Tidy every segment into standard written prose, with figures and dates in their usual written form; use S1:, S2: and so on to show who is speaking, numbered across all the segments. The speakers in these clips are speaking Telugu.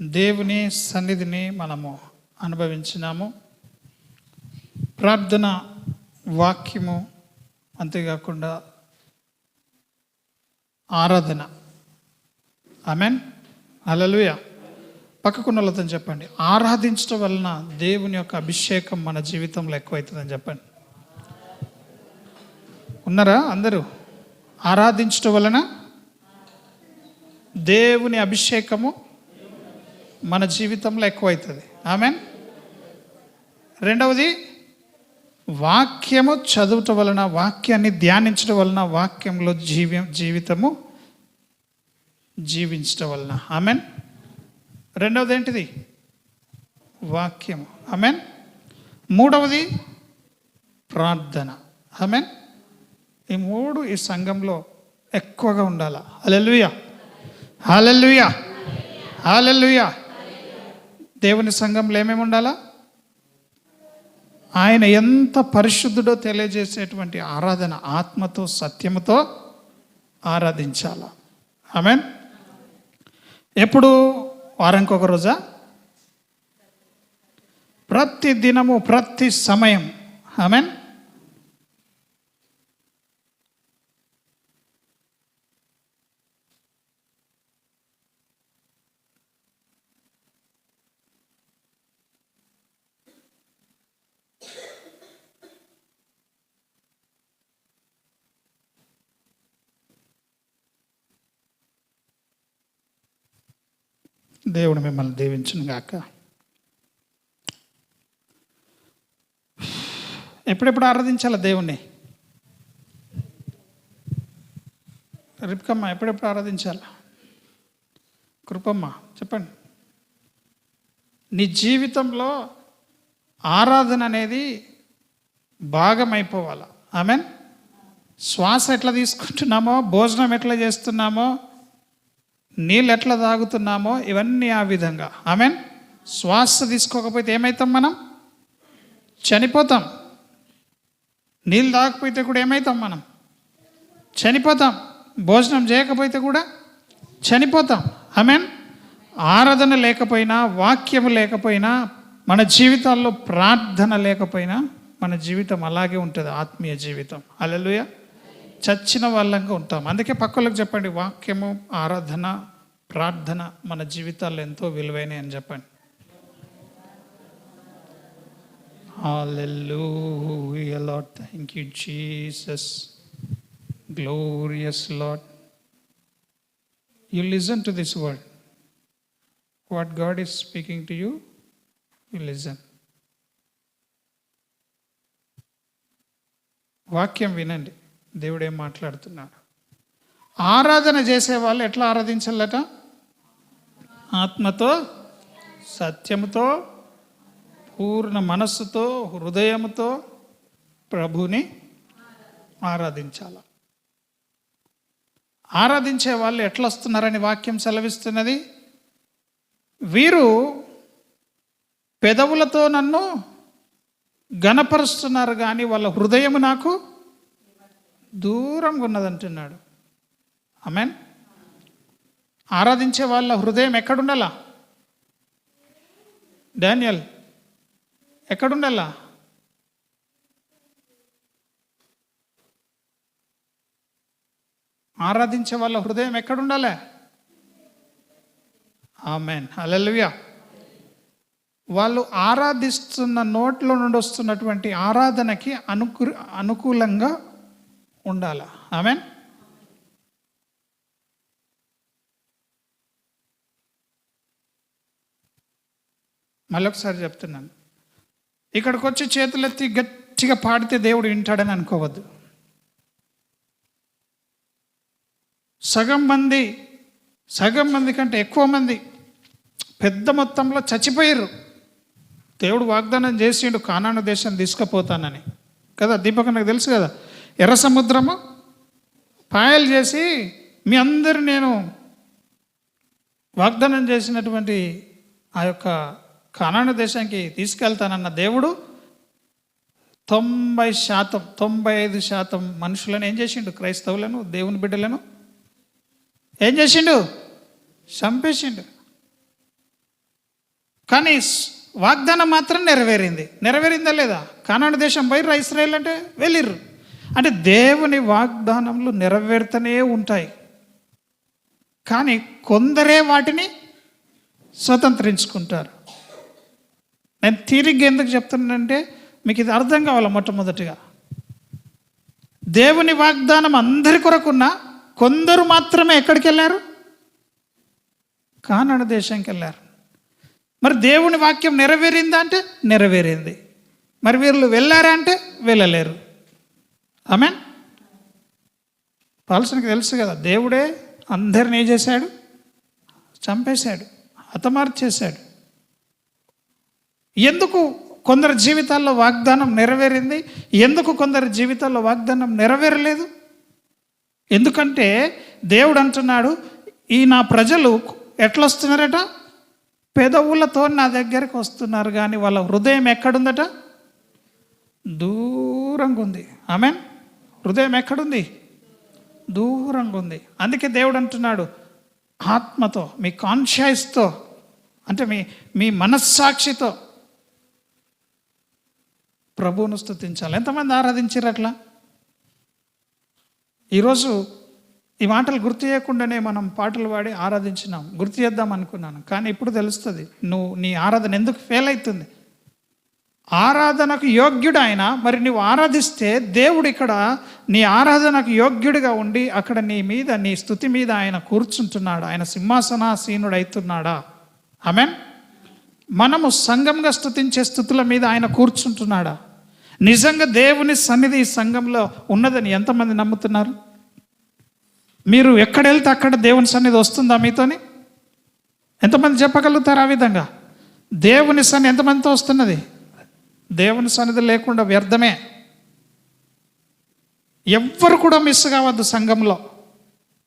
S1: దేవుని సన్నిధిని మనము అనుభవించినాము. ప్రార్థన, వాక్యము, అంతేకాకుండా ఆరాధన. ఆమెన్, హల్లెలూయా. పక్కకున్నలతో చెప్పండి, ఆరాధించడం వలన దేవుని యొక్క అభిషేకం మన జీవితంలో ఎక్కువవుతుందని చెప్పండి. ఉన్నారా అందరూ? ఆరాధించడం వలన దేవుని అభిషేకము మన జీవితంలో ఎక్కువవుతుంది. ఆమెన్. రెండవది, వాక్యము చదవటం వలన, వాక్యాన్ని ధ్యానించడం వలన, వాక్యంలో జీవితము జీవించడం వలన. ఆమెన్. రెండవది ఏంటిది? వాక్యము. ఆమెన్. మూడవది ప్రార్థన. ఆమెన్. ఈ మూడు ఈ సంఘంలో ఎక్కువగా ఉండాలి. హల్లెలూయా, హల్లెలూయా, హల్లెలూయా. దేవుని సంఘంలో ఏమేమి ఉండాలా? ఆయన ఎంత పరిశుద్ధుడో తెలియజేసేటువంటి ఆరాధన, ఆత్మతో సత్యముతో ఆరాధించాల. ఆమెన్. ఎప్పుడు? వారానికి ఒక రోజా? ప్రతి దినము, ప్రతి సమయం. ఆమెన్. దేవుడు మిమ్మల్ని దీవించును గాక. ఎప్పుడెప్పుడు ఆరాధించాలా దేవుణ్ణి? రిప్కమ్మ, ఎప్పుడెప్పుడు ఆరాధించాలా? కృపమ్మ, చెప్పండి. నీ జీవితంలో ఆరాధన అనేది భాగమైపోవాలి. ఆమెన్. శ్వాస ఎట్లా తీసుకుంటున్నామో, భోజనం ఎట్లా చేస్తున్నామో, నీళ్ళు ఎట్లా తాగుతున్నామో, ఇవన్నీ ఆ విధంగా. ఆమెన్. శ్వాస తీసుకోకపోతే ఏమవుతాం? మనం చనిపోతాం. నీళ్ళు తాగకపోతే కూడా ఏమవుతాం? మనం చనిపోతాం. భోజనం చేయకపోతే కూడా చనిపోతాం. ఆమెన్. ఆరాధన లేకపోయినా, వాక్యము లేకపోయినా, మన జీవితాల్లో ప్రార్థన లేకపోయినా మన జీవితం అలాగే ఉంటుంది, ఆత్మీయ జీవితం. హల్లెలూయా. చచ్చిన వాళ్ళంగా ఉంటాం. అందుకే పక్కలకు చెప్పండి, వాక్యము, ఆరాధన, ప్రార్థన మన జీవితాల్లో ఎంతో విలువైనవి అని చెప్పండి. Hallelujah Lord, thank you Jesus, glorious Lord. You listen to this word. What God is speaking to you, you listen. వాక్యం వినండి, దేవుడు ఏం మాట్లాడుతున్నాడు. ఆరాధన చేసే వాళ్ళు ఎట్లా ఆరాధించాలట? ఆత్మతో, సత్యముతో, పూర్ణ మనస్సుతో, హృదయముతో ప్రభుని ఆరాధించాల. ఆరాధించే వాళ్ళు ఎట్లా వస్తున్నారని వాక్యం సెలవిస్తున్నది. వీరు పెదవులతో నన్ను ఘనపరుస్తున్నారు కానీ వాళ్ళ హృదయము నాకు దూరంగా ఉన్నదంటున్నాడు. ఆమెన్. ఆరాధించే వాళ్ళ హృదయం ఎక్కడుండాలా? డానియల్, ఎక్కడుండాలా? ఆరాధించే వాళ్ళ హృదయం ఎక్కడుండాలి? ఆమెన్, హల్లెలూయా. వాళ్ళు ఆరాధిస్తున్న నోట్లో నుండి వస్తున్నటువంటి ఆరాధనకి అనుకూలంగా ఉండాలి. ఆమెన్. మళ్ళొకసారి చెప్తున్నాను, ఇక్కడికి వచ్చి చేతులెత్తి గట్టిగా పాడితే దేవుడు వింటాడని అనుకోవద్దు. సగం మంది కంటే ఎక్కువ మంది పెద్ద మొత్తంలో చచ్చిపోయారు. దేవుడు వాగ్దానం చేసిండు, కానాను దేశం తీసుకుపోతానని కదా. దీపక్ నాకు తెలుసు కదా. ఎర్ర సముద్రము పాయలు చేసి మీ అందరు నేను వాగ్దానం చేసినటువంటి ఆ యొక్క కానాను దేశానికి తీసుకెళ్తానన్న దేవుడు 90%, 95% మనుషులను ఏం చేసిండు? క్రైస్తవులను, దేవుని బిడ్డలను ఏం చేసిండు? చంపేసిండు. కానీ వాగ్దానం మాత్రం నెరవేరిందా లేదా? కానాను దేశం పోయిర్రా ఇశ్రాయేల్ అంటే వెళ్ళిర్రు. అంటే దేవుని వాగ్దానములు నెరవేరుతూనే ఉంటాయి, కానీ కొందరే వాటిని స్వతంత్రించుకుంటారు. నేను తిరిగి ఎందుకు చెప్తున్నానంటే మీకు ఇది అర్థం కావాలి. మొట్టమొదటిగా దేవుని వాగ్దానం అందరి కొరకున్నా కొందరు మాత్రమే ఎక్కడికి వెళ్ళారు? కానాను దేశంకి వెళ్ళారు. మరి దేవుని వాక్యం నెరవేరిందా అంటే నెరవేరింది. మరి వీళ్ళు వెళ్ళారా అంటే వెళ్ళలేరు. ఆమేన్. పాల్సన్కి తెలుసు కదా, దేవుడే అందరిని ఏం చేశాడు? చంపేశాడు, హతమార్చేశాడు. ఎందుకు కొందరి జీవితాల్లో వాగ్దానం నెరవేరింది, ఎందుకు కొందరి జీవితాల్లో వాగ్దానం నెరవేరలేదు? ఎందుకంటే దేవుడు అంటున్నాడు, ఈ నా ప్రజలు ఎట్లా వస్తున్నారట? పెదవులతో నా దగ్గరికి వస్తున్నారు, కానీ వాళ్ళ హృదయం ఎక్కడుందట? దూరంగా ఉంది. ఆమేన్. హృదయం ఎక్కడుంది? దూరంగా ఉంది. అందుకే దేవుడు అంటున్నాడు, ఆత్మతో, మీ కాన్షియస్తో, అంటే మీ మనస్సాక్షితో ప్రభువును స్తుతించాలి. ఎంతమంది ఆరాధించారు అట్లా? ఈరోజు ఈ మాటలు గుర్తు చేయకుండానే మనం పాటలు పాడి ఆరాధించినాం, గుర్తు చేద్దాం అనుకున్నాను. కానీ ఇప్పుడు తెలుస్తుంది నీ ఆరాధన ఎందుకు ఫెయిల్ అవుతుంది. ఆరాధనకు యోగ్యుడు ఆయన. మరి నువ్వు ఆరాధిస్తే దేవుడు ఇక్కడ నీ ఆరాధనకు యోగ్యుడిగా ఉండి అక్కడ నీ మీద, నీ స్తుతి మీద ఆయన కూర్చుంటున్నాడు. ఆయన సింహాసనాసీనుడు అవుతున్నాడా? ఆమేన్. మనము సంఘంగా స్తుతించే స్థుతుల మీద ఆయన కూర్చుంటున్నాడా? నిజంగా దేవుని సన్నిధి ఈ సంఘంలో ఉన్నదని ఎంతమంది నమ్ముతున్నారు? మీరు ఎక్కడ వెళ్తే అక్కడ దేవుని సన్నిధి వస్తుందా మీతోని? ఎంతమంది చెప్పగలుగుతారు? ఆ విధంగా దేవుని సన్నిధి ఎంతమందితో వస్తున్నది? దేవుని సన్నిధి లేకుండా వ్యర్థమే. ఎవ్వరు కూడా మిస్ కావద్దు సంఘంలో.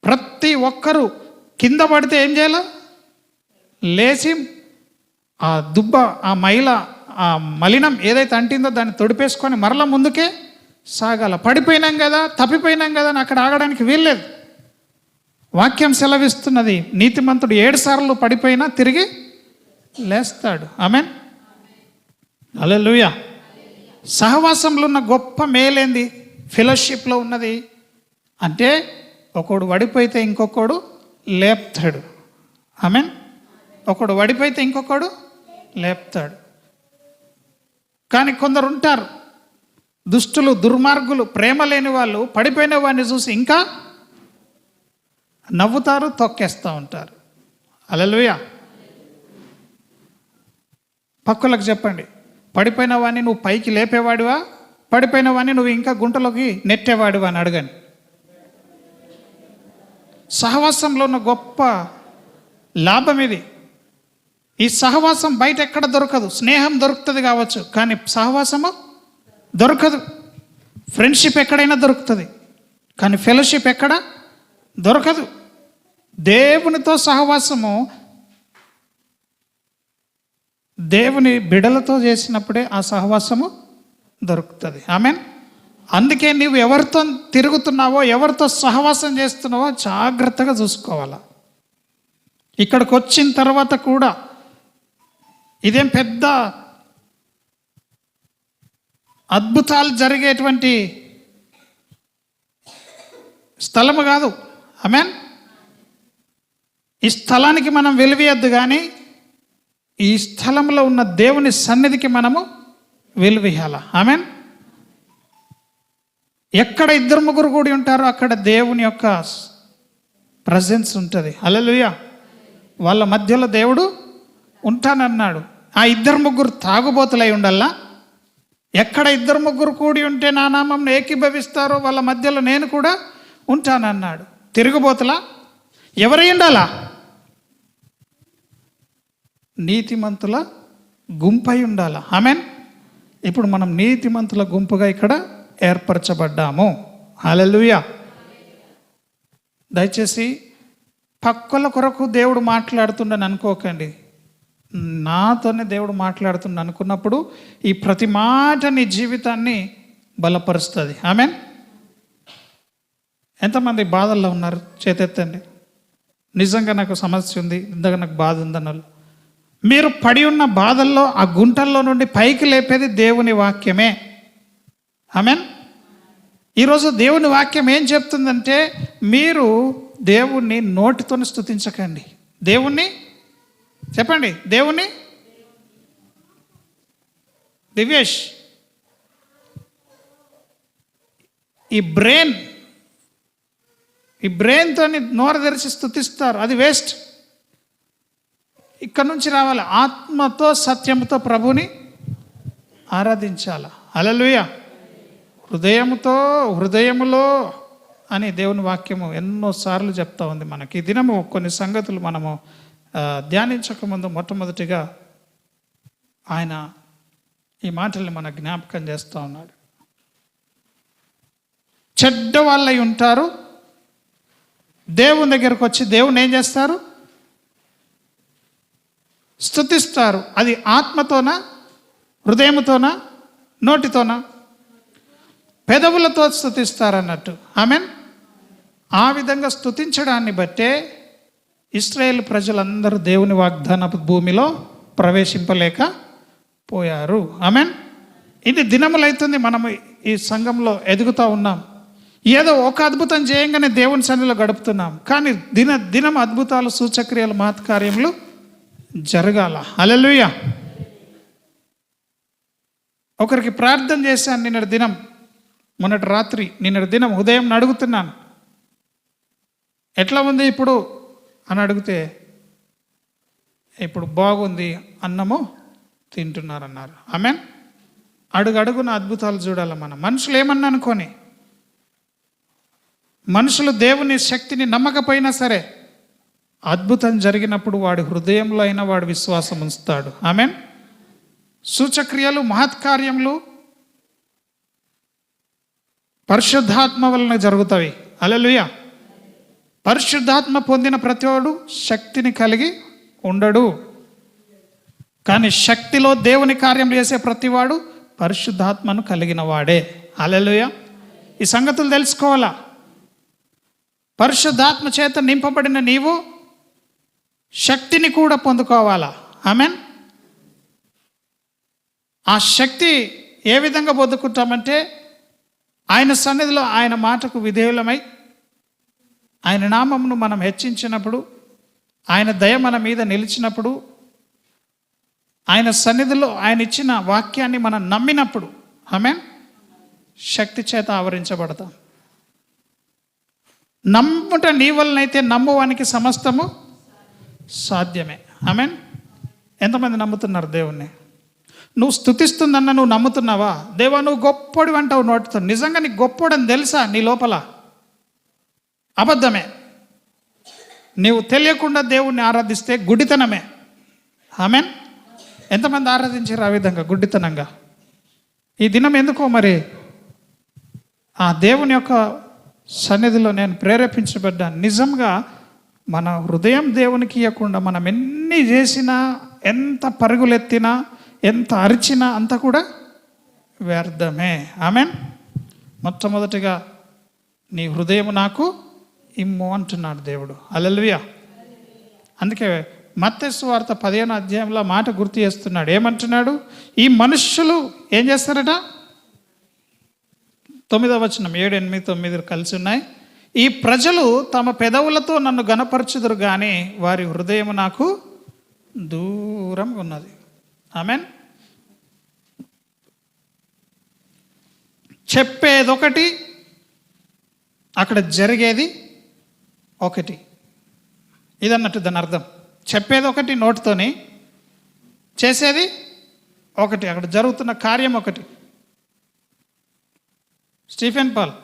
S1: ప్రతి ఒక్కరూ కింద పడితే ఏం చేయాలి? లేచి ఆ దుబ్బ, ఆ మైల, ఆ మలినం ఏదైతే అంటిందో దాన్ని తొడిపేసుకొని మరలా ముందుకే సాగాల. పడిపోయినాం కదా, తప్పిపోయినాం కదా అని అక్కడ ఆగడానికి వీల్లేదు. వాక్యం సెలవిస్తున్నది, నీతిమంతుడు 7 సార్లు పడిపోయినా తిరిగి లేస్తాడు. ఆమేన్. హల్లెలూయా. సహవాసంలో ఉన్న గొప్ప మేలేంది? ఫెలోషిప్లో ఉన్నది అంటే ఒకడు పడిపోయితే ఇంకొకడు లేపుతాడు. ఆమేన్. ఒకడు పడిపోయితే ఇంకొకడు లేపుతాడు. కానీ కొందరు ఉంటారు దుష్టులు, దుర్మార్గులు, ప్రేమ లేని వాళ్ళు పడిపోయిన వాడిని చూసి ఇంకా నవ్వుతారు, తొక్కేస్తూ ఉంటారు. హల్లెలూయా. పక్కులకు చెప్పండి, పడిపోయిన వాడిని నువ్వు పైకి లేపేవాడివా, పడిపోయిన వాడిని నువ్వు ఇంకా గుంటలోకి నెట్టేవాడివా అని అడగండి. సహవాసంలో ఉన్న గొప్ప లాభం ఇది. ఈ సహవాసం బయట ఎక్కడ దొరకదు. స్నేహం దొరుకుతుంది కావచ్చు, కానీ సహవాసము దొరకదు. ఫ్రెండ్షిప్ ఎక్కడైనా దొరుకుతుంది, కానీ ఫెలోషిప్ ఎక్కడ దొరకదు. దేవునితో సహవాసము దేవుని బిడలతో చేసినప్పుడే ఆ సహవాసము దొరుకుతుంది. ఆమేన్. అందుకే నీవు ఎవరితో తిరుగుతున్నావో, ఎవరితో సహవాసం చేస్తున్నావో జాగ్రత్తగా చూసుకోవాలా. ఇక్కడికి వచ్చిన తర్వాత కూడా ఇదేం పెద్ద అద్భుతాలు జరిగేటువంటి స్థలము కాదు. ఆమేన్. ఈ స్థలానికి మనం విలువయద్దు, కానీ ఈ స్థలంలో ఉన్న దేవుని సన్నిధికి మనము విలువయాల. ఆమేన్. ఎక్కడ 2-3 కూడి ఉంటారో అక్కడ దేవుని యొక్క ప్రజెన్స్ ఉంటుంది. హల్లెలూయా. వాళ్ళ మధ్యలో దేవుడు ఉంటానన్నాడు. ఆ 2-3 తాగుబోతులై ఉండాలా? ఎక్కడ 2-3 కూడి ఉంటే నా నామం ఏకీభవిస్తారో వాళ్ళ మధ్యలో నేను కూడా ఉంటానన్నాడు. తిరుగుబోతులా? ఎవరై ఉండాలా? నీతిమంతుల గుంపై ఉండాలా. ఆమేన్. ఇప్పుడు మనం నీతిమంతుల గుంపుగా ఇక్కడ ఏర్పరచబడ్డాము. హల్లెలూయా. దయచేసి పక్కల కొరకు దేవుడు మాట్లాడుతుండని అనుకోకండి. నాతోనే దేవుడు మాట్లాడుతుండ అనుకున్నప్పుడు ఈ ప్రతి మాట నీ జీవితాన్ని బలపరుస్తుంది. ఆమేన్. ఎంతమంది బాధల్లో ఉన్నారు? చేతెత్తండి. నిజంగా నాకు సమస్య ఉంది, ఇందాక నాకు బాధ ఉందన్న వాళ్ళు. మీరు పడి ఉన్న బాధల్లో ఆ గుంటల్లో నుండి పైకి లేపేది దేవుని వాక్యమే. ఆమేన్. ఈరోజు దేవుని వాక్యం ఏం చెప్తుందంటే, మీరు దేవుణ్ణి నోటితోని స్తుతించకండి. దేవుణ్ణి చెప్పండి, దేవుణ్ణి. దివ్యేష్, ఈ బ్రెయిన్తో నోరు తెరిచి స్తుతిస్తారు, అది వేస్ట్. ఇక్కడ నుంచి రావాలి, ఆత్మతో సత్యంతో ప్రభుని ఆరాధించాల. హల్లెలూయా. హృదయములో అని దేవుని వాక్యము ఎన్నోసార్లు చెప్తా ఉంది మనకి. ఈ దినము కొన్ని సంగతులు మనము ధ్యానించకముందు మొట్టమొదటిగా ఆయన ఈ మాటల్ని మన జ్ఞాపకం చేస్తూ ఉన్నాడు. చెడ్డ వాళ్ళై ఉంటారు, దేవుని దగ్గరకు వచ్చి దేవుని ఏం చేస్తారు? స్తుతిస్తారు. అది ఆత్మతోనా, హృదయముతోనా, నోటితోనా? పెదవులతో స్తుతిస్తారన్నట్టు. ఆమేన్. ఆ విధంగా స్తుతించడాన్ని బట్టే ఇశ్రాయేల్ ప్రజలందరూ దేవుని వాగ్దానపు భూమిలో ప్రవేశింపలేకపోయారు. ఆమేన్. ఇది దినములైతుంది మనము ఈ సంఘంలో ఎదుగుతూ ఉన్నాం. ఏదో ఒక అద్భుతం చేయంగానే దేవుని సన్నిధిలో గడుపుతున్నాం, కానీ దినం అద్భుతాలు, సూచక్రియలు, మహత్కార్యములు జరగాల. హల్లెలూయా. ఒకరికి ప్రార్థన చేశాను మొన్నటి రాత్రి, నిన్నటి దినం ఉదయం అడుగుతున్నాను, ఎట్లా ఉంది ఇప్పుడు అని అడిగితే, ఇప్పుడు బాగుంది, అన్నము తింటున్నారన్నారు. ఆమేన్. అడుగున అద్భుతాలు చూడాలి మనం. మనుషులు ఏమన్నా అనుకోని, మనుషులు దేవుని శక్తిని నమ్మకపోయినా సరే, అద్భుతం జరిగినప్పుడు వాడి హృదయంలో అయినా వాడు విశ్వాసం ఉంచుతాడు. ఆమేన్. సూచక్రియలు, మహత్కార్యములు పరిశుద్ధాత్మ వలన జరుగుతాయి. హల్లెలూయా. పరిశుద్ధాత్మ పొందిన ప్రతివాడు శక్తిని కలిగి ఉండడు, కానీ శక్తిలో దేవుని కార్యం చేసే ప్రతివాడు పరిశుద్ధాత్మను కలిగిన వాడే. హల్లెలూయా. ఈ సంగతులు తెలుసుకోవాలా. పరిశుద్ధాత్మ చేత నింపబడిన నీవు శక్తిని కూడా పొందుకోవాలా. ఆమేన్. ఆ శక్తి ఏ విధంగా పొందుకుంటామంటే, ఆయన సన్నిధిలో ఆయన మాటకు విధేయులమై, ఆయన నామమును మనం హెచ్చించినప్పుడు, ఆయన దయ మన మీద నిలిచినప్పుడు, ఆయన సన్నిధిలో ఆయన ఇచ్చిన వాక్యాన్ని మనం నమ్మినప్పుడు, ఆమేన్, శక్తి చేత ఆవరించబడతాం. నమ్ముట నీ వలనైతే నమ్మువానికి సమస్తము సాధ్యమే. ఆమేన్. ఎంతమంది నమ్ముతున్నారు దేవుణ్ణి? నువ్వు స్తుతిస్తుందన్న నువ్వు నమ్ముతున్నావా? దేవా నువ్వు గొప్పడు అంటావు నోటితో, నిజంగా నీకు గొప్పడని తెలుసా నీ లోపల? అబద్ధమే. నీవు తెలియకుండా దేవుణ్ణి ఆరాధిస్తే గుడ్డితనమే. ఆమేన్. ఎంతమంది ఆరాధించారు ఆ విధంగా గుడ్డితనంగా? ఈ దినం ఎందుకో మరి ఆ దేవుని యొక్క సన్నిధిలో నేను ప్రేరేపించబడ్డాను. నిజంగా మన హృదయం దేవునికి ఇవ్వకుండా మనం ఎన్ని చేసినా, ఎంత పరుగులెత్తినా, ఎంత అరిచినా అంతా కూడా వ్యర్థమే. ఆమేన్. మొట్టమొదటిగా నీ హృదయం నాకు ఇమ్ము అంటున్నాడు దేవుడు. హల్లెలూయా. అందుకే మత్తయి సువార్త 15వ అధ్యాయంలో మాట గుర్తు చేస్తున్నాడు. ఏమంటున్నాడు? ఈ మనుష్యులు ఏం చేస్తారట? 9వ వచనం, 7, 8, 9 కలిసి ఉన్నాయి. ఈ ప్రజలు తమ పెదవులతో నన్ను గణపరచుదురు కానీ వారి హృదయం నాకు దూరం ఉన్నది. ఆమేన్. చెప్పేదొకటి, అక్కడ జరిగేది ఒకటి. ఇదన్నట్టు దాని అర్థం. చెప్పేది ఒకటి నోటితోని, చేసేది ఒకటి, అక్కడ జరుగుతున్న కార్యం ఒకటి. స్టీఫెన్ పాల్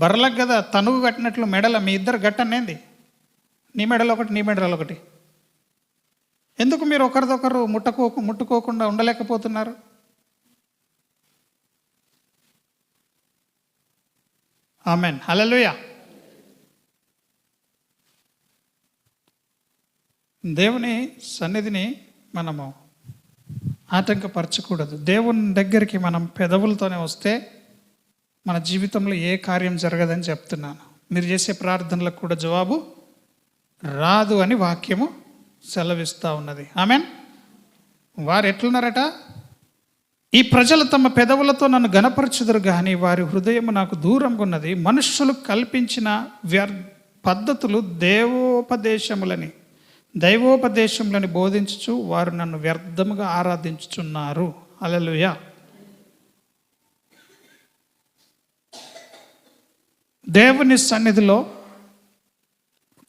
S1: బర్రెలకు కదా తనుగు కట్టినట్లు మెడల మీ ఇద్దరు గట్టనేంది, నీ మెడలో ఒకటి, నీ మెడలో ఒకటి. ఎందుకు మీరు ఒకరిదొకరు ముట్టుకోకుండా ఉండలేకపోతున్నారు? ఆమేన్. హల్లెలూయా. దేవుని సన్నిధిని మనము ఆటంకపరచకూడదు. దేవుని దగ్గరికి మనం పెదవులతోనే వస్తే మన జీవితంలో ఏ కార్యం జరగదని చెప్తున్నాను. మీరు చేసే ప్రార్థనలకు కూడా జవాబు రాదు అని వాక్యము సెలవిస్తూ ఉన్నది. ఆమెన్. వారు ఎట్లున్నారట? ఈ ప్రజలు తమ పెదవులతో నన్ను గణపరచుదురు కానీ వారి హృదయం నాకు దూరంగా ఉన్నది. మనుష్యులు కల్పించిన పద్ధతులు దైవోపదేశములని బోధించుచు వారు నన్ను వ్యర్థముగా ఆరాధించుచున్నారు. హల్లెలూయా. దేవుని సన్నిధిలో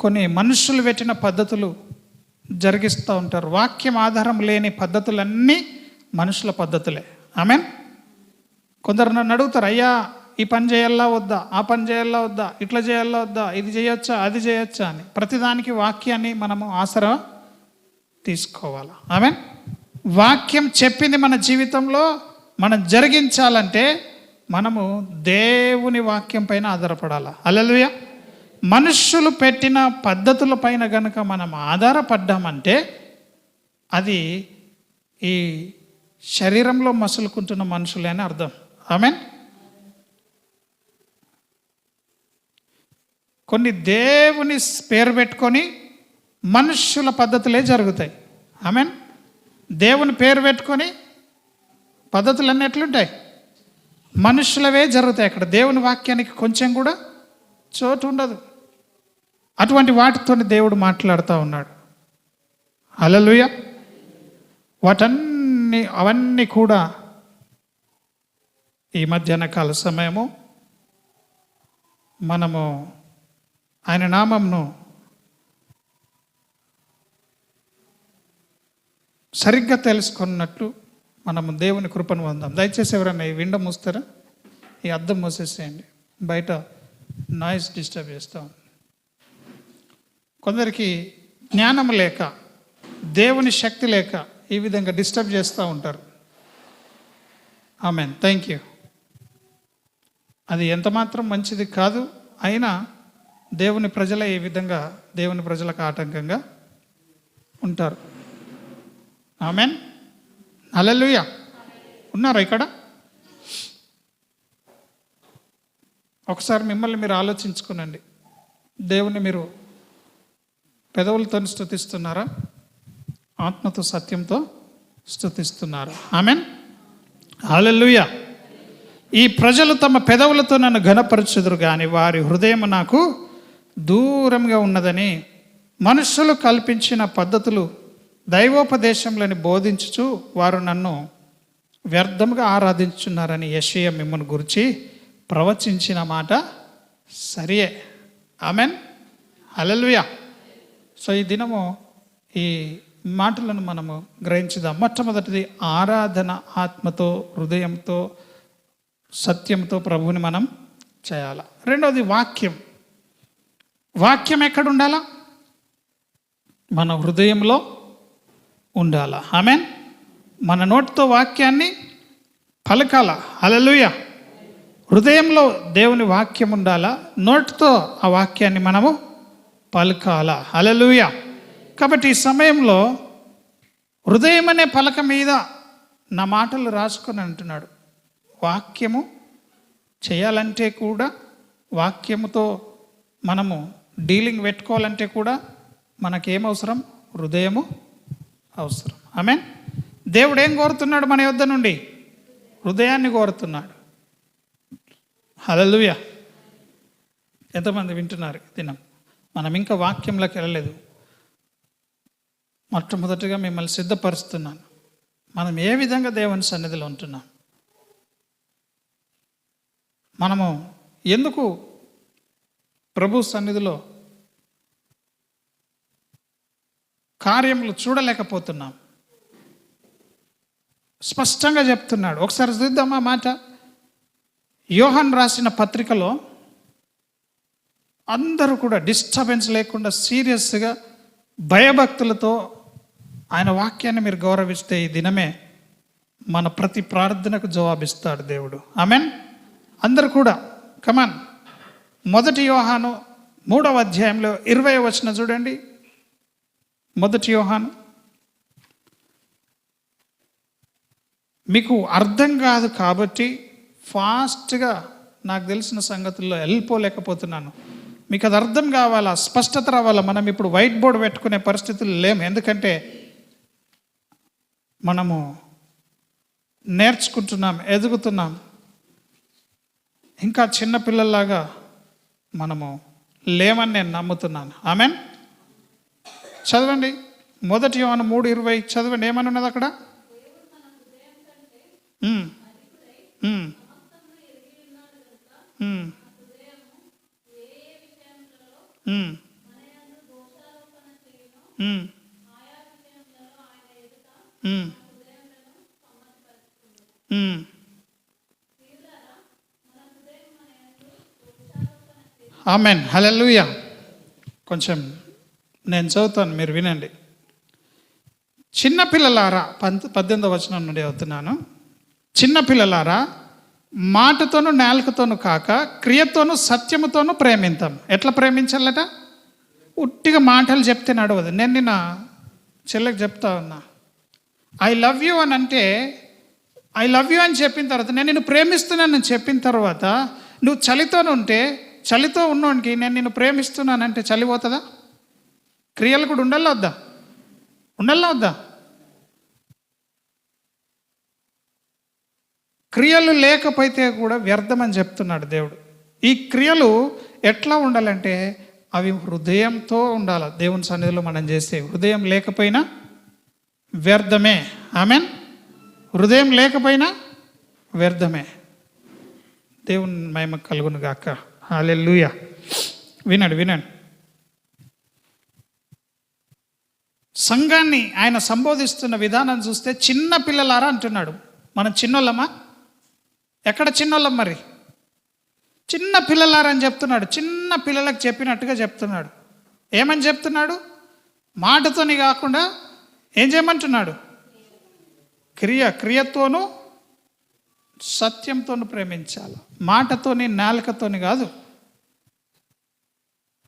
S1: కొన్ని మనుషులు పెట్టిన పద్ధతులు జరిగిస్తూ ఉంటారు. వాక్యం ఆధారం లేని పద్ధతులన్నీ మనుషుల పద్ధతులే. ఆమెన్. కొందరు నన్ను అడుగుతారు, అయ్యా ఈ పని చేయాలా వద్దా, ఆ పని చేయాలా వద్దా, ఇట్లా చేయాలా వద్దా, ఇది చేయొచ్చా అది చేయొచ్చా అని. ప్రతిదానికి వాక్యాన్ని మనము ఆసరా తీసుకోవాలి. ఆమెన్. వాక్యం చెప్పింది మన జీవితంలో మనం జరిగించాలంటే మనము దేవుని వాక్యం పైన ఆధారపడాలి. హల్లెలూయా. మనుష్యులు పెట్టిన పద్ధతుల పైన గనుక మనం ఆధారపడ్డామంటే అది ఈ శరీరంలో మసులుకుంటున్న మనుషులే అని అర్థం. ఆమెన్. కొన్ని దేవుని పేరు పెట్టుకొని మనుష్యుల పద్ధతులే జరుగుతాయి. ఆమెన్. దేవుని పేరు పెట్టుకొని పద్ధతులన్నీ ఎట్లుంటాయి? మనుషులవే జరుగుతాయి. అక్కడ దేవుని వాక్యానికి కొంచెం కూడా చోటు ఉండదు. అటువంటి వాటితో దేవుడు మాట్లాడుతూ ఉన్నాడు. హల్లెలూయా. అవన్నీ కూడా ఈ మధ్యాహ్న కాల సమయము మనము ఆయన నామంను సరిగ్గా తెలుసుకున్నట్లు మనము దేవుని కృపను పొందాం. దయచేసి ఎవరైనా ఈ విండో మూస్తారా? ఈ అద్దం మూసేసేయండి, బయట నాయిస్ డిస్టర్బ్ చేస్తాం. కొందరికి జ్ఞానం లేక, దేవుని శక్తి లేక ఈ విధంగా డిస్టర్బ్ చేస్తూ ఉంటారు. ఆమెన్. Thank you. అది ఎంత మాత్రం మంచిది కాదు. అయినా దేవుని ప్రజలే ఈ విధంగా దేవుని ప్రజలకు ఆటంకంగా ఉంటారు. ఆమెన్. హల్లెలూయా. ఉన్నారా ఇక్కడ? ఒకసారి మిమ్మల్ని మీరు ఆలోచించుకునండి. దేవుని మీరు పెదవులతో స్తుతిస్తున్నారా? ఆత్మతో సత్యంతో స్తుతిస్తున్నారా? ఆమెన్. హల్లెలూయా. ఈ ప్రజలు తమ పెదవులతో నన్ను ఘనపరచుదురు కానీ వారి హృదయం నాకు దూరంగా ఉన్నదని మనుషులు కల్పించిన పద్ధతులు దైవోపదేశములని బోధించుచు వారు నన్ను వ్యర్థముగా ఆరాధించున్నారని యెషయా మిమ్మల్ని గురించి ప్రవచించిన మాట సరియే. ఆమెన్. హల్లెలూయా. సో ఈ దినము ఈ మాటలను మనము గ్రహించుదాం. మొట్టమొదటిది ఆరాధన ఆత్మతో, హృదయంతో, సత్యంతో ప్రభువుని మనం చేయాలి. రెండవది వాక్యం. వాక్యం ఎక్కడ ఉండాలా? మన హృదయంలో ఉండాలా. ఆమెన్. మన నోటితో వాక్యాన్ని పలకాల. హల్లెలూయా. హృదయంలో దేవుని వాక్యం ఉండాలా, నోటితో ఆ వాక్యాన్ని మనము పలకాల. హల్లెలూయా. కాబట్టి ఈ సమయంలో హృదయం అనే పలక మీద నా మాటలు రాసుకొని అంటున్నాడు. వాక్యము చేయాలంటే కూడా, వాక్యముతో మనము డీలింగ్ పెట్టుకోవాలంటే కూడా మనకేం అవసరం? హృదయము అవసరం. ఆమెన్. దేవుడు ఏం కోరుతున్నాడు మన యొద్ద నుండి? హృదయాన్ని కోరుతున్నాడు. హల్లెలూయా. ఎంతమంది వింటున్నారు దినం? మనం ఇంకా వాక్యంలోకి వెళ్ళలేదు. మొట్టమొదటిగా మిమ్మల్ని సిద్ధపరుస్తున్నాను. మనం ఏ విధంగా దేవుని సన్నిధిలో ఉంటున్నాం, మనము ఎందుకు ప్రభు సన్నిధిలో కార్యములు చూడలేకపోతున్నాం? స్పష్టంగా చెప్తున్నాడు. ఒకసారి చూద్దామా మాట. యోహాన్ రాసిన పత్రికలో అందరూ కూడా డిస్టర్బెన్స్ లేకుండా సీరియస్గా భయభక్తులతో ఆయన వాక్యాన్ని మీరు గౌరవిస్తే ఈ దినమే మన ప్రతి ప్రార్థనకు జవాబిస్తాడు దేవుడు. ఆమెన్. అందరూ కూడా కమాన్. 1 యోహాను 3వ అధ్యాయంలో 20వ వచనం చూడండి. 1 యోహాను. మీకు అర్థం కాదు కాబట్టి ఫాస్ట్గా నాకు తెలిసిన సంగతుల్లో వెళ్ళిపోలేకపోతున్నాను. మీకు అది అర్థం కావాలా, స్పష్టత రావాలా. మనం ఇప్పుడు వైట్ బోర్డు పెట్టుకునే పరిస్థితులు లేము. ఎందుకంటే మనము నేర్చుకుంటున్నాం, ఎదుగుతున్నాం. ఇంకా చిన్నపిల్లల్లాగా మనము లేమని నేను నమ్ముతున్నాను. ఆమెన్. చదవండి 1 యోహాను 3:20 చదవండి. ఏమని ఉన్నది అక్కడ? ఆమెన్. హల్లెలూయా. కొంచెం నేను చదువుతాను, మీరు వినండి. చిన్నపిల్లలారా, 18వ వచనం నుండి అవుతున్నాను. చిన్నపిల్లలారా, మాటతోనూ నాలుకతోనూ కాక క్రియతోనూ సత్యముతోనూ ప్రేమింతాం. ఎట్లా ప్రేమించాలట? ఉట్టిగా మాటలు చెప్తే నడవదు. నేను నిన్న చెల్లెకి చెప్తా ఉన్నా, ఐ లవ్ యూ అని అంటే, ఐ లవ్ యూ అని చెప్పిన తర్వాత, నేను నిన్ను ప్రేమిస్తున్నానని చెప్పిన తర్వాత, నువ్వు చలితో ఉన్నోనికి నేను నిన్ను ప్రేమిస్తున్నానంటే చలి పోతుందా? క్రియలు కూడా ఉండాలా వద్దా? క్రియలు లేకపోతే కూడా వ్యర్థమని చెప్తున్నాడు దేవుడు. ఈ క్రియలు ఎట్లా ఉండాలంటే అవి హృదయంతో ఉండాలి. దేవుని సన్నిధిలో మనం చేసే హృదయం లేకపోయినా వ్యర్థమే. ఆమెన్. హృదయం లేకపోయినా వ్యర్థమే. దేవుని మహిమ కలుగును గాక. హల్లెలూయా. వినండి. సంఘాన్ని ఆయన సంబోధిస్తున్న విధానం చూస్తే చిన్న పిల్లలారా అంటున్నాడు. మనం చిన్నోళ్ళమా? ఎక్కడ చిన్నోళ్ళం మరి? చిన్న పిల్లలారా అని చెప్తున్నాడు. చిన్న పిల్లలకు చెప్పినట్టుగా చెప్తున్నాడు. ఏమని చెప్తున్నాడు? మాటతోని కాకుండా ఏం చేయమంటున్నాడు? క్రియతోనూ సత్యంతోనూ ప్రేమించాలి. మాటతోని నాలుకతోని కాదు.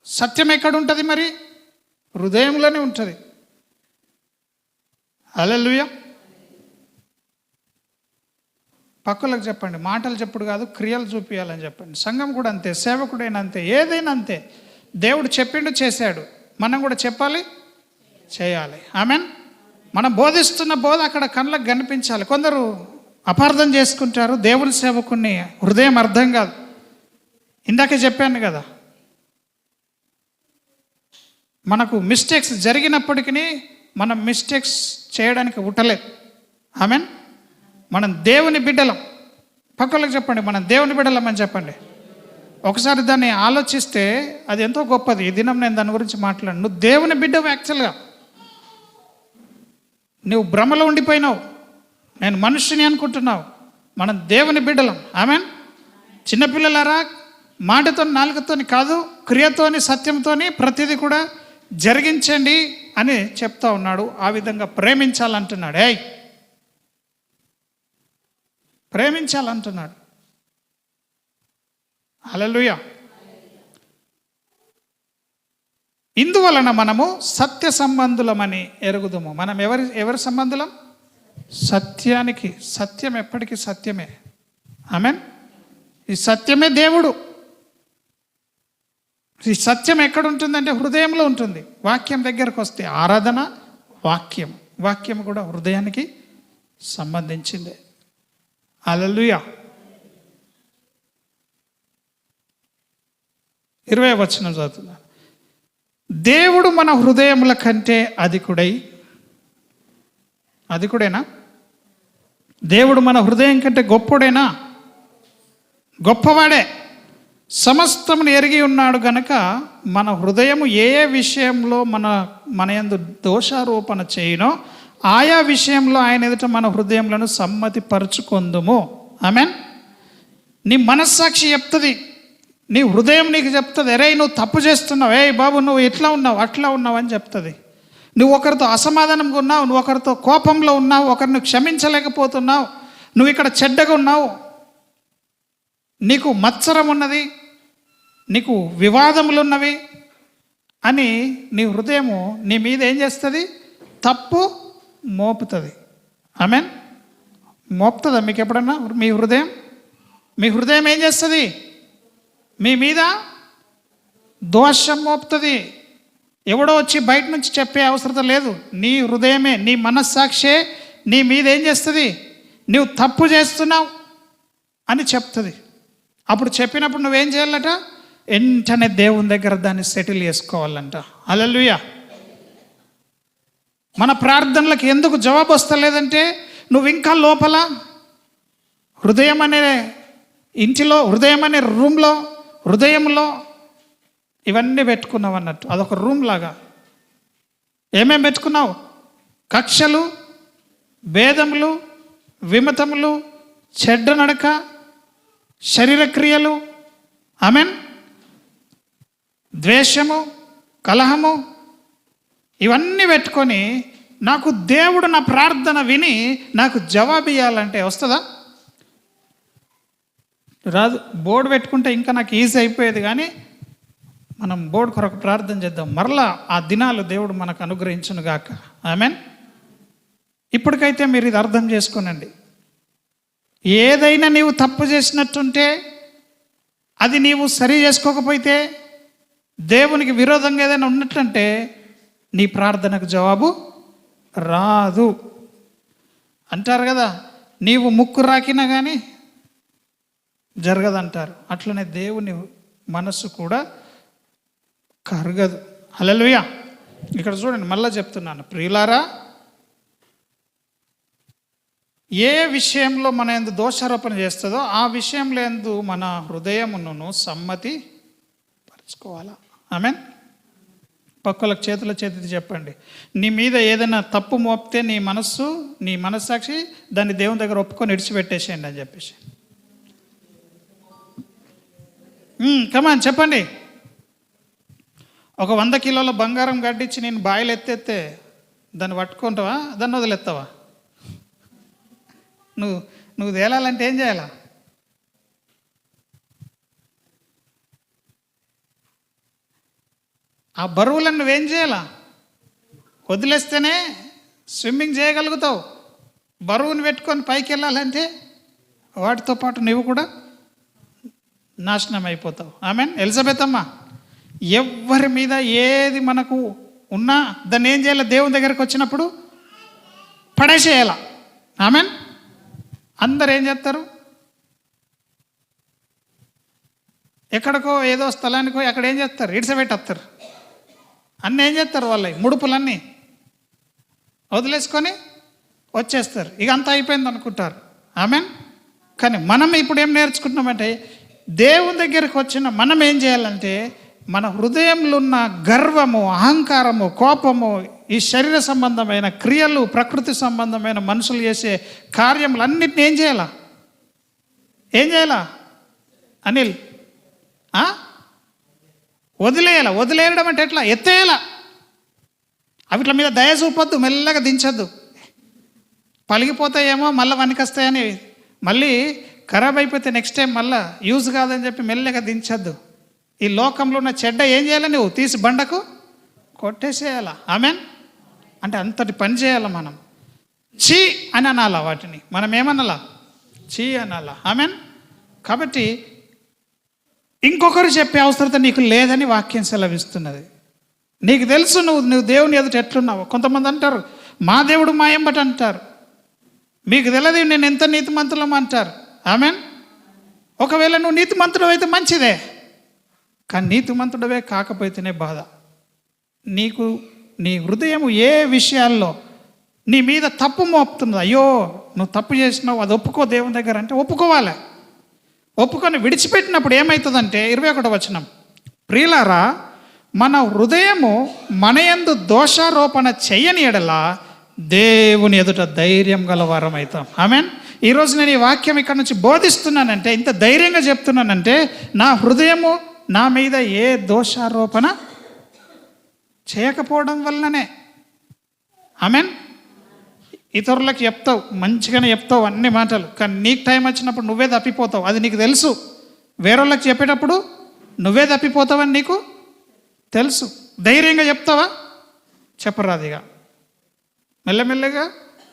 S1: సత్యం ఎక్కడ ఉంటుంది మరి? హృదయంలోనే ఉంటుంది. హల్లెలూయా. పక్కలకు చెప్పండి, మాటలు చెప్పుడు కాదు, క్రియలు చూపించాలని చెప్పండి. సంఘం కూడా అంతే, సేవకుడైనా అంతే, ఏదైనా అంతే. దేవుడు చెప్పిండు, చేశాడు. మనం కూడా చెప్పాలి, చేయాలి. ఆమెన్. మనం బోధిస్తున్న బోధ అక్కడ కళ్ళకు కనిపించాలి. కొందరు అపార్థం చేసుకుంటారు. దేవుని సేవకుని హృదయం అర్థం కాదు. ఇందాకే చెప్పాను కదా, మనకు మిస్టేక్స్ జరిగినప్పటికీ మనం మిస్టేక్స్ చేయడానికి ఉట్టలేదు. ఆమెన్. మనం దేవుని బిడ్డలం. పక్కలకు చెప్పండి, మనం దేవుని బిడ్డలం అని చెప్పండి. ఒకసారి దాన్ని ఆలోచిస్తే అది ఎంతో గొప్పది. ఈ దినం నేను దాని గురించి మాట్లాడు. నువ్వు దేవుని బిడ్డవు. యాక్చువల్గా నువ్వు భ్రమలో ఉండిపోయినావు, నేను మనుష్యుని అనుకుంటున్నావు. మనం దేవుని బిడ్డలం. ఆమెన్. చిన్నపిల్లలారా, మాటతో నాలుకతోని కాదు, క్రియతోని సత్యంతోని ప్రతిదీ కూడా జరిగించండి అని చెప్తా ఉన్నాడు. ఆ విధంగా ప్రేమించాలంటున్నాడు. ప్రేమించాలంటున్నాడు. హల్లెలూయా. ఇందువలన మనము సత్య సంబంధులమని ఎరుగుదుము. మనం ఎవరి సంబంధులం? సత్యానికి. సత్యం ఎప్పటికీ సత్యమే. ఆమెన్. ఈ సత్యమే దేవుడు. ఈ సత్యం ఎక్కడ ఉంటుందంటే హృదయంలో ఉంటుంది. వాక్యం దగ్గరకు వస్తే ఆరాధన, వాక్యం కూడా హృదయానికి సంబంధించిందే. హల్లెలూయా. 20వ వచనం చదువుతున్నా. దేవుడు మన హృదయముల కంటే అధికుడేనా? దేవుడు మన హృదయం కంటే గొప్పడేనా? గొప్పవాడే. సమస్తమును ఎరిగి ఉన్నాడు గనక మన హృదయము ఏ విషయంలో మన యందు దోషారోపణ చేయనో ఆయా విషయంలో ఆయన ఎదుట మన హృదయములను సమ్మతిపరుచుకొందుము. ఆమెన్. నీ మనస్సాక్షి చెప్తుంది, నీ హృదయం నీకు చెప్తుంది, ఎరే నువ్వు తప్పు చేస్తున్నావు, బాబు నువ్వు ఇట్లా ఉన్నావు, అట్లా ఉన్నావు అని చెప్తుంది. నువ్వు ఒకరితో అసమాధానంగా ఉన్నావు, నువ్వు ఒకరితో కోపంలో ఉన్నావు, ఒకరిని క్షమించలేకపోతున్నావు, నువ్వు ఇక్కడ చెడ్డగా ఉన్నావు, నీకు మత్సరం ఉన్నది, నీకు వివాదములు ఉన్నవి అని నీ హృదయము నీ మీద ఏం చేస్తుంది? తప్పు మోపుతుంది. ఆమెన్. మోపుతుందా మీకు ఎప్పుడన్నా మీ హృదయం? మీ హృదయం ఏం చేస్తుంది? మీ మీద దోషం మోపుతుంది. ఎవడో వచ్చి బయట నుంచి చెప్పే అవసరం లేదు. నీ హృదయమే, నీ మనస్సాక్షే నీ మీద ఏం చేస్తుంది? నువ్వు తప్పు చేస్తున్నావు అని చెప్తుంది. అప్పుడు చెప్పినప్పుడు నువ్వేం చేయాలట? వెంటనే దేవుని దగ్గర దాన్ని సెటిల్ చేసుకోవాలంట. హల్లెలూయా. మన ప్రార్థనలకు ఎందుకు జవాబు వస్తలేదంటే నువ్వు ఇంకా లోపల హృదయం అనే ఇంటిలో, హృదయం అనే రూమ్లో, హృదయంలో ఇవన్నీ పెట్టుకున్నావు అన్నట్టు. అదొక రూమ్ లాగా. ఏమేం పెట్టుకున్నావు? కక్షలు, భేదములు, విమతములు, చెడ్డ నడక, శరీరక్రియలు, ఆమెన్, ద్వేషము, కలహము, ఇవన్నీ పెట్టుకొని నాకు దేవుడు నా ప్రార్థన విని నాకు జవాబు ఇవ్వాలంటే వస్తుందా? రాదు. బోర్డు పెట్టుకుంటే ఇంకా నాకు ఈజీ అయిపోయేది. కానీ మనం బోర్డు కొరకు ప్రార్థన చేద్దాం. మరలా ఆ దినాలు దేవుడు మనకు అనుగ్రహించును గాక. ఆమెన్. ఇప్పటికైతే మీరు ఇది అర్థం చేసుకోనండి. ఏదైనా నీవు తప్పు చేసినట్టుంటే, అది నీవు సరి చేసుకోకపోతే, దేవునికి విరోధంగా ఏదైనా ఉన్నట్లంటే నీ ప్రార్థనకు జవాబు రాదు. అంటారు కదా, నీవు ముక్కు రాకినా కానీ జరగదంటారు. అట్లనే దేవుని మనస్సు కూడా కరగదు. హల్లెలూయా. ఇక్కడ చూడండి, మళ్ళా చెప్తున్నాను ప్రియులారా, ఏ విషయంలో మన యందు దోషారోపణ చేస్తుందో ఆ విషయంలో యందు మన హృదయమును సమ్మతి పరుచుకోవాలా. ఆమెన్. పక్కలకు చేతి చెప్పండి, నీ మీద ఏదైనా తప్పు మోపితే నీ మనస్సు, నీ మనస్సాక్షి దాన్ని దేవుని దగ్గర ఒప్పుకొని విడిచిపెట్టేసేయండి అని చెప్పేసి. కమాన్ చెప్పండి. ఒక 100 కిలోల బంగారం గడ్డిచ్చి నేను బాయిలు ఎత్తేస్తే దాన్ని పట్టుకుంటావా, దాన్ని వదిలేస్తావా? నువ్వు తేలాలంటే ఏం చేయాలా? ఆ బరువులను నువ్వేం చేయాలా? వదిలేస్తేనే స్విమ్మింగ్ చేయగలుగుతావు. బరువును పెట్టుకొని పైకి వెళ్ళాలంటే వాటితో పాటు నువ్వు కూడా నాశనం అయిపోతావు. ఆమెన్. ఎలిజబెత్ అమ్మ, ఎవరి మీద ఏది మనకు ఉన్నా దాన్ని ఏం చేయాలి? దేవుని దగ్గరకు వచ్చినప్పుడు పడేసేయాల. ఆమెన్. అందరు ఏం చేస్తారు? ఎక్కడికో ఏదో స్థలానికో అక్కడ ఏం చేస్తారు? ఇడిసబెట్టేస్తారు. అన్నీ ఏం చేస్తారు? వాళ్ళ ముడుపులన్నీ వదిలేసుకొని వచ్చేస్తారు. ఇక అంతా అయిపోయింది అనుకుంటారు. ఆమెన్. కానీ మనం ఇప్పుడు ఏం నేర్చుకుంటున్నామంటే, దేవుని దగ్గరికి వచ్చిన మనం ఏం చేయాలంటే, మన హృదయంలో ఉన్న గర్వము, అహంకారము, కోపము, ఈ శరీర సంబంధమైన క్రియలు, ప్రకృతి సంబంధమైన మనుషులు చేసే కార్యములన్నిటిని ఏం చేయాలా? ఏం చేయాలా అనిల్? వదిలేయాల. వదిలేయడం అంటే ఎట్లా? ఎత్తేయాల. అవిట్ల మీద దయ చూపొద్దు, మెల్లగా దించొద్దు. పలిగిపోతాయేమో, మళ్ళీ వనికొస్తాయని, మళ్ళీ ఖరాబ్ అయిపోతే నెక్స్ట్ టైం మళ్ళీ యూజ్ కాదని చెప్పి మెల్లగా దించొద్దు. ఈ లోకంలో ఉన్న చెడ్డ ఏం చేయాలి? నువ్వు తీసి బండకు కొట్టేసేయాల. ఆమెన్. అంటే అంతటి పని చేయాలి మనం. చీ అని అనాలా వాటిని. మనం ఏమనాలా? చీ అనాలా. ఆమెన్. కాబట్టి ఇంకొకరు చెప్పే అవసరత నీకు లేదని వాక్యం సెలవిస్తున్నది. నీకు తెలుసు నువ్వు దేవుని ఎదుట ఎట్లున్నావు. కొంతమంది అంటారు మా దేవుడు మా ఎంబట అంటారు. మీకు తెలియదు నేను ఎంత నీతిమంతులం అంటారు. ఆమెన్. ఒకవేళ నువ్వు నీతిమంతుడు అయితే మంచిదే, కానీ నీతిమంతుడవే కాకపోతేనే బాధ. నీకు నీ హృదయం ఏ విషయాల్లో నీ మీద తప్పు మోపుతున్నది, అయ్యో నువ్వు తప్పు చేసినావు, అది ఒప్పుకో దేవుని దగ్గర అంటే ఒప్పుకోవాలి. ఒప్పుకొని విడిచిపెట్టినప్పుడు ఏమవుతుందంటే 21వ వచనం, ప్రియులారా మన హృదయము మన యందు దోషారోపణ చెయ్యని ఎడల దేవుని ఎదుట ధైర్యం గల వారం అవుతాం. ఆమెన్. ఈరోజు నేను ఈ వాక్యం ఇక్కడ నుంచి బోధిస్తున్నానంటే, ఇంత ధైర్యంగా చెప్తున్నానంటే, నా హృదయము నా మీద ఏ దోషారోపణ చేయకపోవడం వల్లనే. ఆమెన్. ఇతరులకు చెప్తావు, మంచిగానే చెప్తావు అన్ని మాటలు, కానీ నీకు టైం వచ్చినప్పుడు నువ్వే తప్పిపోతావు. అది నీకు తెలుసు. వేరేళ్ళకి చెప్పేటప్పుడు నువ్వే తప్పిపోతావని నీకు తెలుసు. ధైర్యంగా చెప్తావా? చెప్పరాదిగా మెల్లమెల్లగా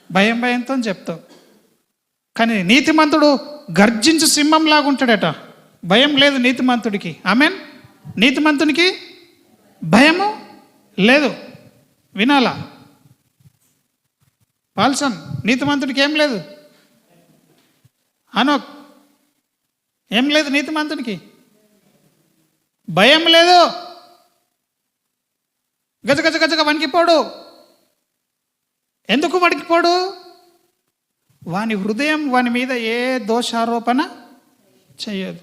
S1: భయంతో చెప్తావు. కానీ నీతిమంతుడు గర్జించు సింహంలాగా ఉంటాడట. భయం లేదు నీతిమంతుడికి. ఆమెన్. నీతిమంతునికి భయము లేదు. వినాలా పాల్సన్? నీతిమంతుడికి ఏం లేదు. అనోక్ ఏం లేదు, నీతిమంతుడికి భయం లేదు. గజగజ వణికిపోడు. ఎందుకు వణికిపోడు? వాని హృదయం వాని మీద ఏ దోషారోపణ చెయ్యదు.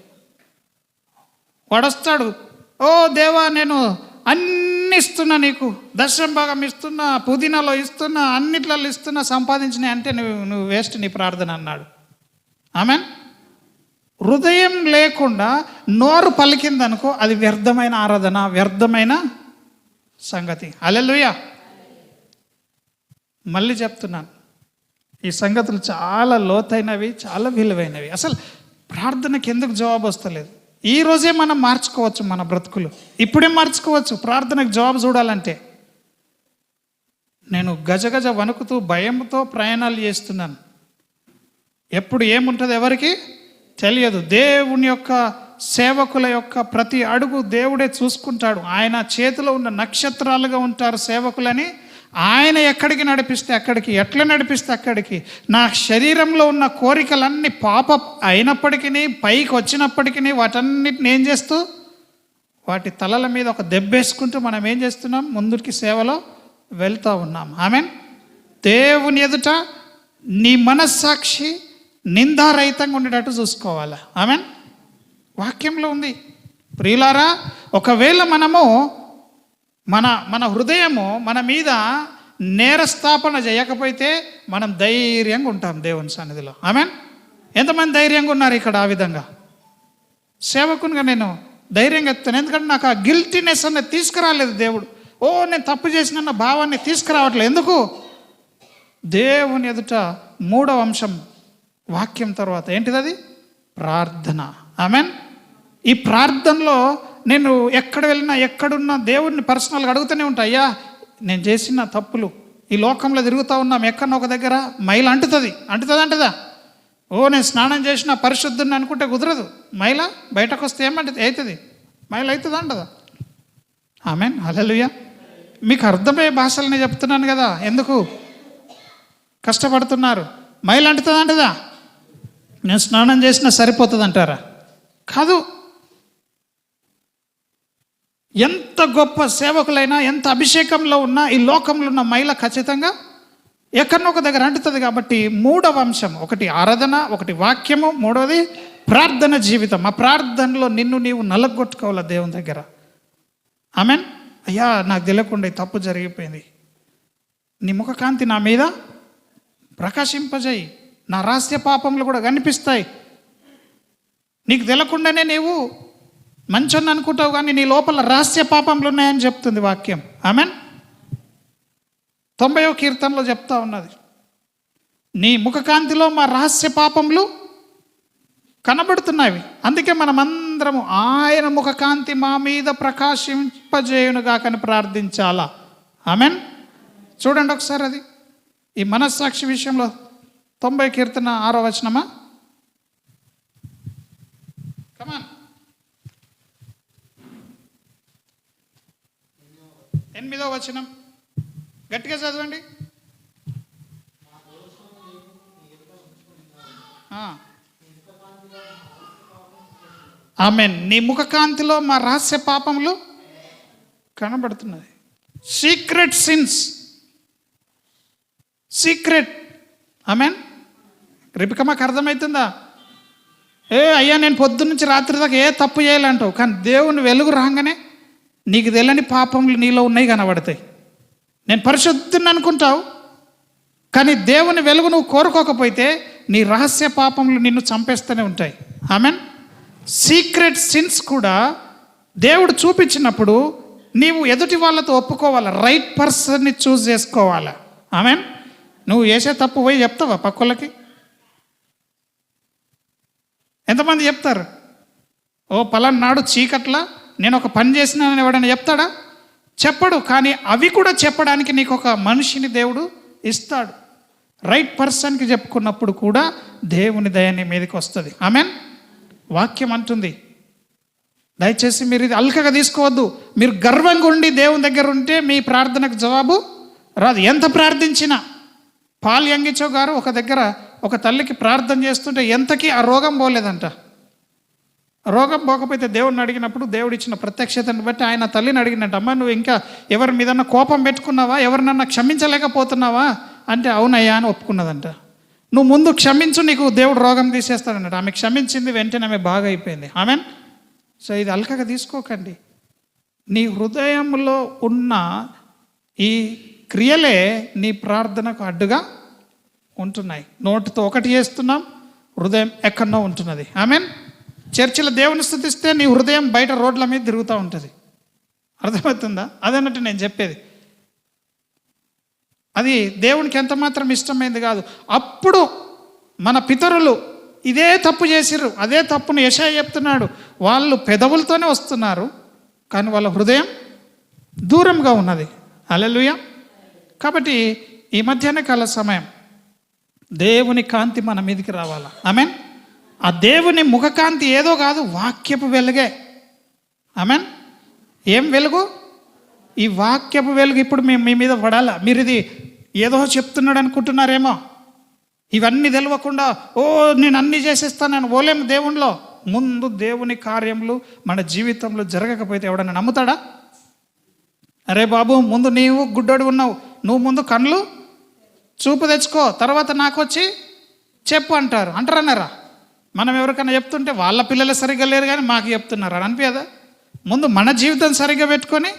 S1: వాడొస్తాడు, ఓ దేవా నేను అన్ని ఇస్తున్నా, నీకు దశమ భాగం ఇస్తున్నా, పుదీనాలో ఇస్తున్నా, అన్నిట్లలో ఇస్తున్నా, సంపాదించినాయి అంటే నువ్వు వేస్ట్ నీ ప్రార్థన అన్నాడు. ఆమెన్. హృదయం లేకుండా నోరు పలికిందనుకో అది వ్యర్థమైన ఆరాధన, వ్యర్థమైన సంగతి. హల్లెలూయా. మళ్ళీ చెప్తున్నాను, ఈ సంగతులు చాలా లోతైనవి, చాలా విలువైనవి. అసలు ప్రార్థనకి ఎందుకు జవాబు వస్తలేదు? ఈ రోజే మనం మార్చుకోవచ్చు మన బ్రతుకులు. ఇప్పుడే మార్చుకోవచ్చు ప్రార్థనకు జవాబు చూడాలంటే. నేను గజగజ వణుకుతూ భయంతో ప్రయాణాలు చేస్తున్నాను. ఎప్పుడు ఏముంటుంది ఎవరికి తెలియదు. దేవుని యొక్క సేవకుల యొక్క ప్రతి అడుగు దేవుడే చూసుకుంటాడు. ఆయన చేతిలో ఉన్న నక్షత్రాలుగా ఉంటారు సేవకులని. ఆయన ఎక్కడికి నడిపిస్తే అక్కడికి, ఎట్లా నడిపిస్తే అక్కడికి. నా శరీరంలో ఉన్న కోరికలన్నీ పాప అయినప్పటికీ, పైకి వచ్చినప్పటికీ వాటన్నిటిని ఏం చేస్తూ వాటి తలల మీద ఒక దెబ్బేసుకుంటూ మనం ఏం చేస్తున్నాం? ముందుకి సేవలో వెళ్తూ ఉన్నాం. ఆమెన్. దేవుని ఎదుట నీ మనస్సాక్షి నిందారహితంగా ఉండేటట్టు చూసుకోవాలి. ఆమెన్. వాక్యంలో ఉంది. ప్రియులారా, ఒకవేళ మనము మన హృదయము మన మీద నేరస్థాపన చేయకపోతే మనం ధైర్యంగా ఉంటాం దేవుని సన్నిధిలో. ఆమెన్. ఎంతమంది ధైర్యంగా ఉన్నారు ఇక్కడ? ఆ విధంగా సేవకునిగా నేను ధైర్యంగా చెప్తాను. ఎందుకంటే నాకు ఆ గిల్టీనెస్ అన్నది తీసుకురాలేదు దేవుడు. నేను తప్పు చేసిన భావాన్ని తీసుకురావట్లేదు. ఎందుకు? దేవుని ఎదుట మూడవ అంశం వాక్యం తర్వాత ఏంటిది? అది ప్రార్థన. ఆమెన్. ఈ ప్రార్థనలో నేను ఎక్కడ వెళ్ళినా, ఎక్కడున్నా దేవుడిని పర్సనల్గా అడుగుతూనే ఉంటా. అయ్యా నేను చేసిన తప్పులు, ఈ లోకంలో తిరుగుతూ ఉన్నాం, ఎక్కడన్నా ఒక దగ్గర మైల అంటుతుందా? నేను స్నానం చేసిన పరిశుద్ధుని అనుకుంటే కుదరదు. మైల బయటకు వస్తే ఏమంటుంది? అవుతుంది. మైల అవుతుందా అంటదా? ఆమెన్. హల్లెలూయా. మీకు అర్థమయ్యే భాషలనే చెప్తున్నాను కదా. ఎందుకు కష్టపడుతున్నారు? మైల అంటుతుందా అంటదా? నేను స్నానం చేసినా సరిపోతుంది అంటారా? కాదు. ఎంత గొప్ప సేవకులైనా, ఎంత అభిషేకంలో ఉన్నా ఈ లోకంలో ఉన్న మైల ఖచ్చితంగా ఎక్కడనో ఒక దగ్గర అంటుతుంది. కాబట్టి మూడవ అంశం, ఒకటి ఆరాధన, ఒకటి వాక్యము, మూడవది ప్రార్థన జీవితం. ఆ ప్రార్థనలో నిన్ను నీవు నలగొట్టుకోవాలి దేవుని దగ్గర. ఆమెన్. అయ్యా నాకు తెలియకుండా తప్పు జరిగిపోయింది, నీ ముఖకాంతి నా మీద ప్రకాశింపజేయి, నా రహస్య పాపములు కూడా కనిపిస్తాయి. నీకు తెలియకుండానే నీవు మంచోన్ని అనుకుంటావు, కానీ నీ లోపల రహస్య పాపములు ఉన్నాయని చెప్తుంది వాక్యం. ఆమెన్. 90వ కీర్తనలో చెప్తా ఉన్నది, నీ ముఖకాంతిలో మా రహస్య పాపములు కనబడుతున్నాయి. అందుకే మనమందరము ఆయన ముఖకాంతి మా మీద ప్రకాశింపజేయునుగా కానీ ప్రార్థించాలా. ఆమెన్. చూడండి ఒకసారి అది ఈ మనస్సాక్షి విషయంలో 90 కీర్తన 6వ వచనమా? కమాన్. 8వ వచనం గట్టిగా చదవండి. ఆమెన్. నీ ముఖకాంతిలో మా రహస్య పాపములు కనబడుతున్నది. Secret since, secret. ఆమెన్. రిపిక మాకు అర్థమవుతుందా? అయ్యా నేను పొద్దున్నుంచి రాత్రి దాకా ఏ తప్పు చేయాలంటావు, కానీ దేవుని వెలుగు రాగానే నీకు తెలియని పాపములు నీలో ఉన్నాయి కనబడతాయి. నేను పరిశుద్ధుని అనుకుంటావు, కానీ దేవుని వెలుగు నువ్వు కోరుకోకపోతే నీ రహస్య పాపములు నిన్ను చంపేస్తూనే ఉంటాయి. ఆమెన్. సీక్రెట్ సిన్స్ కూడా దేవుడు చూపించినప్పుడు నీవు ఎదుటి వాళ్ళతో ఒప్పుకోవాలి, రైట్ పర్సన్ని చూస్ చేసుకోవాలి. ఆమెన్. నువ్వు చేసే తప్పు పోయి చెప్తావా పక్కలకి? ఎంతమంది చెప్తారు? పలానా నాడు చీకట్లా నేను ఒక పని చేసినానని ఎవడైనా చెప్తాడా? చెప్పడు. కానీ అవి కూడా చెప్పడానికి నీకు ఒక మనిషిని దేవుడు ఇస్తాడు. రైట్ పర్సన్కి చెప్పుకున్నప్పుడు కూడా దేవుని దయ నీ మీదకి వస్తుంది. ఆమెన్. వాక్యం అంటుంది. దయచేసి మీరు ఇది అల్కగా తీసుకోవద్దు. మీరు గర్వంగా ఉండి దేవుని దగ్గర ఉంటే మీ ప్రార్థనకు జవాబు రాదు. ఎంత ప్రార్థించినా. పాల్ యంగిచో గారు ఒక దగ్గర ఒక తల్లికి ప్రార్థన చేస్తుంటే ఎంతకీ ఆ రోగం పోలేదంట. రోగం పోకపోతే దేవుడిని అడిగినప్పుడు దేవుడు ఇచ్చిన ప్రత్యక్షతను బట్టి ఆయన తల్లిని అడిగినట్టు, అమ్మ నువ్వు ఇంకా ఎవరి మీదన్నా కోపం పెట్టుకున్నావా, ఎవరినన్నా క్షమించలేకపోతున్నావా అంటే అవునయ్యా అని ఒప్పుకున్నదంట. నువ్వు ముందు క్షమించు, నీకు దేవుడు రోగం తీసేస్తాడన్నట్టు. ఆమె క్షమించింది, వెంటనే ఆమె బాగా అయిపోయింది. ఆమెన్. సో ఇది అల్కగా తీసుకోకండి. నీ హృదయంలో ఉన్న ఈ క్రియలే నీ ప్రార్థనకు అడ్డుగా ఉంటున్నాయి. నోటితో ఒకటి చేస్తున్నాం, హృదయం ఎక్కడో ఉంటున్నది. ఆమెన్. చర్చిలో దేవుని స్తుతిస్తే నీ హృదయం బయట రోడ్ల మీద తిరుగుతూ ఉంటుంది. అర్థమవుతుందా? అదన్నట్టు నేను చెప్పేది. అది దేవునికి ఎంత మాత్రం ఇష్టమైంది కాదు. అప్పుడు మన పితరులు ఇదే తప్పు చేసిర్రు. అదే తప్పును యెషయా చెప్తున్నాడు. వాళ్ళు పెదవులతోనే వస్తున్నారు, కానీ వాళ్ళ హృదయం దూరంగా ఉన్నది. హల్లెలూయా. కాబట్టి ఈ మధ్యాహ్న కాల సమయం దేవుని కాంతి మన మీదకి రావాలా. ఆమెన్. ఆ దేవుని ముఖకాంతి ఏదో కాదు, వాక్యపు వెలుగే. ఆమెన్. ఏం వెలుగు? ఈ వాక్యపు వెలుగు ఇప్పుడు మేము మీ మీద పడాలా. మీరు ఇది ఏదో చెప్తున్నాడు అనుకుంటున్నారేమో. ఇవన్నీ తెలియకుండా నేను అన్నీ చేసేస్తానని ఓలేము. దేవునిలో ముందు దేవుని కార్యములు మన జీవితంలో జరగకపోతే ఎవడన్నా నమ్ముతాడా? అరే బాబు, ముందు నీవు గుడ్డోడు ఉన్నావు, నువ్వు ముందు కళ్ళు చూపు తెచ్చుకో, తర్వాత నాకు వచ్చి చెప్పు అంటారన్నారా? మనం ఎవరికైనా చెప్తుంటే వాళ్ళ పిల్లలు సరిగ్గా లేరు కానీ మాకు చెప్తున్నారు అని అనిపించదా? ముందు మన జీవితం సరిగ్గా పెట్టుకొని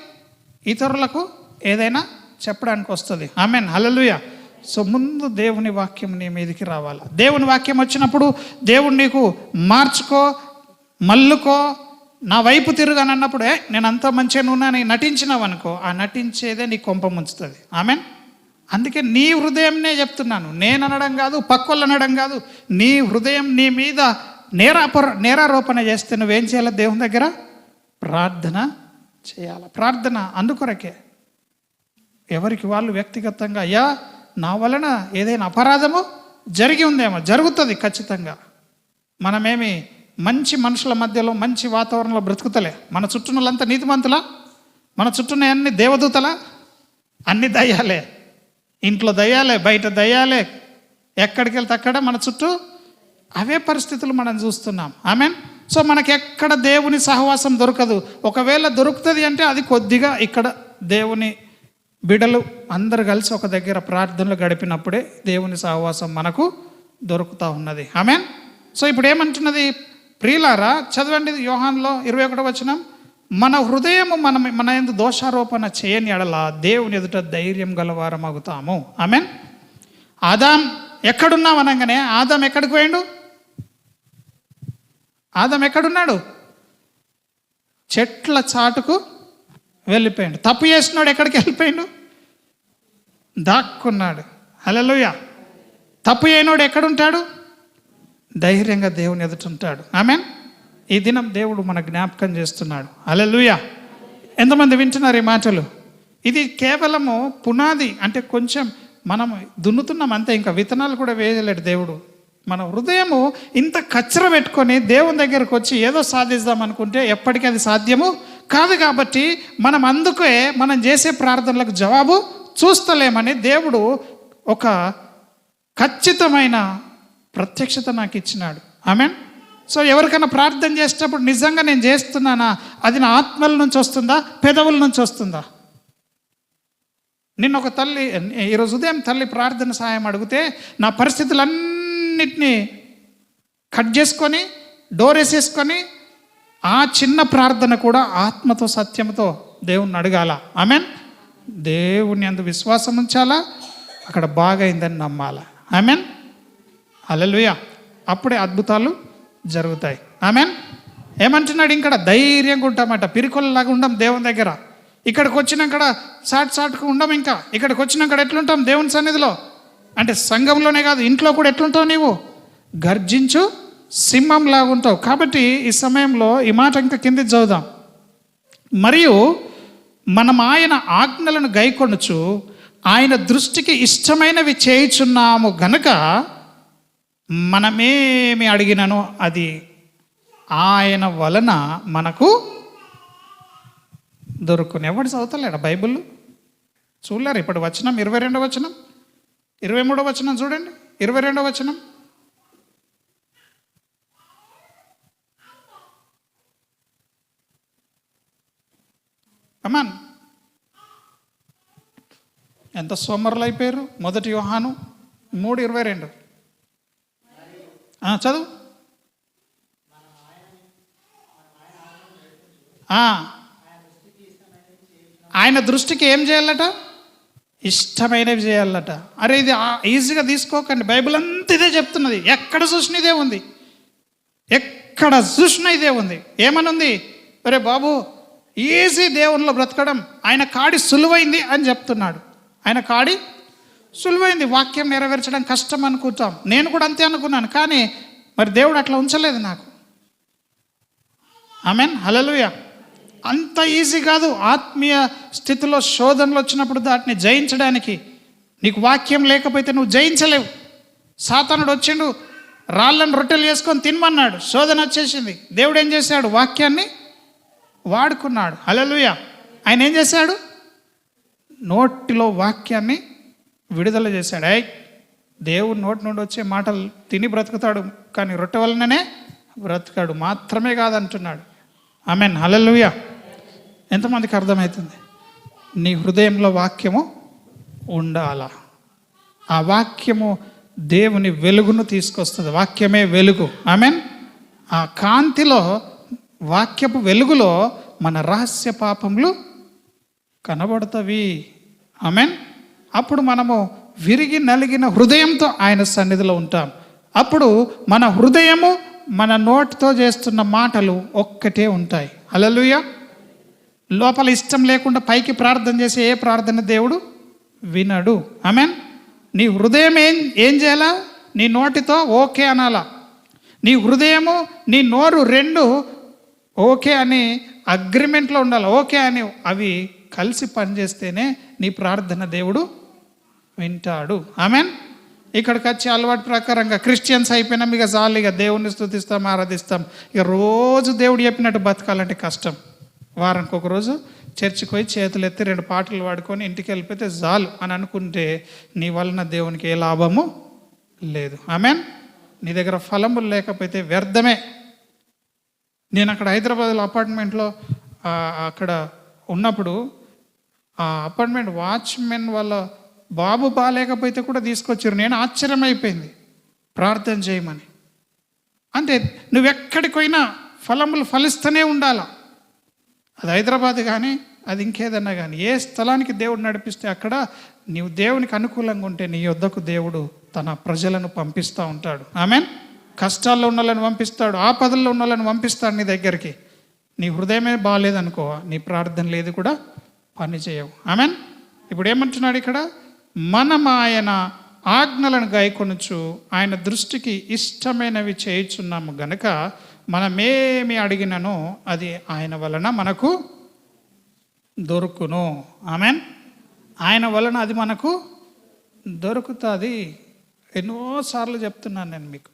S1: ఇతరులకు ఏదైనా చెప్పడానికి వస్తుంది. ఆమెన్. హల్లెలూయా. సో ముందు దేవుని వాక్యం నీ మీదకి రావాలి. దేవుని వాక్యం వచ్చినప్పుడు దేవుడు నీకు మార్చుకో, మల్లుకో, నా వైపు తిరుగాని అన్నప్పుడు నేను అంత మంచిగా ఉన్నాను నటించినావు అనుకో, ఆ నటించేదే నీ కొంప ముంచుతుంది. ఆమెన్. అందుకే నీ హృదయంనే చెప్తున్నాను, నేను అనడం కాదు, పక్కోళ్ళు అనడం కాదు. నీ హృదయం నీ మీద నేరారోపణ చేస్తే నువ్వేం చేయాలి? దేవుని దగ్గర ప్రార్థన చేయాలి. ప్రార్థన అందుకొరకే ఎవరికి వాళ్ళు వ్యక్తిగతంగా, అయ్యా నా వలన ఏదైనా అపరాధము జరిగి ఉందేమో, జరుగుతుంది ఖచ్చితంగా. మనమేమి మంచి మనుషుల మధ్యలో మంచి వాతావరణంలో బ్రతుకుతలే. మన చుట్టూనంతా నీతిమంతులా? మన చుట్టూనే అన్ని దేవదూతలా? అన్ని దయ్యాలే. ఇంట్లో దయ్యాలే, బయట దయ్యాలే, ఎక్కడికి వెళ్తే అక్కడ మన చుట్టూ అవే పరిస్థితులు మనం చూస్తున్నాం. ఆమెన్. సో మనకి ఎక్కడ దేవుని సహవాసం దొరకదు. ఒకవేళ దొరుకుతుంది అంటే అది కొద్దిగా ఇక్కడ దేవుని బిడలు అందరు కలిసి ఒక దగ్గర ప్రార్థనలు గడిపినప్పుడే దేవుని సహవాసం మనకు దొరుకుతూ ఉన్నది. ఆమెన్. సో ఇప్పుడు ఏమంటున్నది? ప్రియులారా చదవండి, యోహాన్లో 21వ వచనం. మన హృదయము మన యందు దోషారోపణ చేయని ఎడల దేవుని ఎదుట ధైర్యం గలవారం అవుతాము. ఆమెన్. ఆదాం ఎక్కడున్నావు అనగానే ఆదాం ఎక్కడికి పోయిండు? ఆదాం ఎక్కడున్నాడు? చెట్ల చాటుకు వెళ్ళిపోయాడు. తప్పు చేసినాడు ఎక్కడికి వెళ్ళిపోయాడు? దాక్కున్నాడు. హల్లెలూయా. తప్పు చేయనోడు ఎక్కడుంటాడు? ధైర్యంగా దేవుని ఎదుట ఉంటాడు. ఆమెన్. ఈ దినం దేవుడు మన జ్ఞాపకం చేస్తున్నాడు. హల్లెలూయా. ఎంతమంది వింటున్నారు ఈ మాటలు? ఇది కేవలము పునాది, అంటే కొంచెం మనం దున్నుతున్నాం అంతే, ఇంకా విత్తనాలు కూడా వేయలేడు దేవుడు. మన హృదయము ఇంత కచ్చర పెట్టుకొని దేవుని దగ్గరకు వచ్చి ఏదో సాధిద్దాం అనుకుంటే ఎప్పటికీ అది సాధ్యము కాదు. కాబట్టి మనం అందుకే మనం చేసే ప్రార్థనలకు జవాబు చూస్తలేమని దేవుడు ఒక ఖచ్చితమైన ప్రత్యక్షత నాకు ఇచ్చినాడు. ఆమెన్. సో ఎవరికైనా ప్రార్థన చేసేటప్పుడు నిజంగా నేను చేస్తున్నానా, అది నా ఆత్మల నుంచి వస్తుందా, పెదవుల నుంచి వస్తుందా? నిన్న ఒక తల్లి, ఈరోజు ఉదయం తల్లి ప్రార్థన సహాయం అడిగితే నా పరిస్థితులన్నిటినీ కట్ చేసుకొని డోర్ వేసేసుకొని ఆ చిన్న ప్రార్థన కూడా ఆత్మతో సత్యంతో దేవుణ్ణి అడగాల. ఆమెన్. దేవుని అందు విశ్వాసం ఉంచాలా, అక్కడ బాగైందని నమ్మాలా. ఆమెన్. హల్లెలూయా. అప్పుడే అద్భుతాలు జరుగుతాయి. ఆమెన్. ఏమంటున్నాడు? ఇక్కడ ధైర్యంగా ఉంటామట, పిరికొల్లాగా ఉండం దేవుని దగ్గర. ఇక్కడికి వచ్చినాక సాటుకు ఉండం. ఇంకా ఇక్కడికి వచ్చినాక ఎట్లుంటాం దేవుని సన్నిధిలో? అంటే సంఘంలోనే కాదు, ఇంట్లో కూడా ఎట్లుంటావు నీవు? గర్జించు సింహం లాగా ఉంటావు. కాబట్టి ఈ సమయంలో ఈ మాట ఇంకా కింద చదువుదాం. మరియు మనం ఆయన ఆజ్ఞలను గైకొనుచు ఆయన దృష్టికి ఇష్టమైనవి చేయుచున్నాము గనుక మనమేమి అడిగినను అది ఆయన వలన మనకు దొరుకును. ఎవడు చదువుతలేడా బైబిల్? చూడలేరు ఇప్పుడు వచనం 22వ వచనం, 23వ వచనం చూడండి. 22వ వచనం, కమాన్. ఎంత సోమరులు అయిపోయారు. 1 యోహాను 3:22 చదువు. ఆయన దృష్టికి ఏం చేయాలట? ఇష్టమైనవి చేయాలట. అరే ఇది ఈజీగా తీసుకోకండి. బైబిల్ అంతా ఇదే చెప్తున్నది. ఎక్కడ చూసినా ఇదే ఉంది, ఎక్కడ చూసినా ఇదే ఉంది. ఏమనుంది? అరే బాబు ఈజీ దేవునిలో బ్రతకడం, ఆయన కాడి సులువైంది అని చెప్తున్నాడు. ఆయన కాడి సులువైంది, వాక్యం నెరవేర్చడం కష్టం అనుకుంటాం. నేను కూడా అంతే అనుకున్నాను, కానీ మరి దేవుడు అట్లా ఉంచలేదు నాకు. ఆమెన్, హల్లెలూయా. అంత ఈజీ కాదు. ఆత్మీయ స్థితిలో శోధనలు వచ్చినప్పుడు దాటిని జయించడానికి నీకు వాక్యం లేకపోతే నువ్వు జయించలేవు. సాతానుడు వచ్చిండు, రాళ్ళను రొట్టెలు చేసుకొని తినమన్నాడు. శోధన వచ్చేసింది. దేవుడు ఏం చేశాడు? వాక్యాన్ని వాడుకున్నాడు. హల్లెలూయా. ఆయన ఏం చేశాడు? నోటిలో వాక్యాన్ని విడుదల చేశాడు. దేవుడు నోటి నుండి వచ్చే మాటలు తిని బ్రతుకుతాడు, కానీ రొట్టె వలననే బ్రతుకాడు మాత్రమే కాదంటున్నాడు. ఆమెన్, హల్లెలూయా. ఎంతమందికి అర్థమవుతుంది? నీ హృదయంలో వాక్యము ఉండాలా. ఆ వాక్యము దేవుని వెలుగును తీసుకొస్తుంది. వాక్యమే వెలుగు. ఆమెన్. ఆ కాంతిలో, వాక్యపు వెలుగులో మన రహస్య పాపములు కనబడతవి. ఆమెన్. అప్పుడు మనము విరిగి నలిగిన హృదయంతో ఆయన సన్నిధిలో ఉంటాం. అప్పుడు మన హృదయము మన నోటితో చేస్తున్న మాటలు ఒక్కటే ఉంటాయి. హల్లెలూయా. లోపల ఇష్టం లేకుండా పైకి ప్రార్థన చేసే ఏ ప్రార్థన దేవుడు వినడు. ఆమెన్. నీ హృదయం ఏం చేయాలా? నీ నోటితో ఓకే అనాలా. నీ హృదయము నీ నోరు రెండు ఓకే అని అగ్రిమెంట్లో ఉండాలి. ఓకే అని అవి కలిసి పనిచేస్తేనే నీ ప్రార్థన దేవుడు వింటాడు. ఆమెన్. ఇక్కడికి వచ్చి అలవాటు ప్రకారంగా క్రిస్టియన్స్ అయిపోయినాం, ఇక చాలు, ఇక దేవుణ్ణి స్తుతిస్తాం, ఆరాధిస్తాం. ఇక రోజు దేవుడు చెప్పినట్టు బతకాలంటే కష్టం. వారానికి ఒక రోజు చర్చికి పోయి చేతులు ఎత్తి 2 పాటలు పాడుకొని ఇంటికి వెళ్ళిపోతే చాలు అని అనుకుంటే నీ వలన దేవునికి ఏ లాభము లేదు. ఆమెన్. నీ దగ్గర ఫలములు లేకపోతే వ్యర్థమే. నేను అక్కడ హైదరాబాద్లో అపార్ట్మెంట్లో అక్కడ ఉన్నప్పుడు ఆ అపార్ట్మెంట్ వాచ్మెన్ వాళ్ళ బాబు బాగాలేకపోతే కూడా తీసుకొచ్చారు. నేను ఆశ్చర్యం అయిపోయింది, ప్రార్థన చేయమని. అంటే నువ్వెక్కడికి పోయినా ఫలములు ఫలిస్తూనే ఉండాలా. అది హైదరాబాద్ కానీ అది ఇంకేదన్నా కానీ, ఏ స్థలానికి దేవుడు నడిపిస్తే అక్కడ నీవు దేవునికి అనుకూలంగా ఉంటే నీ యొద్దకు దేవుడు తన ప్రజలను పంపిస్తూ ఉంటాడు. ఆమెన్. కష్టాల్లో ఉన్న వాళ్ళని పంపిస్తాడు, ఆపదల్లో ఉన్న వాళ్ళని పంపిస్తాడు నీ దగ్గరికి. నీ హృదయమే బాగాలేదనుకో, నీ ప్రార్థన లేదు కూడా పని చేయవు. ఆమెన్. ఇప్పుడు ఏమంటున్నాడు ఇక్కడ? మనం ఆయన ఆజ్ఞలను గైకొనుచు ఆయన దృష్టికి ఇష్టమైనవి చేయుచున్నాము గనుక మనమేమి అడిగినను అది ఆయన వలన మనకు దొరుకును. ఆమెన్. ఆయన వలన అది మనకు దొరుకుతుంది. ఎన్నోసార్లు చెప్తున్నాను నేను మీకు,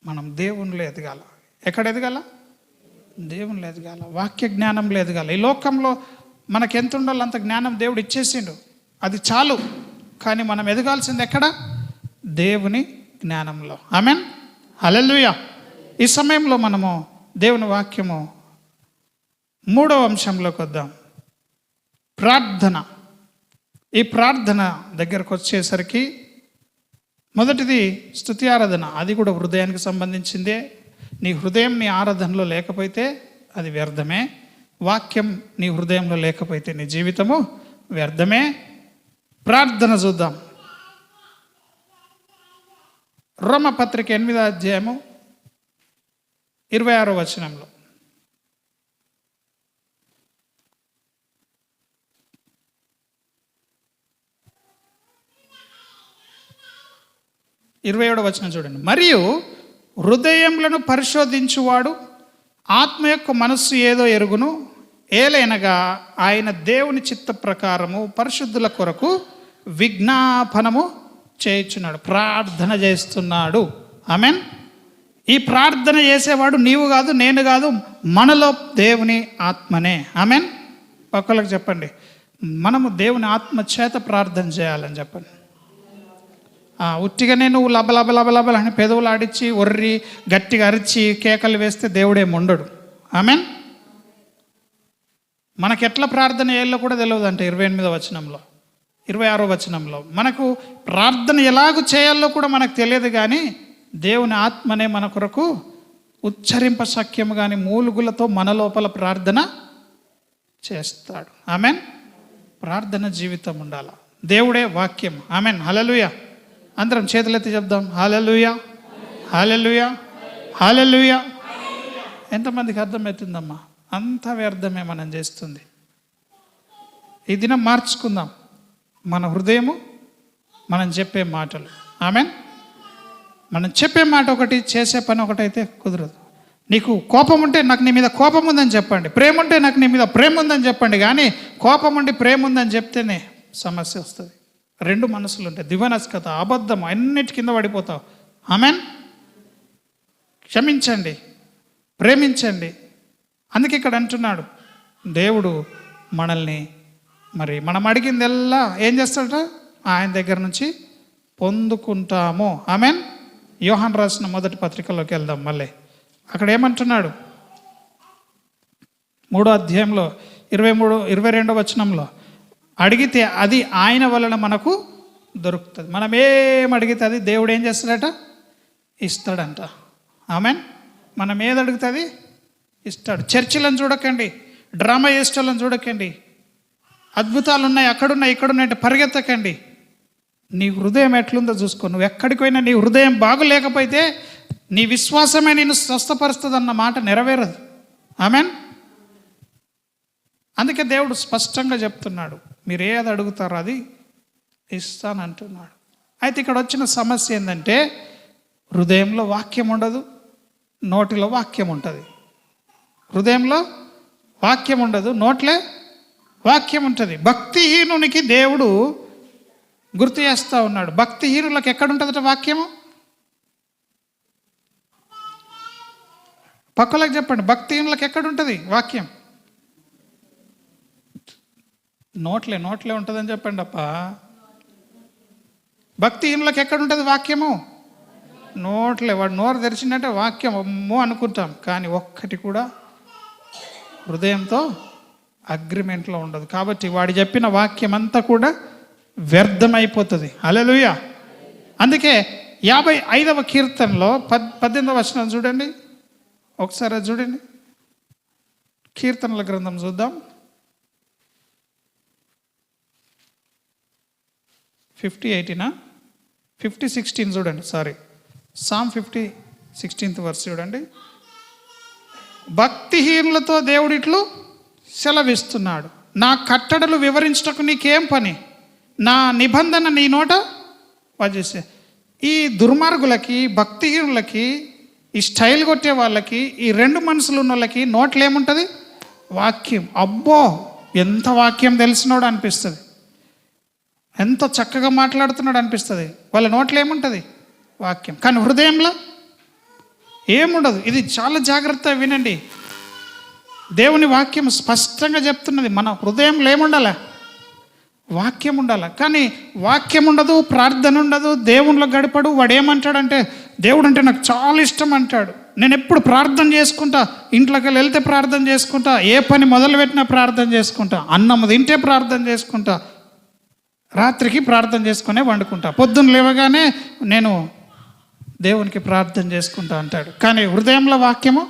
S1: మనం దేవునిలో ఎదగాల. ఎక్కడ ఎదగాల? దేవునిలో ఎదగాల, వాక్య జ్ఞానంలో ఎదగాల. ఈ లోకంలో మనకెంత ఉండాలో అంత జ్ఞానం దేవుడు ఇచ్చేసిండు, అది చాలు. కానీ మనం ఎదగాల్సింది ఎక్కడ? దేవుని జ్ఞానంలో. ఆమెన్, హల్లెలూయా. ఈ సమయంలో మనము దేవుని వాక్యము 3వ అంశంలోకి వద్దాం. ప్రార్థన. ఈ ప్రార్థన దగ్గరకు వచ్చేసరికి మొదటిది స్తుతి ఆరాధన. అది కూడా హృదయానికి సంబంధించిందే. నీ హృదయం నీ ఆరాధనలో లేకపోతే అది వ్యర్థమే. వాక్యం నీ హృదయంలో లేకపోతే నీ జీవితము వ్యర్థమే. ప్రార్థన చూద్దాం. రోమపత్రిక 8వ అధ్యాయము 26వ వచనంలో, ఇరవై 27వ వచనం చూడండి. మరియు హృదయములను పరిశోధించువాడు ఆత్మ యొక్క మనస్సు ఏదో ఎరుగును, ఏలైనగా ఆయన దేవుని చిత్త ప్రకారము పరిశుద్ధుల కొరకు విజ్ఞాపనము చేయుచున్నాడు, ప్రార్థన చేస్తున్నాడు. ఆమేన్. ఈ ప్రార్థన చేసేవాడు నీవు కాదు, నేను కాదు, మనలో దేవుని ఆత్మనే. ఆమేన్. ఒకళ్ళకి చెప్పండి, మనము దేవుని ఆత్మ చేత ప్రార్థన చేయాలని చెప్పండి. ఉట్టిగానే నువ్వు లబలబలబలబల అని పెదవులు ఆడించి ఒర్రి గట్టిగా అరిచి కేకలు వేస్తే దేవుడేం ఉండడు. ఆమేన్. మనకి ఎట్లా ప్రార్థన చేయాలో కూడా తెలియదు అంటే 28వ వచనంలో 26వ వచనంలో మనకు ప్రార్థన ఎలాగూ చేయాలో కూడా మనకు తెలియదు. కానీ దేవుని ఆత్మనే మన కొరకు ఉచ్చరింప సఖ్యము కానీ మూలుగులతో మన లోపల ప్రార్థన చేస్తాడు. ఆమేన్. ప్రార్థన జీవితం ఉండాలి. దేవుడే వాక్యం. ఆమేన్. హల్లెలూయా. అందరం చేతులెత్తి చెప్దాం, హల్లెలూయా, హల్లెలూయా, హల్లెలూయా. ఎంతమందికి అర్థమవుతుందమ్మా? అంత వ్యర్థమే మనం చేస్తుంది. ఈ దినం మార్చుకుందాం మన హృదయము, మనం చెప్పే మాటలు. ఆమేన్. మనం చెప్పే మాట ఒకటి, చేసే పని ఒకటైతే కుదరదు. నీకు కోపం ఉంటే నాకు నీ మీద కోపం ఉందని చెప్పండి, ప్రేమ ఉంటే నాకు నీ మీద ప్రేమ ఉందని చెప్పండి. కానీ కోపం ఉండి ప్రేమ ఉందని చెప్తేనే సమస్య వస్తుంది. రెండు మనసులు ఉంటాయి, దివనస్కత, అబద్ధం, అన్నిటి కింద పడిపోతావు. ఆమేన్. క్షమించండి, ప్రేమించండి. అందుకే ఇక్కడ అంటున్నాడు దేవుడు మనల్ని మరి మనం అడిగిందెల్లా ఏం చేస్తాడట? ఆయన దగ్గర నుంచి పొందుకుంటాము. ఆమేన్. యోహాను రాసిన మొదటి పత్రికలోకి వెళ్దాం. మళ్ళీ అక్కడ ఏమంటున్నాడు? 3వ అధ్యాయంలో 22వ వచనంలో, అడిగితే అది ఆయన వలన మనకు దొరుకుతుంది. మనం ఏం అడిగితే అది దేవుడు ఏం చేస్తాడట? ఇస్తాడంట. ఆమేన్. మనం ఏది అడిగితే అది ఇస్తాడు. చర్చిలను చూడకండి, డ్రామా చేసేటోళ్ళని చూడకండి, అద్భుతాలు ఉన్నాయి అక్కడున్నాయి ఇక్కడున్నాయి అంటే పరిగెత్తకండి. నీ హృదయం ఎట్లుందో చూసుకో. నువ్వు ఎక్కడికి పోయినా నీ హృదయం బాగులేకపోతే నీ విశ్వాసమే నేను స్వస్థపరుస్తుంది అన్న మాట నెరవేరదు. ఆమేన్. అందుకే దేవుడు స్పష్టంగా చెప్తున్నాడు, మీరు ఏది అడుగుతారో అది ఇస్తానంటున్నాడు. అయితే ఇక్కడ వచ్చిన సమస్య ఏంటంటే హృదయంలో వాక్యం ఉండదు, నోటిలో వాక్యం ఉంటుంది. హృదయంలో వాక్యం ఉండదు, నోట్లే వాక్యం ఉంటుంది. భక్తిహీనునికి దేవుడు గుర్తు చేస్తూ ఉన్నాడు. భక్తిహీనులకు ఎక్కడుంటుందట వాక్యము? పక్కలకు చెప్పండి, భక్తిహీనులకు ఎక్కడుంటుంది వాక్యం? నోట్లే ఉంటుందని చెప్పండి అప్ప. భక్తిహీనులకు ఎక్కడుంటుంది వాక్యము? నోట్లే. వాడు నోరు తెరిచిందంటే వాక్యం అమ్మో అనుకుంటాం, కానీ ఒక్కటి కూడా హృదయంతో అగ్రిమెంట్లో ఉండదు. కాబట్టి వాడు చెప్పిన వాక్యం అంతా కూడా వ్యర్థమైపోతుంది. హల్లెలూయా. అందుకే 55వ కీర్తనలో 18వ వచనం చూడండి ఒకసారి, అది చూడండి. కీర్తనల గ్రంథం చూద్దాం. 50:16 చూడండి. Psalm 50:16 వర్స్ చూడండి. భక్తిహీనులతో దేవుడు ఇట్లు సెలవిస్తున్నాడు, నా కట్టడలు వివరించటకు నీకేం పని, నా నిబంధన నీ నోట వదిలేసే. ఈ దుర్మార్గులకి, భక్తిహీనులకి, ఈ స్టైల్ కొట్టే వాళ్ళకి, ఈ రెండు మనసులు ఉన్న వాళ్ళకి నోట్లో ఏముంటుంది? వాక్యం. అబ్బో ఎంత వాక్యం తెలిసినోడు అనిపిస్తుంది, ఎంత చక్కగా మాట్లాడుతున్నాడు అనిపిస్తుంది. వాళ్ళ నోట్లో ఏముంటుంది? వాక్యం. కానీ హృదయంలో ఏముండదు. ఇది చాలా జాగ్రత్తగా వినండి. దేవుని వాక్యం స్పష్టంగా చెప్తున్నది, మన హృదయంలో ఏముండాలి? వాక్యం ఉండాలి. కానీ వాక్యం ఉండదు, ప్రార్థన ఉండదు, దేవునిలో గడపడు. వాడు ఏమంటాడంటే, దేవుడు అంటే నాకు చాలా ఇష్టం అంటాడు. నేను ఎప్పుడు ప్రార్థన చేసుకుంటా, ఇంట్లోకి వెళ్తే ప్రార్థన చేసుకుంటా, ఏ పని మొదలుపెట్టినా ప్రార్థన చేసుకుంటా, అన్నం తింటే ప్రార్థన చేసుకుంటా, రాత్రికి ప్రార్థన చేసుకునే వండుకుంటా, పొద్దున్న లేవగానే నేను దేవునికి ప్రార్థన చేసుకుంటా అంటాడు. కానీ హృదయంలో వాక్యము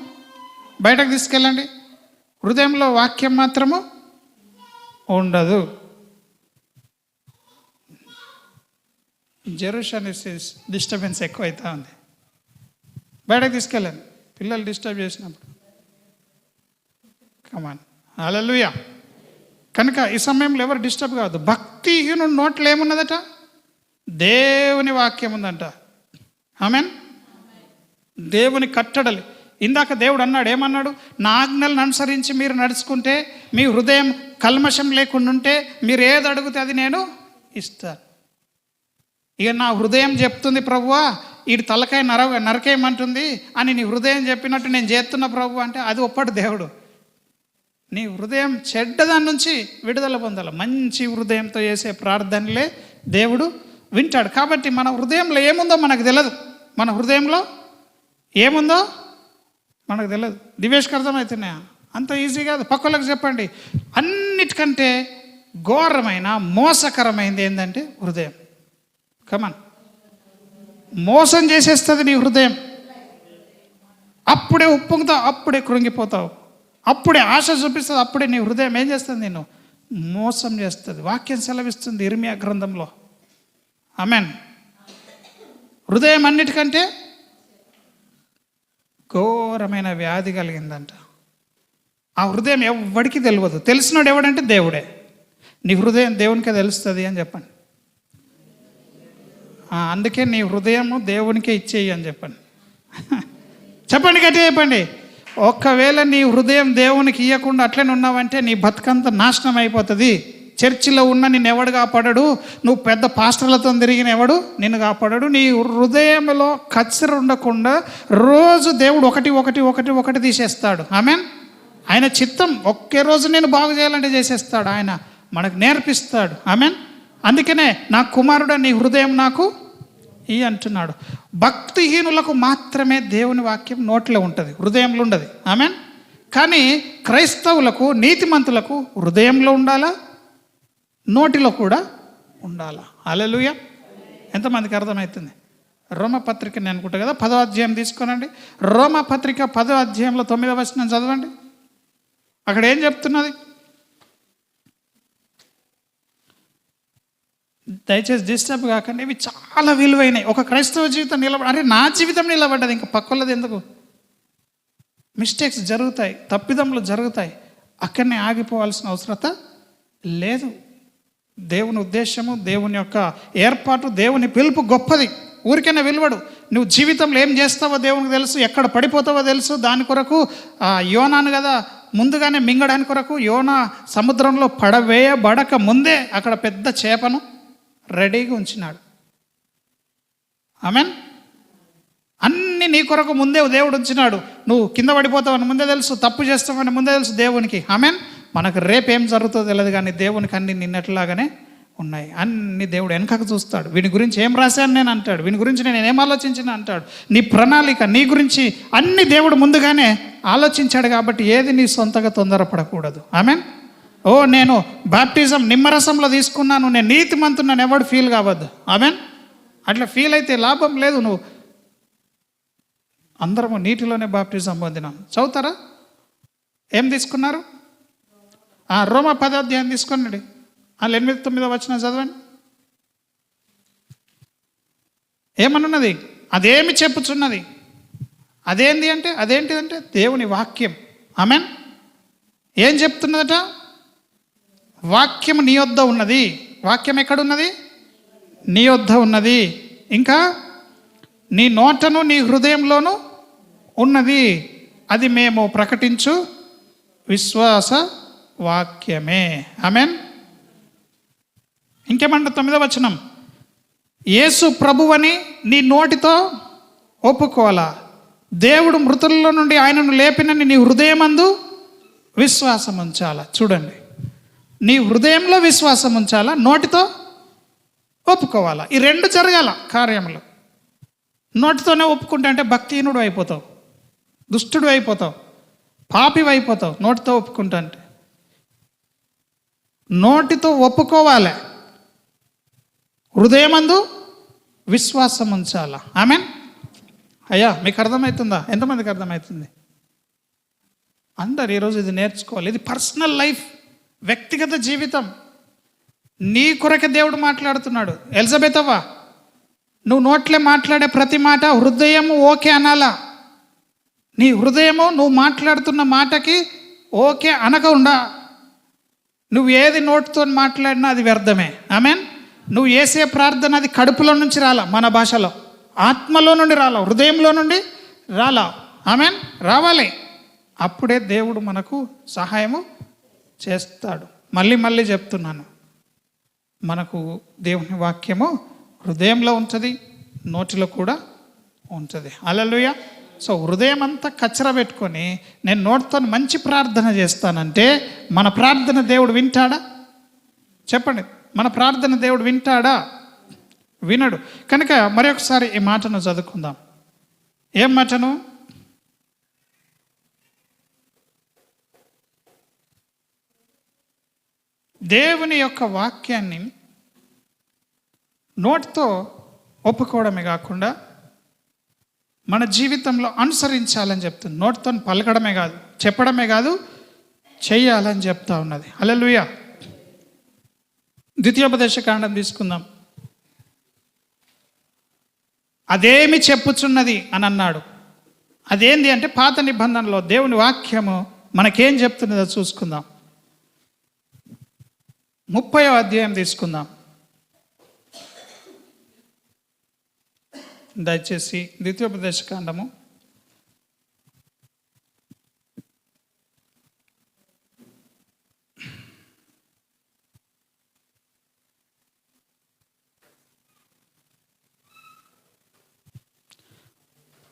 S1: బయటకు తీసుకెళ్ళండి, హృదయంలో వాక్యం మాత్రము ఉండదు. జెరూసలేం డిస్టర్బెన్స్ ఎక్కువైతా ఉంది. బయటకు తీసుకెళ్ళండి, పిల్లలు డిస్టర్బ్ చేసినప్పుడు. కమాన్. హల్లెలూయా. కనుక ఈ సమయంలో ఎవరు డిస్టర్బ్ కావద్దు. భక్తిహీనుడు నోట్లో ఏమున్నదట? దేవుని వాక్యం ఉందంట. ఆమేన్. దేవుని కట్టడలు. ఇందాక దేవుడు అన్నాడు, ఏమన్నాడు? నా ఆజ్ఞలను అనుసరించి మీరు నడుచుకుంటే, మీ హృదయం కల్మషం లేకుండా ఉంటే, మీరు ఏది అడిగితే అది నేను ఇస్తాను. ఇక నా హృదయం చెప్తుంది ప్రభువా వీడి తలకాయ నరకేయమంటుంది అని నీ హృదయం చెప్పినట్టు నేను చేస్తున్నా ప్రభు అంటే అది ఒప్పటి దేవుడు. నీ హృదయం చెడ్డదాని నుంచి విడుదల పొందాలి. మంచి హృదయంతో చేసే ప్రార్థనలే దేవుడు వింటాడు. కాబట్టి మన హృదయంలో ఏముందో మనకు తెలియదు. మన హృదయంలో ఏముందో మనకు తెలియదు. దివేష్కి అర్థమవుతున్నాయా? అంత ఈజీ కాదు. పక్కలకు చెప్పండి. అన్నిటికంటే ఘోరమైన మోసకరమైనది ఏంటంటే హృదయం. కమాన్, మోసం చేసేస్తుంది నీ హృదయం. అప్పుడే ఉప్పొంగుతావు, అప్పుడే కృంగిపోతావు, అప్పుడే ఆశ చూపిస్తుంది, అప్పుడే నీ హృదయం ఏం చేస్తుంది? నేను మోసం చేస్తుంది. వాక్యం సెలవిస్తుంది ఇర్మియా గ్రంథంలో. ఆమేన్. హృదయం అన్నిటికంటే ఘోరమైన వ్యాధి కలిగిందంట. ఆ హృదయం ఎవడికి తెలియదు. తెలిసినోడు ఎవడంటే దేవుడే. నీ హృదయం దేవునికే తెలుస్తుంది అని చెప్పండి. అందుకే నీ హృదయము దేవునికే ఇచ్చేయి అని చెప్పండి. చెప్పండి, గట్టిగా చెప్పండి. ఒకవేళ నీ హృదయం దేవునికి ఇవ్వకుండా అట్లనే ఉన్నావంటే నీ బతుకంతా నాశనం అయిపోతుంది. చర్చిలో ఉన్న నిన్ను ఎవడు కాపాడడు, నువ్వు పెద్ద పాస్టర్లతో తిరిగిన ఎవడు నిన్ను కాపాడడు. నీ హృదయంలో కచ్చర ఉండకుండా రోజు దేవుడు ఒకటి ఒకటి ఒకటి ఒకటి తీసేస్తాడు. ఆమేన్. ఆయన చిత్తం ఒకే రోజు నేను బాగు చేయాలంటే చేసేస్తాడు. ఆయన మనకు నేర్పిస్తాడు. ఆమేన్. అందుకనే నా కుమారుడు నీ హృదయం నాకు ఈ అంటున్నాడు. భక్తిహీనులకు మాత్రమే దేవుని వాక్యం నోట్లో ఉంటుంది, హృదయంలో ఉండదు. ఆమేన్. కానీ క్రైస్తవులకు, నీతిమంతులకు హృదయంలో ఉండాలా, నోటిలో కూడా ఉండాలా. హల్లెలూయా. ఎంతమందికి అర్థమవుతుంది? రోమపత్రిక నేను అనుకుంటా కదా, 10వ అధ్యాయం తీసుకోనండి. రోమపత్రిక 10వ అధ్యాయంలో 9వ వచనం చదవండి. అక్కడ ఏం చెప్తున్నది? దయచేసి డిస్టర్బ్ కాకండి. ఇవి చాలా విలువైనవి. ఒక క్రైస్తవ జీవితం అరే నా జీవితం నిలబడ్డది, ఇంకా పక్కలది ఎందుకు? మిస్టేక్స్ జరుగుతాయి, తప్పిదములు జరుగుతాయి. అక్కడనే ఆగిపోవాల్సిన అవసరత లేదు. దేవుని ఉద్దేశము, దేవుని యొక్క ఏర్పాటు, దేవుని పిలుపు గొప్పది. ఊరికైనా విలువడు. నువ్వు జీవితంలో ఏం చేస్తావో దేవునికి తెలుసు, ఎక్కడ పడిపోతావో తెలుసు. దాని కొరకు యోనాను కదా ముందుగానే మింగడానికి కొరకు యోనా సముద్రంలో పడవేయబడక ముందే అక్కడ పెద్ద చేపను రెడీగా ఉంచినాడు. ఆమేన్. అన్నీ నీ కొరకు ముందే దేవుడు ఉంచినాడు. నువ్వు కింద పడిపోతావని ముందే తెలుసు, తప్పు చేస్తావని ముందే తెలుసు దేవునికి. ఆమేన్. మనకు రేపేం జరుగుతుందో తెలియదు, కానీ దేవునికి అన్ని నిన్నట్లాగానే ఉన్నాయి. అన్ని దేవుడు వెనకకు చూస్తాడు. వీని గురించి ఏం రాశాను నేను అంటాడు, వీని గురించి నేను ఏం ఆలోచించిన అంటాడు. నీ ప్రణాళిక, నీ గురించి అన్ని దేవుడు ముందుగానే ఆలోచించాడు. కాబట్టి ఏది నీ సొంతగా తొందరపడకూడదు. ఆమేన్. నేను బాప్టిజం నిమ్మరసంలో తీసుకున్నాను, నేను నీతిమంతున్నాను ఎవడు ఫీల్ కావద్దు. ఆమేన్. అట్లా ఫీల్ అయితే లాభం లేదు. నువ్వు అందరము నీటిలోనే బాప్టిజం పొందినాం. చదువుతారా? ఏం తీసుకున్నారు? రోమా 10వ అధ్యాయం తీసుకోండి. 8-9 వచనం చదవండి. ఏమనున్నది? అదేమి చెప్పుచున్నది? అదేంటిదంటే దేవుని వాక్యం. ఆమేన్. ఏం చెప్తున్నదట? వాక్యం నీ యొద్ద ఉన్నది. వాక్యం ఎక్కడున్నది? నీ యొద్ద ఉన్నది. ఇంకా నీ నోటను నీ హృదయంలోనూ ఉన్నది. అది మేము ప్రకటించు విశ్వాస వాక్యమే. ఆమేన్. ఇంకేమంట 9వ వచనం, యేసు ప్రభువని నీ నోటితో ఒప్పుకోవాలా, దేవుడు మృతుల్లో నుండి ఆయనను లేపినని నీ హృదయమందు విశ్వాసం ఉంచాలా. చూడండి, నీ హృదయంలో విశ్వాసం ఉంచాలా, నోటితో ఒప్పుకోవాలా. ఈ రెండు జరగాల కార్యములు. నోటితోనే ఒప్పుకుంటా అంటే భక్తిహీనుడు అయిపోతావు, దుష్టుడు అయిపోతావు, పాపివి అయిపోతావు. నోటితో ఒప్పుకుంటా అంటే నోటితో ఒప్పుకోవాలి, హృదయమందు విశ్వాసం ఉంచాలా. ఆమేన్. అయ్యా మీకు అర్థమవుతుందా? ఎంతమందికి అర్థమవుతుంది? అందరు ఈరోజు ఇది నేర్చుకోవాలి. ఇది పర్సనల్ లైఫ్, వ్యక్తిగత జీవితం. నీ కొరకే దేవుడు మాట్లాడుతున్నాడు. ఎలిజబెత్ అవ్వ, నువ్వు నోట్లే మాట్లాడే ప్రతి మాట హృదయము ఓకే అనాలా. నీ హృదయము నువ్వు మాట్లాడుతున్న మాటకి ఓకే అనకుండా, నువ్వు ఏది నోటితో మాట్లాడినా అది వ్యర్థమే. ఆమేన్. నువ్వు చేసే ప్రార్థన అది కడుపులో నుంచి రాలా, మన భాషలో ఆత్మలో నుండి రాలా, హృదయంలో నుండి రాలా. ఆమెన్, రావాలి. అప్పుడే దేవుడు మనకు సహాయము చేస్తాడు. మళ్ళీ మళ్ళీ చెప్తున్నాను, మనకు దేవుని వాక్యము హృదయంలో ఉంటుంది, నోటిలో కూడా ఉంటుంది. హల్లెలూయా. సో హృదయం అంతా కచ్చర పెట్టుకొని నేను నోటితో మంచి ప్రార్థన చేస్తానంటే మన ప్రార్థన దేవుడు వింటాడా? చెప్పండి, మన ప్రార్థన దేవుడు వింటాడా? వినడు. కనుక మరొకసారి ఈ మాటను చదువుకుందాం. ఏం మాటను? దేవుని యొక్క వాక్యాన్ని నోటితో ఒప్పుకోవడమే కాకుండా మన జీవితంలో అనుసరించాలని చెప్తుంది. నోటితో పలకడమే కాదు, చెప్పడమే కాదు, చెయ్యాలని చెప్తా ఉన్నది. హల్లెలూయా. ద్వితీయోపదేశకాండం తీసుకుందాం. అదేమి చెప్పుచున్నది అని అన్నాడు. అదేంది అంటే పాత నిబంధనలో దేవుని వాక్యము మనకేం చెప్తున్నదో చూసుకుందాం. 30వ అధ్యాయం తీసుకుందాం. దయచేసి ద్వితీయోపదేశకాండము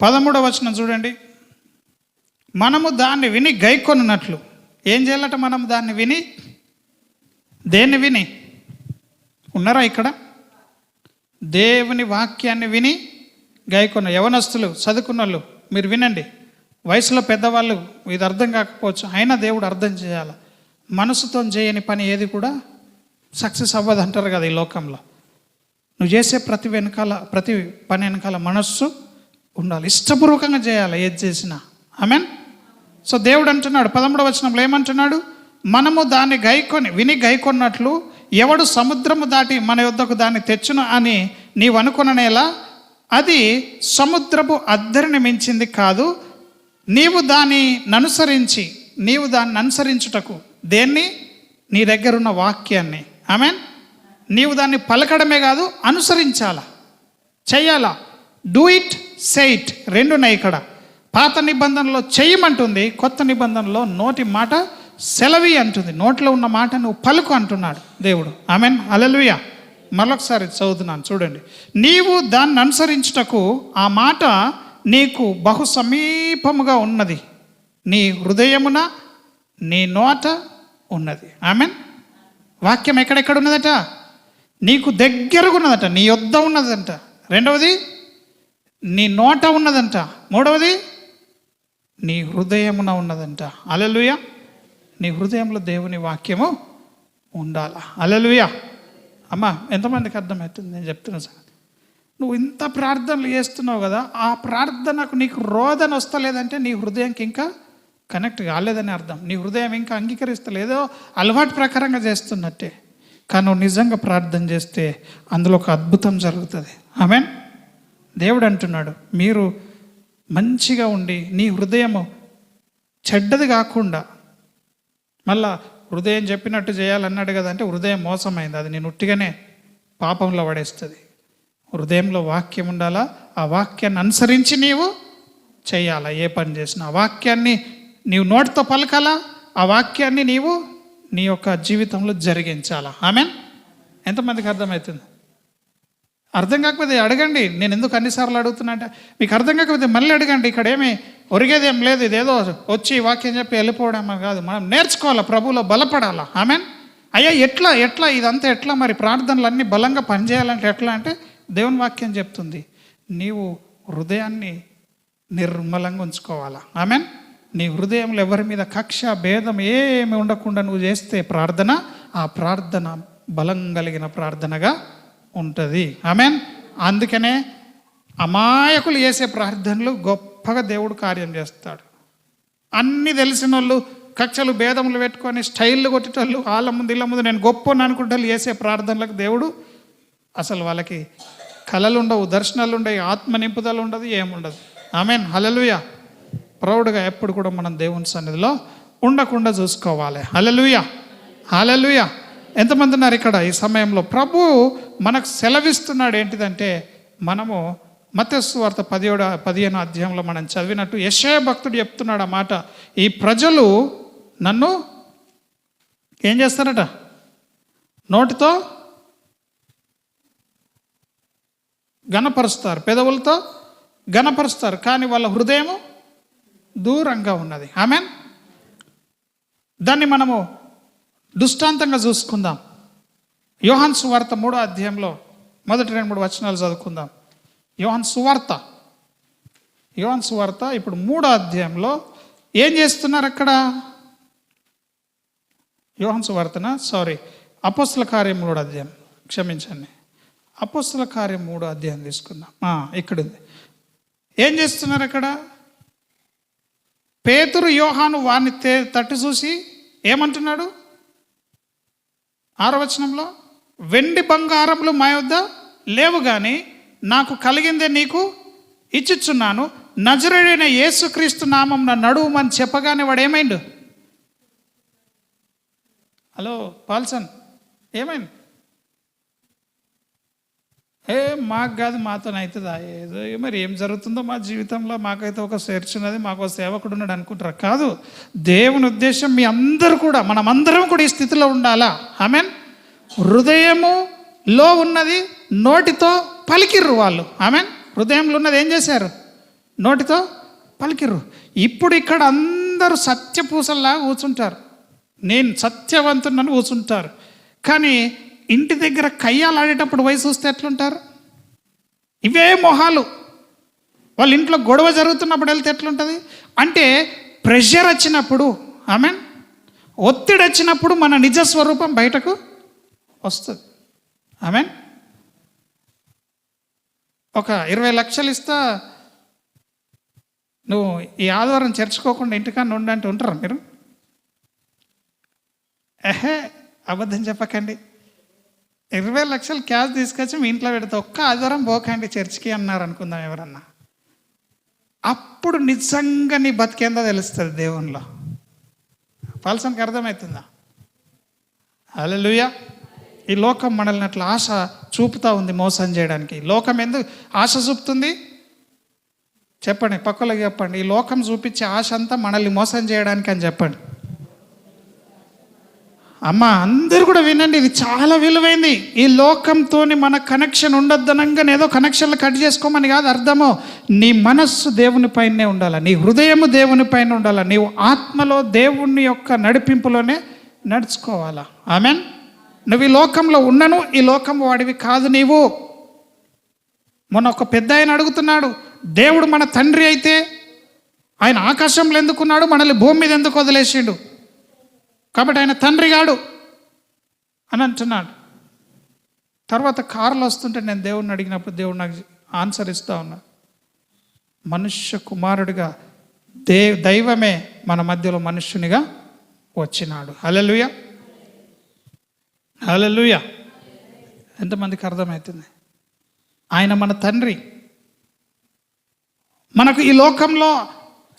S1: 13వ వచనం చూడండి. మనము దాన్ని విని గైకొనున్నట్లు. ఏం చేయాలట? మనం దాన్ని విని, దేన్ని విని? ఉన్నారా ఇక్కడ? దేవుని వాక్యాన్ని విని గైకొన్న యవనస్తులు, చదువుకున్న వాళ్ళు మీరు వినండి. వయసులో పెద్దవాళ్ళు ఇది అర్థం కాకపోవచ్చు, అయినా దేవుడు అర్థం చేయాలి. మనసుతో చేయని పని ఏది కూడా సక్సెస్ అవ్వదు అంటారు కదా ఈ లోకంలో. నువ్వు చేసే ప్రతి పని వెనకాల మనస్సు ఉండాలి, ఇష్టపూర్వకంగా చేయాలి ఏది చేసినా. ఆమేన్. సో దేవుడు అంటున్నాడు 13వ వచనంలో ఏమంటున్నాడు? మనము దాన్ని విని గైకొన్నట్లు ఎవడు సముద్రము దాటి మన యొద్దకు దాన్ని తెచ్చును అని నీవు అనుకుననేలా అది సముద్రపు అద్దరిని మించింది కాదు. నీవు దాన్ని అనుసరించుటకు దేన్ని? నీ దగ్గరున్న వాక్యాన్ని. ఆమేన్. నీవు దాన్ని పలకడమే కాదు, అనుసరించాలా, చెయ్యాలా. డూ ఇట్, సే ఇట్, రెండున్నాయి ఇక్కడ. పాత నిబంధనలో చెయ్యమంటుంది, కొత్త నిబంధనలో నోటి మాట సెలవి అంటుంది. నోట్లో ఉన్న మాట నువ్వు పలుకు అంటున్నాడు దేవుడు. ఆమేన్. హల్లెలూయా. మరొకసారి చదువుతున్నాను చూడండి. నీవు దాన్ని అనుసరించుటకు ఆ మాట నీకు బహు సమీపముగా ఉన్నది, నీ హృదయమున నీ నోట ఉన్నది. ఆమేన్. వాక్యం ఎక్కడెక్కడ ఉన్నదట? నీకు దగ్గరగా ఉన్నదట, నీ యొద్ద ఉన్నదంట. రెండవది నీ నోట ఉన్నదంట. మూడవది నీ హృదయమున ఉన్నదంట. హల్లెలూయా. నీ హృదయంలో దేవుని వాక్యము ఉండాలా. హల్లెలూయా. అమ్మా, ఎంతమందికి అర్థమవుతుంది నేను చెప్తున్నా సార్? నువ్వు ఇంత ప్రార్థనలు చేస్తున్నావు కదా, ఆ ప్రార్థనకు నీకు రోదన వస్తలేదంటే నీ హృదయంకి ఇంకా కనెక్ట్ కాలేదని అర్థం. నీ హృదయం ఇంకా అంగీకరిస్తలేదో, అలవాటు ప్రకారంగా చేస్తున్నట్టే. కానీ నువ్వు నిజంగా ప్రార్థన చేస్తే అందులో ఒక అద్భుతం జరుగుతుంది. ఆమేన్. దేవుడు అంటున్నాడు, మీరు మంచిగా ఉండి నీ హృదయము చెడ్డది కాకుండా, మళ్ళా హృదయం చెప్పినట్టు చేయాలన్నాడు కదా, అంటే హృదయం మోసమైంది, అది నేను ఉట్టిగానే పాపంలో పడేస్తుంది. హృదయంలో వాక్యం ఉండాలా, ఆ వాక్యాన్ని అనుసరించి నీవు చేయాలా. ఏ పని చేసినా ఆ వాక్యాన్ని నీవు నోటితో పలకాలా, ఆ వాక్యాన్ని నీవు నీ యొక్క జీవితంలో జరిగించాలా. ఆమేన్. ఎంతమందికి అర్థమవుతుంది? అర్థం కాకపోతే అడగండి. నేను ఎందుకు అన్నిసార్లు అడుగుతున్నా అంటే, మీకు అర్థం కాకపోతే మళ్ళీ అడగండి. ఇక్కడ ఏమి ఒరిగేదేం లేదు. ఇదేదో వచ్చి వాక్యం చెప్పి వెళ్ళిపోవడం కాదు. మనం నేర్చుకోవాలా, ప్రభువులో బలపడాలా. ఆమేన్. అయ్యా ఎట్లా ఇదంతా ఎట్లా మరి? ప్రార్థనలు అన్నీ బలంగా పనిచేయాలంటే ఎట్లా అంటే, దేవుని వాక్యం చెప్తుంది, నీవు హృదయాన్ని నిర్మలంగా ఉంచుకోవాలా. ఆమేన్. నీ హృదయంలో ఎవరి మీద కక్ష భేదం ఏమి ఉండకుండా నువ్వు చేస్తే ప్రార్థన, ఆ ప్రార్థన బలం కలిగిన ప్రార్థనగా ఉంటుంది. ఆమేన్. అందుకనే అమాయకులు చేసే ప్రార్థనలు గొప్పగా దేవుడు కార్యం చేస్తాడు. అన్నీ తెలిసిన వాళ్ళు కక్షలు భేదములు పెట్టుకొని స్టైళ్ళు కొట్టేటోళ్ళు, వాళ్ళ ముందు ఇళ్ళ ముందు నేను గొప్ప అనుకుంటారు చేసే ప్రార్థనలకు దేవుడు అసలు వాళ్ళకి కళలు ఉండవు, దర్శనాలు ఉండవు, ఆత్మ నింపుదల ఉండదు, ఏముండదు. ఆమేన్. హల్లెలూయా. ప్రౌడ్గా ఎప్పుడు కూడా మనం దేవుని సన్నిధిలో ఉండకుండా చూసుకోవాలి. హల్లెలూయా. హల్లెలూయా. ఎంతమంది ఉన్నారు ఇక్కడ ఈ సమయంలో? ప్రభు మనకు సెలవిస్తున్నాడు ఏంటిదంటే, మనము మత్తయి సువార్త 15 అధ్యాయంలో మనం చదివినట్టు యెషయా భక్తుడు చెప్తున్నాడు ఆ మాట. ఈ ప్రజలు నన్ను ఏం చేస్తారట? నోటితో ఘనపరుస్తారు, పెదవులతో ఘనపరుస్తారు, కానీ వాళ్ళ హృదయము దూరంగా ఉన్నది. ఆమేన్. దాన్ని మనము దృష్టాంతంగా చూసుకుందాం. యోహాను సువార్త 3వ అధ్యాయంలో మొదటి 2-3 వచనాలు చదువుకుందాం. యోహాను సువార్త ఇప్పుడు 3వ అధ్యాయంలో ఏం చేస్తున్నారు అక్కడ? యోహాను సువార్తన అపోస్తల కార్యం 3వ అధ్యాయం, క్షమించండి, అపోస్తల కార్యం 3వ అధ్యాయం తీసుకుందాం. ఇక్కడ ఉంది. ఏం చేస్తున్నారు అక్కడ? పేతురు యోహాను వారిని తట్టు చూసి ఏమంటున్నాడు? 6వ వచనంలో, వెండి బంగారములు మా యొద్ద లేవు కానీ నాకు కలిగిందే నీకు ఇచ్చిచున్నాను, నజరేయుడైన యేసుక్రీస్తు నామం నడువుమని చెప్పగానే వాడు ఏమైండు? హలో పాల్సన్, ఏమైంది? మాకు కాదు, మాతో అవుతుందా? ఏదో మరి ఏం జరుగుతుందో మా జీవితంలో, మాకైతే ఒక చర్చ్ ఉన్నది, మాకు ఒక సేవకుడు ఉన్నాడు అనుకుంటారు. కాదు, దేవుని ఉద్దేశం మీ అందరూ కూడా, మనమందరం కూడా ఈ స్థితిలో ఉండాలా. ఆమేన్. హృదయములో ఉన్నది నోటితో పలికిర్రు వాళ్ళు. ఆమేన్. హృదయంలో ఉన్నది ఏం చేశారు? నోటితో పలికిర్రు. ఇప్పుడు ఇక్కడ అందరూ సత్యపూసల్లా కూర్చుంటారు, నేను సత్యవంతునని కూర్చుంటారు. కానీ ఇంటి దగ్గర కయ్యాలాడేటప్పుడు వయసు చూస్తే ఎట్లుంటారు? ఇవే మొహాలు. వాళ్ళ ఇంట్లో గొడవ జరుగుతున్నప్పుడు వెళ్తే ఎట్లుంటుంది? అంటే ప్రెషర్ వచ్చినప్పుడు, ఆమేన్, ఒత్తిడి వచ్చినప్పుడు మన నిజ స్వరూపం బయటకు వస్తుంది. ఆమేన్. ఒక 20 లక్షలు ఇస్తా, నువ్వు ఈ ఆదివారం చర్చుకోకుండా ఇంటికన్నా ఉండంటే ఉంటారా మీరు? అబద్ధం చెప్పకండి. 20 లక్షలు క్యాష్ తీసుకొచ్చి మీ ఇంట్లో పెడితే ఒక్క ఆదివారం పోకండి చర్చికి అన్నారు అనుకుందాం ఎవరన్నా. అప్పుడు నిజంగా నీ బతికేందో తెలుస్తుంది దేవునిలో. పాల్సన్కి అర్థమవుతుందా? హల్లెలూయా. ఈ లోకం మనల్ని అట్లా ఆశ చూపుతూ ఉంది మోసం చేయడానికి. లోకం ఎందుకు ఆశ చూపుతుంది చెప్పండి, పక్కలోకి చెప్పండి. ఈ లోకం చూపించే ఆశ అంతా మనల్ని మోసం చేయడానికి అని చెప్పండి. అమ్మ అందరూ కూడా వినండి, ఇది చాలా విలువైంది. ఈ లోకంతో మన కనెక్షన్ ఉండొద్దనంగా ఏదో కనెక్షన్లు కట్ చేసుకోమని కాదు అర్థము. నీ మనస్సు దేవుని పైనే ఉండాలి, నీ హృదయము దేవుని పైన ఉండాలి, నీవు ఆత్మలో దేవుని యొక్క నడిపింపులోనే నడుచుకోవాలా. ఆమెన్. నువ్వు ఈ లోకంలో ఉన్నను, ఈ లోకం వాడివి కాదు నీవు. మొన్న ఒక పెద్ద ఆయన అడుగుతున్నాడు, దేవుడు మన తండ్రి అయితే ఆయన ఆకాశంలో ఎందుకున్నాడు, మనల్ని భూమి మీద ఎందుకు వదిలేసిండు? కాబట్టి ఆయన తండ్రి గాడు అని అంటున్నాడు. తర్వాత కారులో వస్తుంటే నేను దేవుడిని అడిగినప్పుడు దేవుడు నాకు ఆన్సర్ ఇస్తూ ఉన్నాడు. మనుష్య కుమారుడిగా దైవమే మన మధ్యలో మనుష్యునిగా వచ్చినాడు. హల్లెలూయా, హల్లెలూయా. ఎంతమందికి అర్థమవుతుంది? ఆయన మన తండ్రి. మనకు ఈ లోకంలో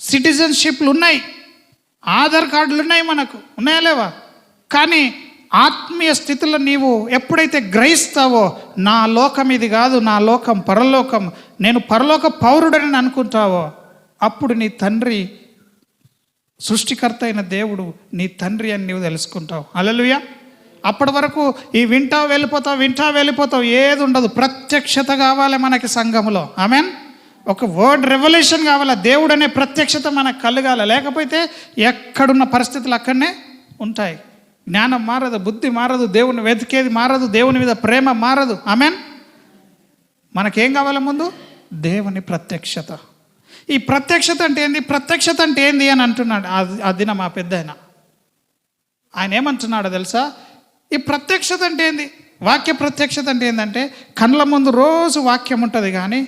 S1: సిటిజన్షిప్లు ఉన్నాయి, ఆధార్ కార్డులు ఉన్నాయి, మనకు ఉన్నాయా లేవా? కానీ ఆత్మీయ స్థితిలో నీవు ఎప్పుడైతే గ్రహిస్తావో, నా లోకం ఇది కాదు, నా లోకం పరలోకం, నేను పరలోక పౌరుడని అనుకుంటావో, అప్పుడు నీ తండ్రి, సృష్టికర్త అయిన దేవుడు నీ తండ్రి అని నీవు తెలుసుకుంటావు. హల్లెలూయా. అప్పటి వరకు ఈ వింటా వెళ్ళిపోతావు, ఏది ఉండదు. ప్రత్యక్షత కావాలి మనకి సంఘంలో. ఆమెన్. ఒక వర్డ్ రెవల్యూషన్ కావాలా, దేవుడు అనే ప్రత్యక్షత మనకు కలగాల. లేకపోతే ఎక్కడున్న పరిస్థితులు అక్కడనే ఉంటాయి. జ్ఞానం మారదు, బుద్ధి మారదు, దేవుని వెతికేది మారదు, దేవుని మీద ప్రేమ మారదు. ఆమెన్. మనకేం కావాలి ముందు? దేవుని ప్రత్యక్షత. ఈ ప్రత్యక్షత అంటే ఏంది అని అంటున్నాడు అది మా పెద్ద ఆయన ఏమంటున్నాడో తెలుసా? ఈ ప్రత్యక్షత అంటే ఏంది? వాక్య ప్రత్యక్షత అంటే ఏంటంటే, కళ్ళ ముందు రోజు వాక్యం ఉంటుంది, కానీ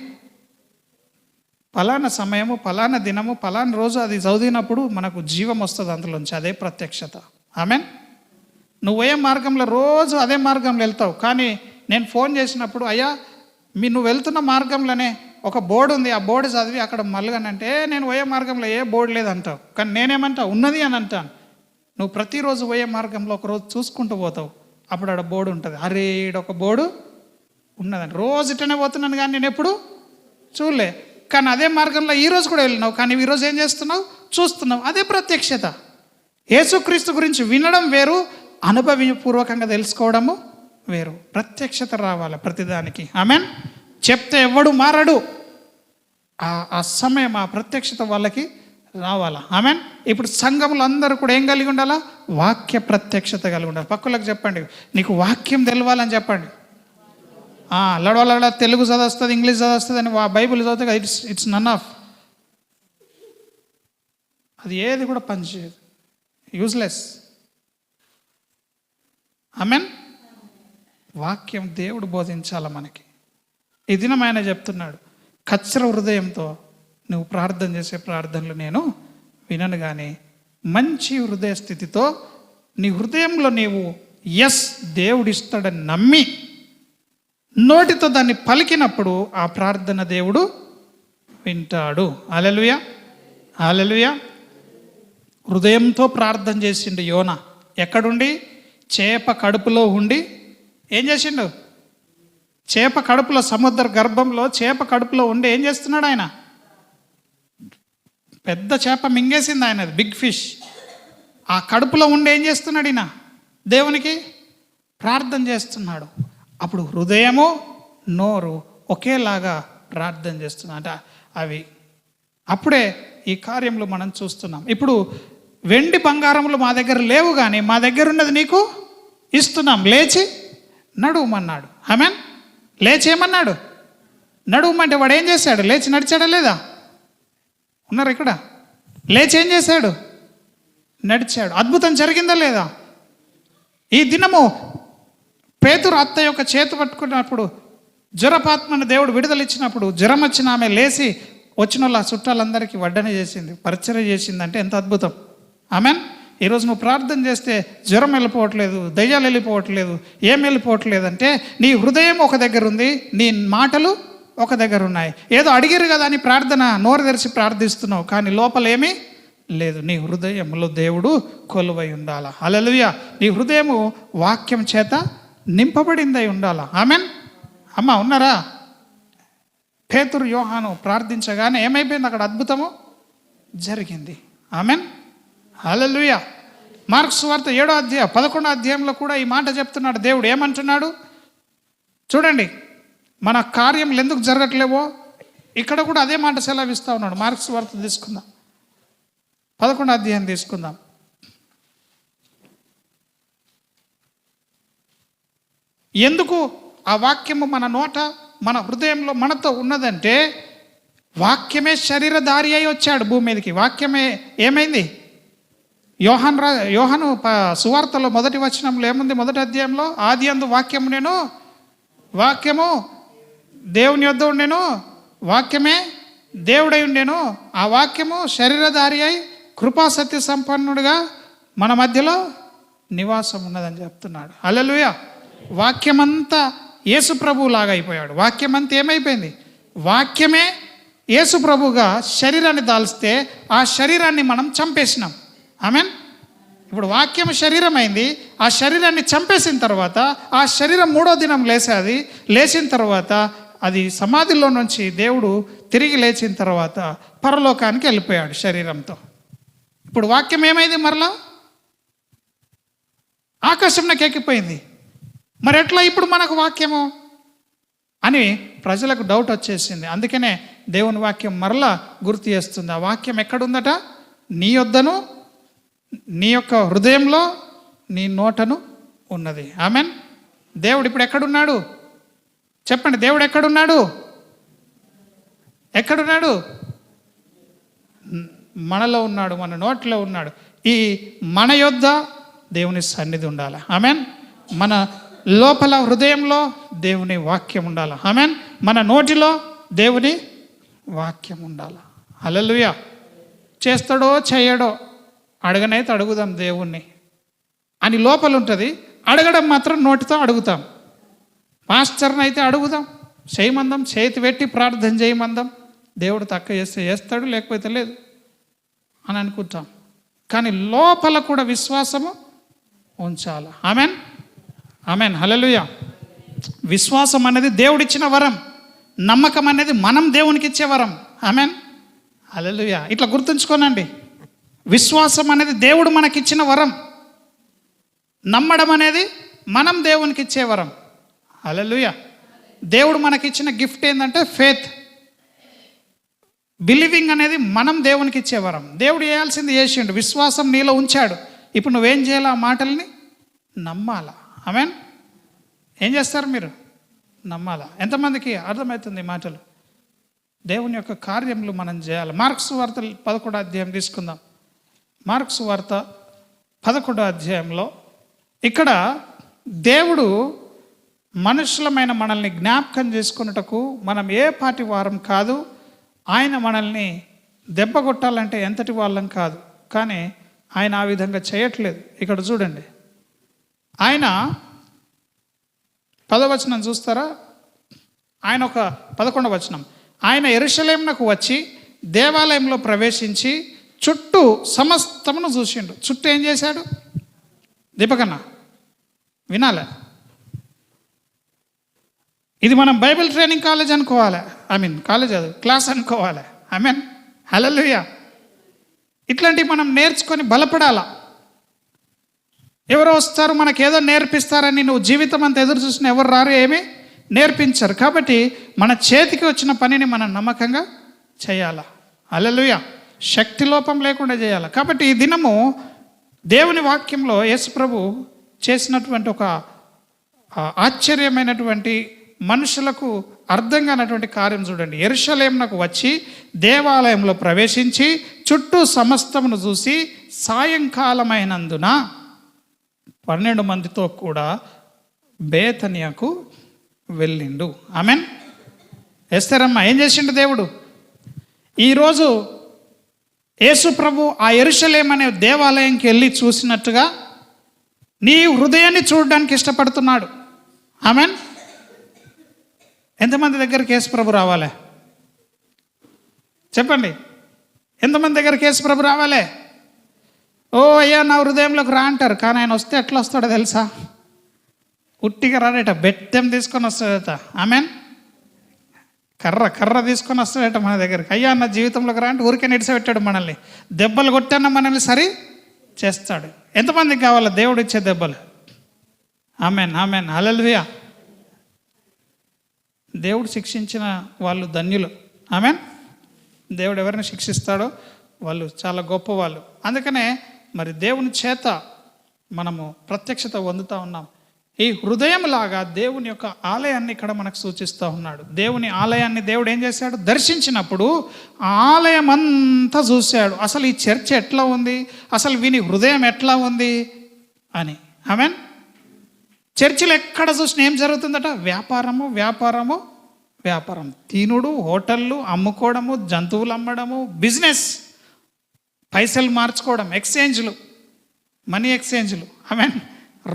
S1: ఫలానా సమయము, ఫలానా దినము, ఫలానా రోజు అది చదివినప్పుడు మనకు జీవం వస్తుంది అందులోంచి. అదే ప్రత్యక్షత. ఆమెన్. నువ్వు ఏ మార్గంలో రోజు అదే మార్గంలో వెళ్తావు, కానీ నేను ఫోన్ చేసినప్పుడు, అయ్యా నువ్వు వెళ్తున్న మార్గంలోనే ఒక బోర్డు ఉంది, ఆ బోర్డు చదివి అక్కడ మళ్ళగానంటే, నేను పోయే మార్గంలో ఏ బోర్డు లేదంటావు. కానీ నేనేమంటా, ఉన్నది అని అంటాను. నువ్వు ప్రతిరోజు పోయే మార్గంలో ఒకరోజు చూసుకుంటూ పోతావు, అప్పుడు ఆడ బోర్డు ఉంటుంది. అరే ఈడొక బోర్డు ఉన్నదండి, రోజు ఇటనే పోతున్నాను కానీ నేను ఎప్పుడు చూడలే. కానీ అదే మార్గంలో ఈరోజు కూడా వెళ్ళినావు, కానీ ఈరోజు ఏం చేస్తున్నావు? చూస్తున్నావు. అదే ప్రత్యక్షత. యేసుక్రీస్తు గురించి వినడం వేరు, అనుభవపూర్వకంగా తెలుసుకోవడము వేరు. ప్రత్యక్షత రావాలి ప్రతిదానికి. ఆమెన్. చెప్తే ఎవడు మారడు. ఆ సమయం, ఆ ప్రత్యక్షత వాళ్ళకి రావాలా. ఆమెన్. ఇప్పుడు సంఘములు అందరూ కూడా ఏం కలిగి ఉండాలా? వాక్య ప్రత్యక్షత కలిగి ఉండాలి. పక్కలకు చెప్పండి, నీకు వాక్యం తెలవాలని చెప్పండి. లడవలడ తెలుగు చదవస్తుంది, ఇంగ్లీష్ చదవస్తుంది అని బైబిల్ చదివితే ఇట్స్ నన్ ఆఫ్. అది ఏది కూడా పనిచేయదు, యూజ్లెస్. ఆమెన్. వాక్యం దేవుడు బోధించాల మనకి. ఈ దినం ఆయన చెప్తున్నాడు, కచ్చర హృదయంతో నువ్వు ప్రార్థన చేసే ప్రార్థనలు నేను వినను, కానీ మంచి హృదయ స్థితితో నీ హృదయంలో నీవు ఎస్ దేవుడిస్తాడని నమ్మి నోటితో దాన్ని పలికినప్పుడు ఆ ప్రార్థన దేవుడు వింటాడు. హల్లెలూయా, హల్లెలూయా. హృదయంతో ప్రార్థన చేసిండు యోనా. ఎక్కడుండి? చేప కడుపులో ఉండి ఏం చేసిండు? చేప కడుపులో, సముద్ర గర్భంలో చేప కడుపులో ఉండి ఏం చేస్తున్నాడు ఆయన? పెద్ద చేప మింగేసింది ఆయనది, బిగ్ ఫిష్. ఆ కడుపులో ఉండి ఏం చేస్తున్నాడు ఈయన? దేవునికి ప్రార్థన చేస్తున్నాడు. అప్పుడు హృదయము నోరు ఒకేలాగా ప్రార్థన చేస్తున్నట అవి. అప్పుడే ఈ కార్యములు మనం చూస్తున్నాం. ఇప్పుడు వెండి బంగారములు మా దగ్గర లేవు, కానీ మా దగ్గర ఉన్నది నీకు ఇస్తున్నాం, లేచి నడువమన్నాడు. ఆమెన్. లేచి ఏమన్నాడు? నడువమంటే వాడు ఏం చేశాడు? లేచి నడిచాడా లేదా? ఉన్నారు ఇక్కడ. లేచి ఏం చేశాడు? నడిచాడు. అద్భుతం జరిగిందా లేదా? ఈ దినము పేతురు అత్త యొక్క చేతి పట్టుకున్నప్పుడు, జ్వరపాత్మను దేవుడు విడుదల ఇచ్చినప్పుడు, జ్వరం వచ్చిన ఆమె లేచి వచ్చిన వాళ్ళ చుట్టాలందరికీ వడ్డన చేసింది, పరిచర్య చేసింది. అంటే ఎంత అద్భుతం. ఆమెన్. ఈరోజు నువ్వు ప్రార్థన చేస్తే జ్వరం వెళ్ళిపోవట్లేదు, దయ్యాలు వెళ్ళిపోవట్లేదు, ఏం వెళ్ళిపోవట్లేదు అంటే నీ హృదయం ఒక దగ్గర ఉంది, నీ మాటలు ఒక దగ్గర ఉన్నాయి. ఏదో అడిగిరు కదా అని ప్రార్థన నోరు తెరిచి ప్రార్థిస్తున్నావు, కానీ లోపల ఏమీ లేదు. నీ హృదయంలో దేవుడు కొలువై ఉండాలా. హల్లెలూయా. నీ హృదయము వాక్యం చేత నింపబడిందై ఉండాలా. ఆమెన్. అమ్మ ఉన్నారా? పేతురు యోహాను ప్రార్థించగానే ఏమైపోయింది? అక్కడ అద్భుతము జరిగింది. ఆమెన్. హల్లెలూయా. మార్క్స్ వార్త 7వ అధ్యాయం 11వ అధ్యాయంలో కూడా ఈ మాట చెప్తున్నాడు. దేవుడు ఏమంటున్నాడు చూడండి. మన కార్యములు ఎందుకు జరగట్లేవో ఇక్కడ కూడా అదే మాట సెలవిస్తూ ఉన్నాడు. మార్క్స్ వార్త తీసుకుందాం, 11వ అధ్యాయం తీసుకుందాం. ఎందుకు ఆ వాక్యము మన నోట, మన హృదయంలో మనతో ఉన్నదంటే, వాక్యమే శరీరధారి అయి వచ్చాడు భూమి మీదకి. వాక్యమే ఏమైంది? యోహాను సువార్తలో మొదటి వచనంలో ఏముంది? మొదటి అధ్యాయంలో, ఆది అందు వాక్యము నేను, వాక్యము దేవుని యొద్ద ఉండెను, వాక్యమే దేవుడై ఉండెను, ఆ వాక్యము శరీరధారి అయి కృపా సత్య సంపన్నుడిగా మన మధ్యలో నివాసం ఉన్నదని చెప్తున్నాడు. హల్లెలూయా. వాక్యమంతా యేసు ప్రభువు లాగా అయిపోయాడు. వాక్యమంతా ఏమైపోయింది? వాక్యమే యేసు ప్రభువుగా శరీరాన్ని దాల్స్తే ఆ శరీరాన్ని మనం చంపేసినాం. ఆమెన్. ఇప్పుడు వాక్యం శరీరం అయింది. ఆ శరీరాన్ని చంపేసిన తర్వాత ఆ శరీరం 3వ దినం లేసేది. లేచిన తర్వాత అది సమాధిలో నుంచి దేవుడు తిరిగి లేచిన తర్వాత పరలోకానికి వెళ్ళిపోయాడు శరీరంతో. ఇప్పుడు వాక్యం ఏమైంది? మరలా ఆకాశంలోకి ఎక్కిపోయింది. మరి ఎట్లా ఇప్పుడు మనకు వాక్యము అని ప్రజలకు డౌట్ వచ్చేసింది. అందుకనే దేవుని వాక్యం మరలా గుర్తు చేస్తుంది. ఆ వాక్యం ఎక్కడుందట? నీ యొద్దను, నీ యొక్క హృదయంలో, నీ నోటను ఉన్నది. ఆమెన్. దేవుడు ఇప్పుడు ఎక్కడున్నాడు చెప్పండి? దేవుడు ఎక్కడున్నాడు? ఎక్కడున్నాడు? మనలో ఉన్నాడు, మన నోట్లో ఉన్నాడు. ఈ మన యొద్ద దేవుని సన్నిధి ఉండాలి. ఆమెన్. మన లోపల హృదయంలో దేవుని వాక్యం ఉండాలి. ఆమెన్. మన నోటిలో దేవుని వాక్యం ఉండాలి. హల్లెలూయా. చేస్తాడో చేయడో అడగనైతే అడుగుదాం దేవుణ్ణి అని లోపల ఉంటుంది. అడగడం మాత్రం నోటితో అడుగుతాం. పాస్టర్ని అయితే అడుగుదాం, చేయమందాం, చేతి పెట్టి ప్రార్థన చేయమందాం. దేవుడు తక్కువ చేస్తే చేస్తాడు, లేకపోతే లేదు అని అనుకుంటాం. కానీ లోపల కూడా విశ్వాసము ఉంచాలి. ఆమెన్. ఆమెన్. హల్లెలూయా. విశ్వాసం అనేది దేవుడిచ్చిన వరం. నమ్మకం అనేది మనం దేవునికి ఇచ్చే వరం. ఆమేన్, హల్లెలూయా. ఇట్లా గుర్తుంచుకోనండి, విశ్వాసం అనేది దేవుడు మనకిచ్చిన వరం, నమ్మడం అనేది మనం దేవునికి ఇచ్చే వరం. హల్లెలూయా. దేవుడు మనకిచ్చిన గిఫ్ట్ ఏంటంటే ఫేత్. బిలీవింగ్ అనేది మనం దేవునికి ఇచ్చే వరం. దేవుడు చేయాల్సింది చేసిండు, విశ్వాసం నీలో ఉంచాడు. ఇప్పుడు నువ్వేం చేయాలి? ఆ మాటల్ని నమ్మాలా. ఆమేన్. ఏం చేస్తారు మీరు? నమ్మాలా. ఎంతమందికి అర్థమవుతుంది ఈ మాటలు? దేవుని యొక్క కార్యములు మనం చేయాలి. మార్క్స్ వార్త 11వ అధ్యాయం తీసుకుందాం. మార్క్స్ వార్త 11వ అధ్యాయంలో ఇక్కడ దేవుడు మనుషులమైన మనల్ని జ్ఞాపకం చేసుకున్నటకు మనం ఏ పాటి వారం కాదు. ఆయన మనల్ని దెబ్బ కొట్టాలంటే ఎంతటి వాళ్ళం కాదు, కానీ ఆయన ఆ విధంగా చేయట్లేదు. ఇక్కడ చూడండి, ఆయన 10వ వచనం చూస్తారా? ఆయన ఒక 11వ వచనం, ఆయన యెరూషలేమునకు వచ్చి దేవాలయంలో ప్రవేశించి చుట్టూ సమస్తమును చూసిండు. చుట్టూ ఏం చేశాడు? దీపకన్నా వినాలే, ఇది మనం బైబిల్ ట్రైనింగ్ కాలేజ్ అనుకోవాలి. కాలేజ్ అది క్లాస్ అనుకోవాలి. ఆమేన్, హల్లెలూయా. ఇట్లాంటివి మనం నేర్చుకొని బలపడాలా. ఎవరో వస్తారు మనకేదో నేర్పిస్తారని నువ్వు జీవితం అంతా ఎదురు చూసిన ఎవరు రారు, ఏమీ నేర్పించరు. కాబట్టి మన చేతికి వచ్చిన పనిని మనం నమ్మకంగా చేయాలా. హల్లెలూయా. శక్తి లోపం లేకుండా చేయాలి. కాబట్టి ఈ దినము దేవుని వాక్యంలో యేసు ప్రభు చేసినటువంటి ఒక ఆశ్చర్యమైనటువంటి, మనుషులకు అర్థం కానటువంటి కార్యం చూడండి. యెరూషలేమునకు వచ్చి దేవాలయంలో ప్రవేశించి చుట్టూ సమస్తమును చూసి సాయంకాలమైనందున 12 మందితో కూడా బేతనియకు వెళ్ళిండు. ఆమేన్. ఎస్తేరమ్మ ఏం చేసిండు దేవుడు? ఈరోజు యేసు ప్రభు ఆ యెరూషలేము అనే దేవాలయంకి వెళ్ళి చూసినట్టుగా నీ హృదయాన్ని చూడడానికి ఇష్టపడుతున్నాడు. ఆమేన్. ఎంతమంది దగ్గరికి యేసు ప్రభు రావాలి? చెప్పండి, ఎంతమంది దగ్గరికి యేసు ప్రభు రావాలి? ఓ అయ్యా నా హృదయంలోకి రా అంటారు, కానీ ఆయన వస్తే ఎట్లా వస్తాడో తెలుసా? ఉట్టిగా రాడట, బెత్తం తీసుకొని వస్తాడట. ఆమేన్. కర్ర తీసుకొని వస్తాడట మన దగ్గరికి. అయ్యా నా జీవితంలోకి రా అంటే ఊరికే నిడిచిపెట్టాడు మనల్ని. దెబ్బలు కొట్టాన్న మనల్ని సరి చేస్తాడు. ఎంతమందికి కావాలా దేవుడు ఇచ్చే దెబ్బలు? ఆమేన్, ఆమేన్, హల్లెలూయా. దేవుడు శిక్షించిన వాళ్ళు ధన్యులు. ఆమేన్. దేవుడు ఎవరిని శిక్షిస్తాడో వాళ్ళు చాలా గొప్పవాళ్ళు. అందుకనే మరి దేవుని చేత మనము ప్రత్యక్షత పొందుతూ ఉన్నాం. ఈ హృదయం లాగా దేవుని యొక్క ఆలయాన్ని ఇక్కడ మనకు సూచిస్తూ ఉన్నాడు. దేవుని ఆలయాన్ని దేవుడు ఏం చేశాడు? దర్శించినప్పుడు ఆ ఆలయం అంతా చూశాడు. అసలు ఈ చర్చ్ ఎట్లా ఉంది, అసలు వీని హృదయం ఎట్లా ఉంది అని. ఆమేన్. చర్చిలో ఎక్కడ చూసినా ఏం జరుగుతుందట? వ్యాపారం, తినుడు, హోటళ్ళు, అమ్ముకోవడము, జంతువులు అమ్మడము, బిజినెస్, పైసలు మార్చుకోవడం, ఎక్స్చేంజ్లు, మనీ ఎక్స్చేంజ్లు. ఆమేన్.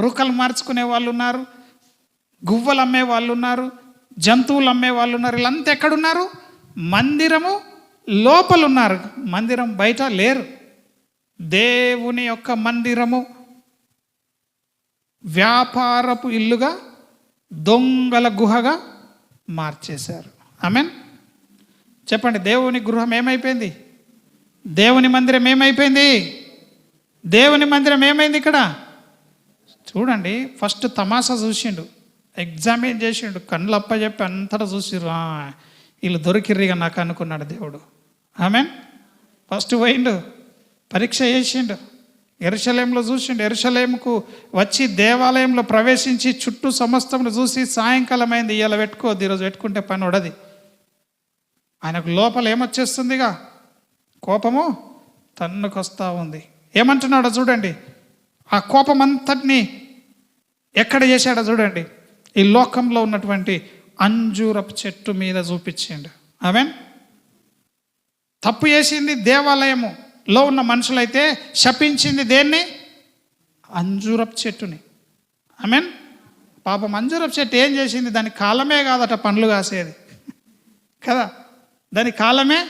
S1: రూకలు మార్చుకునే వాళ్ళు ఉన్నారు, గువ్వలు అమ్మే వాళ్ళు ఉన్నారు, జంతువులు అమ్మే వాళ్ళు ఉన్నారు. వీళ్ళంతా ఎక్కడున్నారు? మందిరము లోపల ఉన్నారు, మందిరం బయట లేరు. దేవుని యొక్క మందిరము వ్యాపారపు ఇల్లుగా, దొంగల గుహగా మార్చేశారు. ఆమేన్. చెప్పండి, దేవుని గృహం ఏమైపోయింది? దేవుని మందిరం ఏమైపోయింది? దేవుని మందిరం ఏమైంది? ఇక్కడ చూడండి, ఫస్ట్ తమాషా చూసిండు, ఎగ్జామిన్ చేసిండు, కళ్ళు అప్పచెప్పి అంతటా చూసిర్రు. వీళ్ళు దొరికిర్రిగా నాకు అనుకున్నాడు దేవుడు. ఆమేన్. ఫస్ట్ పోయిండు, పరీక్ష చేసిండు, యెరూషలేములో చూసిండు. యెరూషలేముకు వచ్చి దేవాలయంలో ప్రవేశించి చుట్టూ సమస్తమును చూసి సాయంకాలం అయింది. ఇవాళ పెట్టుకోవద్దు, ఈరోజు పెట్టుకుంటే పని ఉడది. ఆయనకు లోపల ఏమొచ్చేస్తుందిగా? కోపము తన్నుకొస్తా ఉంది. ఏమంటున్నాడో చూడండి. ఆ కోపం అంతటినీ ఎక్కడ చేశాడో చూడండి. ఈ లోకంలో ఉన్నటువంటి అంజూరపు చెట్టు మీద చూపించిండు. ఆమేన్. తప్పు చేసింది దేవాలయములో ఉన్న మనుషులైతే శపించింది దేన్ని? అంజూరపు చెట్టుని. ఆమేన్. పాపం అంజూరపు చెట్టు ఏం చేసింది? దాని కాలమే కాదట పండ్లు కాసేది కదా, దాని కాలమే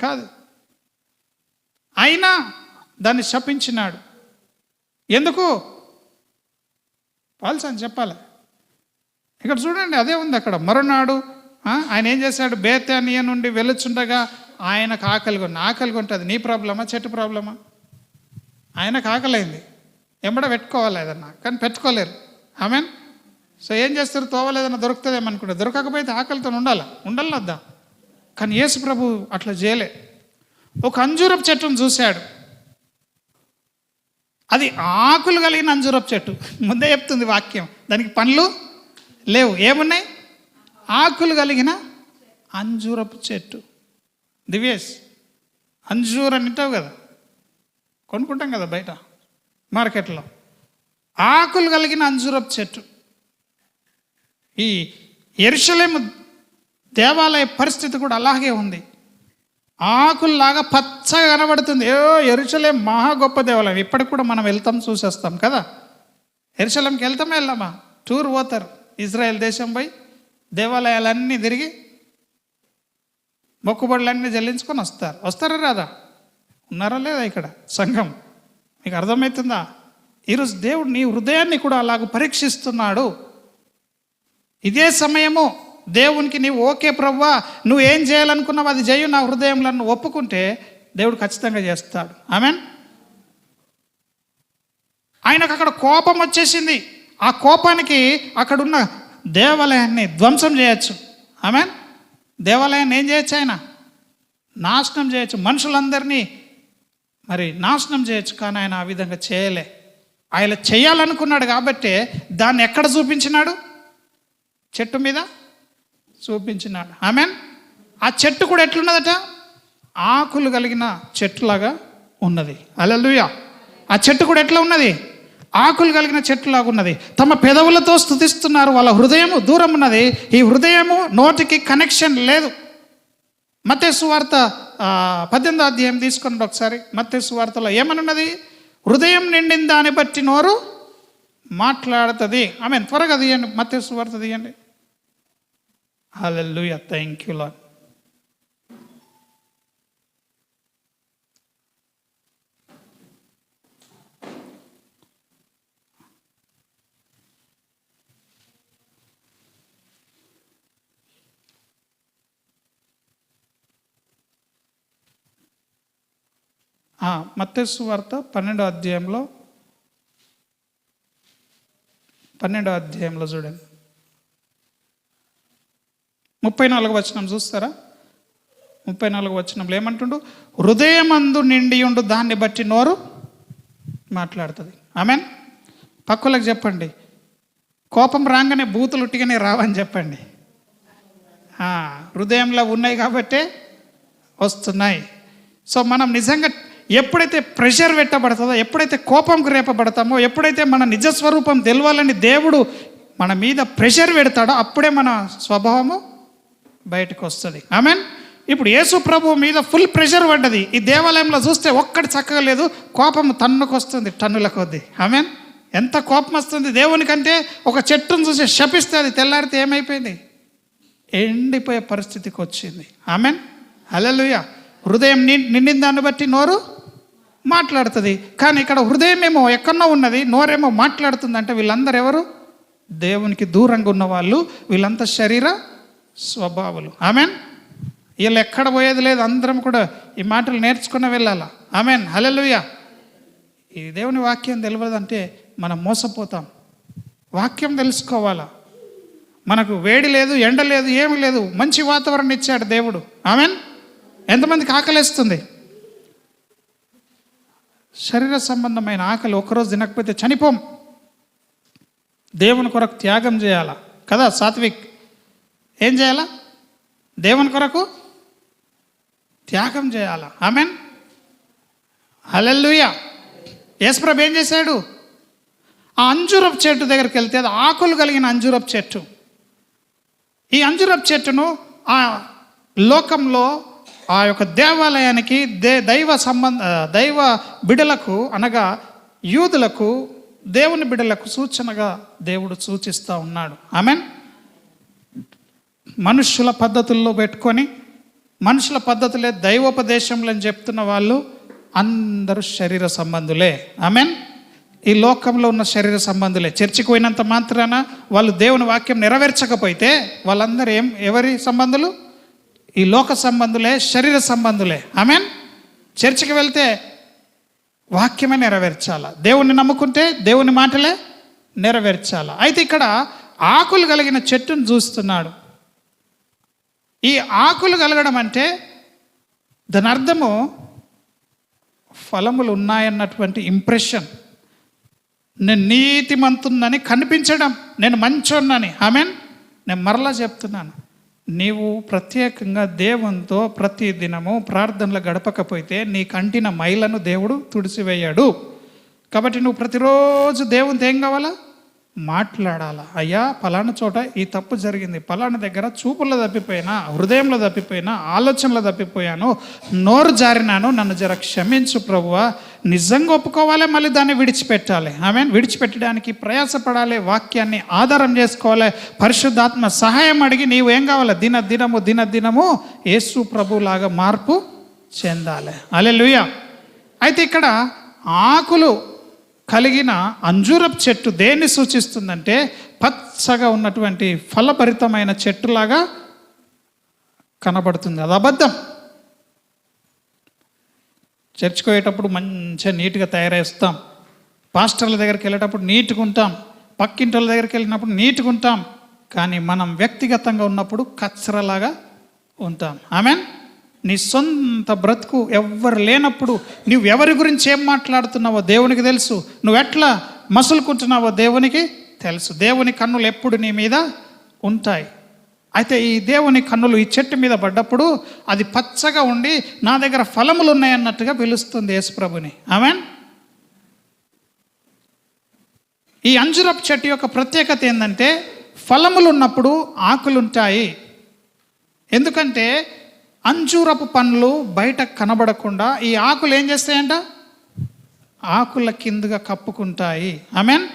S1: కాదు. అయినా దాన్ని శపించినాడు. ఎందుకు? పాల్స్ అని చెప్పాలి. ఇక్కడ చూడండి, అదే ఉంది అక్కడ. మరునాడు ఆయన ఏం చేశాడు? బేతానియా నుండి వెళ్ళుచుండగా ఆయనకు ఆకలి ఉంటుంది. నీ ప్రాబ్లమా? చెట్టు ప్రాబ్లమా? ఆయనకు ఆకలైంది, ఎంబడ పెట్టుకోవాలి ఏదన్నా, కానీ పెట్టుకోలేరు. ఆమెన్. సో ఏం చేస్తారు? తోవలేదన్నా దొరుకుతుందేమనుకుంటారు. దొరకకపోతే ఆకలితో ఉండాలద్దా. కానీ యేసు ప్రభు అట్లా చేయలే. ఒక అంజూరపు చెట్టును చూశాడు. అది ఆకులు కలిగిన అంజూరపు చెట్టు. ముందే చెప్తుంది వాక్యం, దానికి పండ్లు లేవు. ఏమున్నాయి? ఆకులు కలిగిన అంజూరపు చెట్టు. దివ్యేష్, అంజూర్ అని అంటావు కదా, కొనుక్కుంటాం కదా బయట మార్కెట్లో. ఆకులు కలిగిన అంజూరపు చెట్టు. ఈ యెరూషలేము దేవాలయ పరిస్థితి కూడా అలాగే ఉంది. ఆకుల్లాగా పచ్చగా కనబడుతుంది. యెరూషలేం మహా గొప్ప దేవాలయం. ఇప్పటికి కూడా మనం వెళ్తాం, చూసేస్తాం కదా. యెరూషలేంకి వెళ్ళామా? టూర్ పోతారు. ఇజ్రాయెల్ దేశం పోయి దేవాలయాలన్నీ తిరిగి మొక్కుబడులన్నీ చెల్లించుకొని వస్తారా రాదా? ఉన్నారా లేదా ఇక్కడ సంఘం? మీకు అర్థమవుతుందా? ఈరోజు దేవుడు నీ హృదయాన్ని కూడా అలాగ పరీక్షిస్తున్నాడు. ఇదే సమయము దేవునికి నీవు ఓకే ప్రభువా, నువ్వు ఏం చేయాలనుకున్నావు అది చేయు నా హృదయంలో నువ్వు ఒప్పుకుంటే దేవుడు ఖచ్చితంగా చేస్తాడు. ఆమెన్. ఆయనకు అక్కడ కోపం వచ్చేసింది. ఆ కోపానికి అక్కడున్న దేవాలయాన్ని ధ్వంసం చేయొచ్చు. ఆమెన్. దేవాలయాన్ని ఏం చేయొచ్చు? ఆయన నాశనం చేయొచ్చు, మనుషులందరినీ మరి నాశనం చేయొచ్చు. కానీ ఆయన ఆ విధంగా చేయలే. ఆయన చేయాలనుకున్నాడు కాబట్టి దాన్ని ఎక్కడ చూపించినాడు? చెట్టు మీద చూపించినాడు. ఆమెన్. ఆ చెట్టు కూడా ఎట్లున్నదట? ఆకులు కలిగిన చెట్టులాగా ఉన్నది. హల్లెలూయా. ఆ చెట్టు కూడా ఎట్లా ఉన్నది? ఆకులు కలిగిన చెట్టులాగా ఉన్నది. తమ పెదవులతో స్తుతిస్తున్నారు, వాళ్ళ హృదయము దూరం ఉన్నది. ఈ హృదయము నోటికి కనెక్షన్ లేదు. మత్తయి సువార్త 18వ అధ్యాయం తీసుకున్నాడు ఒకసారి. మత్తయి సువార్తలో ఏమనున్నది? హృదయం నిండిన దాన్ని బట్టి నోరు మాట్లాడుతుంది. ఆమెన్. త్వరగా తీయండి, మత్తయి సువార్త తీయండి. హల్లెలూయా. Thank you Lord. మత్తయి సువార్త 12వ అధ్యాయంలో చూడండి, 34వ వచనం చూస్తారా? 34వ వచనంలో ఏమంటుండు? హృదయమందు నిండి ఉండు దాన్ని బట్టి నోరు మాట్లాడుతుంది. ఆమెన్. పక్కలకు చెప్పండి, కోపం రాగానే బూతులు ఉట్టిగానే రావని చెప్పండి. హృదయంలో ఉన్నాయి కాబట్టే వస్తున్నాయి. సో మనం నిజంగా ఎప్పుడైతే ప్రెషర్ పెట్టబడుతుందో, ఎప్పుడైతే కోపంకు రేపబడతామో, ఎప్పుడైతే మన నిజస్వరూపం తెలవాలని దేవుడు మన మీద ప్రెషర్ పెడతాడో అప్పుడే మన స్వభావము బయటకు వస్తుంది. ఆమెన్. ఇప్పుడు యేసు ప్రభు మీద ఫుల్ ప్రెషర్ పడ్డది. ఈ దేవాలయంలో చూస్తే ఒక్కటి చక్కగా లేదు, కోపము తన్నుకు వస్తుంది, టన్నుల కొద్ది. ఆమెన్. ఎంత కోపం వస్తుంది దేవునికంటే. ఒక చెట్టును చూసి శపిస్తే అది తెల్లారితే ఏమైపోయింది? ఎండిపోయే పరిస్థితికి వచ్చింది. ఆమెన్. హల్లెలూయా. హృదయం నిండిన దాన్ని బట్టి నోరు మాట్లాడుతుంది. కానీ ఇక్కడ హృదయం ఏమో ఎక్కడో ఉన్నది, నోరేమో మాట్లాడుతుంది. అంటే వీళ్ళందరూ ఎవరు? దేవునికి దూరంగా ఉన్న వాళ్ళు. వీళ్ళంతా శరీర స్వభావాలు. ఆమెన్. వీళ్ళు ఎక్కడ పోయేది లేదు, అందరం కూడా ఈ మాటలు నేర్చుకుని వెళ్ళాలా. ఆమెన్. హల్లెలూయా. ఈ దేవుని వాక్యం తెలియదంటే మనం మోసపోతాం. వాక్యం తెలుసుకోవాలా. మనకు వేడి లేదు, ఎండ లేదు, ఏమి లేదు, మంచి వాతావరణం ఇచ్చాడు దేవుడు. ఆమెన్. ఎంతమందికి ఆకలిస్తుంది? శరీర సంబంధమైన ఆకలి ఒకరోజు తినకపోతే చనిపోం. దేవుని కొరకు త్యాగం చేయాలా కదా. సాత్విక్ ఏం చేయాలా? దేవుని కొరకు త్యాగం చేయాలా. ఆమెన్. హల్లెలూయా. యేసుప్రభు ఏం చేశాడు? ఆ అంజూరపు చెట్టు దగ్గరికి వెళ్తే అది ఆకులు కలిగిన అంజూరపు చెట్టు. ఈ అంజూరపు చెట్టును ఆ లోకంలో ఆ యొక్క దేవాలయానికి దైవ బిడలకు అనగా యూదులకు, దేవుని బిడలకు సూచనగా దేవుడు సూచిస్తూ ఉన్నాడు. ఆమెన్. మనుషుల పద్ధతుల్లో పెట్టుకొని, మనుషుల పద్ధతులే దైవోపదేశంలో అని చెప్తున్న వాళ్ళు అందరూ శరీర సంబంధులే. ఆమెన్. ఈ లోకంలో ఉన్న శరీర సంబంధులే. చర్చికి పోయినంత మాత్రాన వాళ్ళు దేవుని వాక్యం నెరవేర్చకపోతే వాళ్ళందరూ ఎవరి సంబంధులు? ఈ లోక సంబంధులే, శరీర సంబంధులే. ఆమేన్. చర్చికి వెళ్తే వాక్యమే నెరవేర్చాల, దేవుణ్ణి నమ్ముకుంటే దేవుని మాటలే నెరవేర్చాల. అయితే ఇక్కడ ఆకులు కలిగిన చెట్టును చూస్తున్నాడు. ఈ ఆకులు కలగడం అంటే దాని అర్థము ఫలములు ఉన్నాయన్నటువంటి ఇంప్రెషన్. నేను నీతిమంతున్నని కనిపించడం, నేను మంచోన్నని. ఆమేన్. నేను మరలా చెప్తున్నాను, నీవు ప్రత్యేకంగా దేవునితో ప్రతి దినము ప్రార్థనలు గడపకపోతే నీ కంటిన మైలను దేవుడు తుడిచివేయాడు. కాబట్టి నువ్వు ప్రతిరోజు దేవునితో ఏం కావాలా? మాట్లాడాలా. అయ్యా పలానా చోట ఈ తప్పు జరిగింది, పలానా దగ్గర చూపుల్లో తప్పిపోయినా, హృదయంలో తప్పిపోయినా, ఆలోచనలో తప్పిపోయాను, నోరు జారినాను, నన్ను జర క్షమించు ప్రభువా. నిజంగా ఒప్పుకోవాలి, మళ్ళీ దాన్ని విడిచిపెట్టాలి. ఆమె విడిచిపెట్టడానికి ప్రయాసపడాలి, వాక్యాన్ని ఆధారం చేసుకోవాలి, పరిశుద్ధాత్మ సహాయం అడిగి నీవు ఏం కావాలి? దినదినము యేసు ప్రభులాగా మార్పు చెందాలి. హల్లెలూయా. అయితే ఇక్కడ ఆకులు కలిగిన అంజూరపు చెట్టు దేన్ని సూచిస్తుందంటే పచ్చగా ఉన్నటువంటి ఫలభరితమైన చెట్టులాగా కనబడుతుంది. అది అబద్ధం. చర్చికి పోయేటప్పుడు మంచిగా నీట్గా తయారేస్తాం, పాస్టర్ల దగ్గరికి వెళ్ళేటప్పుడు నీట్గా ఉంటాం, పక్కింటి వాళ్ళ దగ్గరికి వెళ్ళినప్పుడు నీట్గా ఉంటాం, కానీ మనం వ్యక్తిగతంగా ఉన్నప్పుడు కచ్చరలాగా ఉంటాం. ఆమెన్. నీ సొంత బ్రతుకు ఎవ్వరు లేనప్పుడు నువ్వు ఎవరి గురించి ఏం మాట్లాడుతున్నావో దేవునికి తెలుసు, నువ్వు ఎట్లా మసులుకుంటున్నావో దేవునికి తెలుసు. దేవుని కన్నులు ఎప్పుడు నీ మీద ఉంటాయి. అయితే ఈ దేవుని కన్నులు ఈ చెట్టు మీద పడ్డప్పుడు అది పచ్చగా ఉండి నా దగ్గర ఫలములు ఉన్నాయన్నట్టుగా పిలుస్తుంది యేసుప్రభుని. ఆమేన్. ఈ అంజూరపు చెట్టు యొక్క ప్రత్యేకత ఏంటంటే ఫలములు ఉన్నప్పుడు ఆకులుంటాయి. ఎందుకంటే అంజూరపు పండ్లు బయట కనబడకుండా ఈ ఆకులు ఏం చేస్తాయంట? ఆకుల కిందగా కప్పుకుంటాయి. ఆమేన్.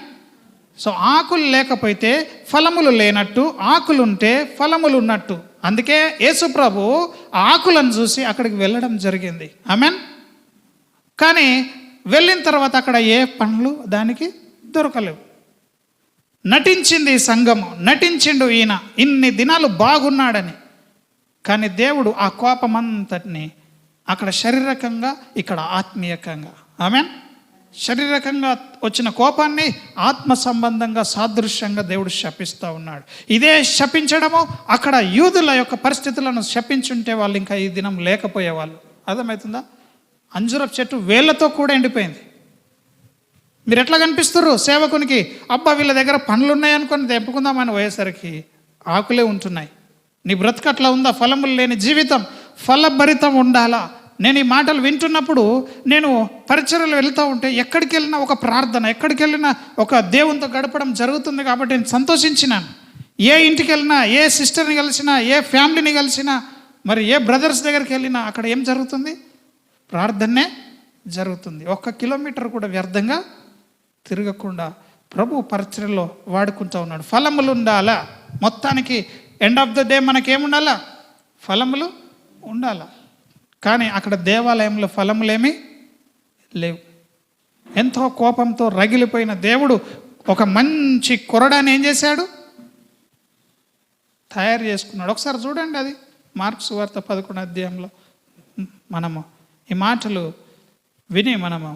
S1: సో ఆకులు లేకపోతే ఫలములు లేనట్టు, ఆకులుంటే ఫలములు ఉన్నట్టు. అందుకే యేసు ప్రభు ఆకులను చూసి అక్కడికి వెళ్ళడం జరిగింది. ఆమేన్. కానీ వెళ్ళిన తర్వాత అక్కడ ఏ పండ్లు దానికి దొరకలేవు. నటించింది ఈ సంఘము, నటించిండు ఈయన ఇన్ని దినాలు బాగున్నాడని. కానీ దేవుడు ఆ కోపమంతటిని అక్కడ శారీరకంగా, ఇక్కడ ఆత్మీయకంగా, ఆమేన్, శారీరకంగా వచ్చిన కోపాన్ని ఆత్మ సంబంధంగా సాదృశ్యంగా దేవుడు శపిస్తూ ఉన్నాడు. ఇదే శపించడము అక్కడ యూదుల యొక్క పరిస్థితులను శపించుంటే వాళ్ళు ఇంకా ఈ దినం లేకపోయేవాళ్ళు. అర్థమవుతుందా? అంజూరపు చెట్టు వేళ్లతో కూడా ఎండిపోయింది. మీరు ఎట్లా కనిపిస్తున్నారు సేవకునికి? అబ్బా వీళ్ళ దగ్గర పండ్లు ఉన్నాయనుకొని తెంపుకుందామని పోయేసరికి ఆకులే ఉంటున్నాయి. నీ బ్రతుకు అట్లా ఉందా? ఫలములు లేని జీవితం, ఫలభరితం ఉండాలా. నేను ఈ మాటలు వింటున్నప్పుడు నేను పరిచర్యలు వెళ్తూ ఉంటే ఎక్కడికి వెళ్ళినా ఒక ప్రార్థన, ఎక్కడికి వెళ్ళినా ఒక దేవునితో గడపడం జరుగుతుంది. కాబట్టి నేను సంతోషించినాను. ఏ ఇంటికి వెళ్ళినా, ఏ సిస్టర్ని కలిసినా, ఏ ఫ్యామిలీని కలిసినా, మరి ఏ బ్రదర్స్ దగ్గరికి వెళ్ళినా అక్కడ ఏం జరుగుతుంది? ప్రార్థనే జరుగుతుంది. 1 కిలోమీటర్ కూడా వ్యర్థంగా తిరగకుండా ప్రభు పరిచర్యలో వాడుకుంటూ ఉన్నాడు. ఫలములు ఉండాలా. మొత్తానికి ఎండ్ ఆఫ్ ద డే మనకేముండాలా? ఫలములు ఉండాలా. కానీ అక్కడ దేవాలయంలో ఫలములేమీ లేవు. ఎంతో కోపంతో రగిలిపోయిన దేవుడు ఒక మంచి కొరడాన్ని ఏం చేశాడు? తయారు చేసుకున్నాడు. ఒకసారి చూడండి, అది మార్కు సువార్త 11వ అధ్యాయంలో మనము ఈ మాటలు విని మనము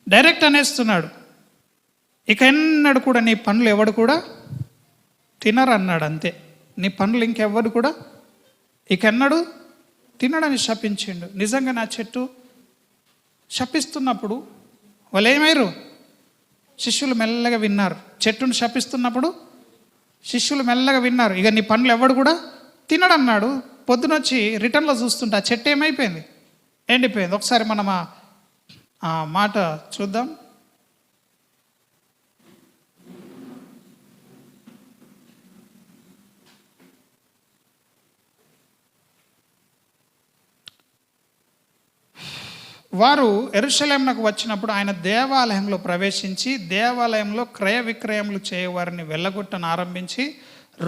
S1: డైరెక్ట్ అనేస్తున్నాడు, ఇక ఎన్నడు కూడా నీ పండ్లు ఎవడు కూడా తినరు అన్నాడు. అంతే, నీ పండ్లు ఇంకెవ్వడు కూడా ఇక ఎన్నడు తినడని శపించిండు. నిజంగా నా చెట్టు శపిస్తున్నప్పుడు వాళ్ళు ఏమయ్యారు? శిష్యులు మెల్లగా విన్నారు. చెట్టును శపిస్తున్నప్పుడు శిష్యులు మెల్లగా విన్నారు, ఇక నీ పండ్లు ఎవడు కూడా తినడు అన్నాడు. పొద్దునొచ్చి రిటర్న్లో చూస్తుంటే ఆ చెట్టు ఏమైపోయింది? ఎండిపోయింది. ఒకసారి మనం ఆ మాట చూద్దాం. వారు యెరూషలేమునకు వచ్చినప్పుడు ఆయన దేవాలయంలో ప్రవేశించి దేవాలయంలో క్రయ విక్రయములు చేయవారిని వెళ్ళగొట్టను ఆరంభించి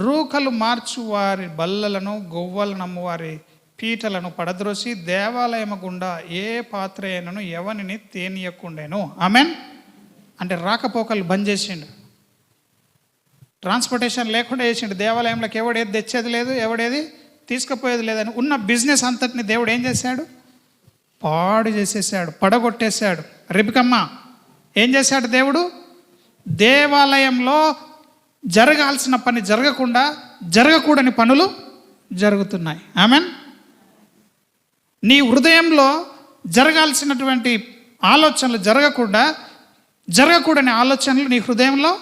S1: రూకలు మార్చు వారి బల్లలను, గొవ్వలు నమ్మువారి పీటలను పడద్రోసి దేవాలయము గుండా ఏ పాత్ర అయినను ఎవరిని తేనీయకుండెను. ఆమెన్. అంటే రాకపోకలు బంద్ చేసిండు, ట్రాన్స్పోర్టేషన్ లేకుండా చేసిండు. దేవాలయంలోకి ఎవడేది తెచ్చేది లేదు, ఎవడేది తీసుకుపోయేది లేదని ఉన్న బిజినెస్ అంతటిని దేవుడు ఏం చేశాడు? పాడు చేసేసాడు, పడగొట్టేశాడు. రిబికమ్మ ఏం చేశాడు దేవుడు? దేవాలయంలో జరగాల్సిన పని జరగకుండా జరగకూడని పనులు జరుగుతున్నాయి. ఆమెన్. నీ హృదయంలో జరగాల్సినటువంటి ఆలోచనలు జరగకూడని ఆలోచనలు నీ హృదయంలో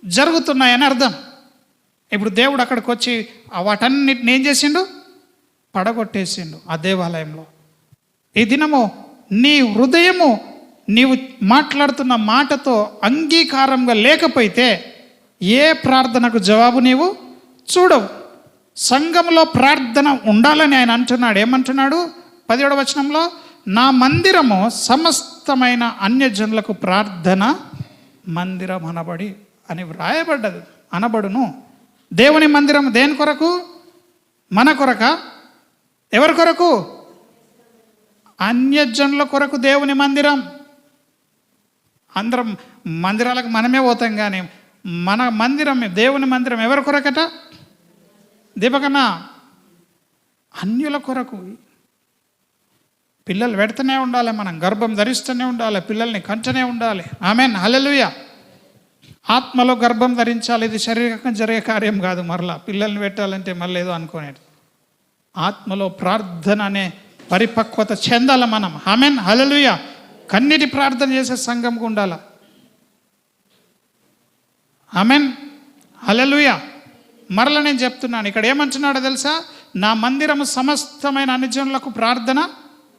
S1: జరుగుతున్నాయని అర్థం. ఇప్పుడు దేవుడు అక్కడికి వచ్చి వాటన్నిటిని ఏం చేసిండు? పడగొట్టేసిండు ఆ దేవాలయంలో. ఈ దినము నీ హృదయము నీవు మాట్లాడుతున్న మాటతో అంగీకారంగా లేకపోతే ఏ ప్రార్థనకు జవాబు నీవు చూడవు. సంఘంలో ప్రార్థన ఉండాలని ఆయన అంటున్నాడు. ఏమంటున్నాడు? 17వ వచనంలో, నా మందిరము సమస్తమైన అన్యజనులకు ప్రార్థన మందిరం అనబడి అని వ్రాయబడ్డది, అనబడును. దేవుని మందిరం దేని కొరకు? మన కొరక? ఎవరి కొరకు? అన్యజనుల కొరకు దేవుని మందిరం. అందరం మందిరాలకు మనమే పోతాం, కానీ మన మందిరం, దేవుని మందిరం ఎవరి కొరకట? దీపకన్నా అన్యుల కొరకు. పిల్లలు పెడుతూనే ఉండాలి, మనం గర్భం ధరిస్తూనే ఉండాలి, పిల్లల్ని కంటనే ఉండాలి. ఆమెన్, హల్లెలూయా. ఆత్మలో గర్భం ధరించాలి. ఇది శారీరకంగా జరిగే కార్యం కాదు. మరలా పిల్లల్ని పెట్టాలంటే మళ్ళీ ఏదో అనుకోనేది. ఆత్మలో ప్రార్థన అనే పరిపక్వత చెందాల మనం. ఆమెన్, హల్లెలూయా. కన్నీటి ప్రార్థన చేసే సంఘంగా ఉండాల. ఆమెన్, హల్లెలూయా. మరలా నేను చెప్తున్నాను, ఇక్కడ ఏమంటున్నాడో తెలుసా? నా మందిరము సమస్తమైన అన్యజనులకు ప్రార్థన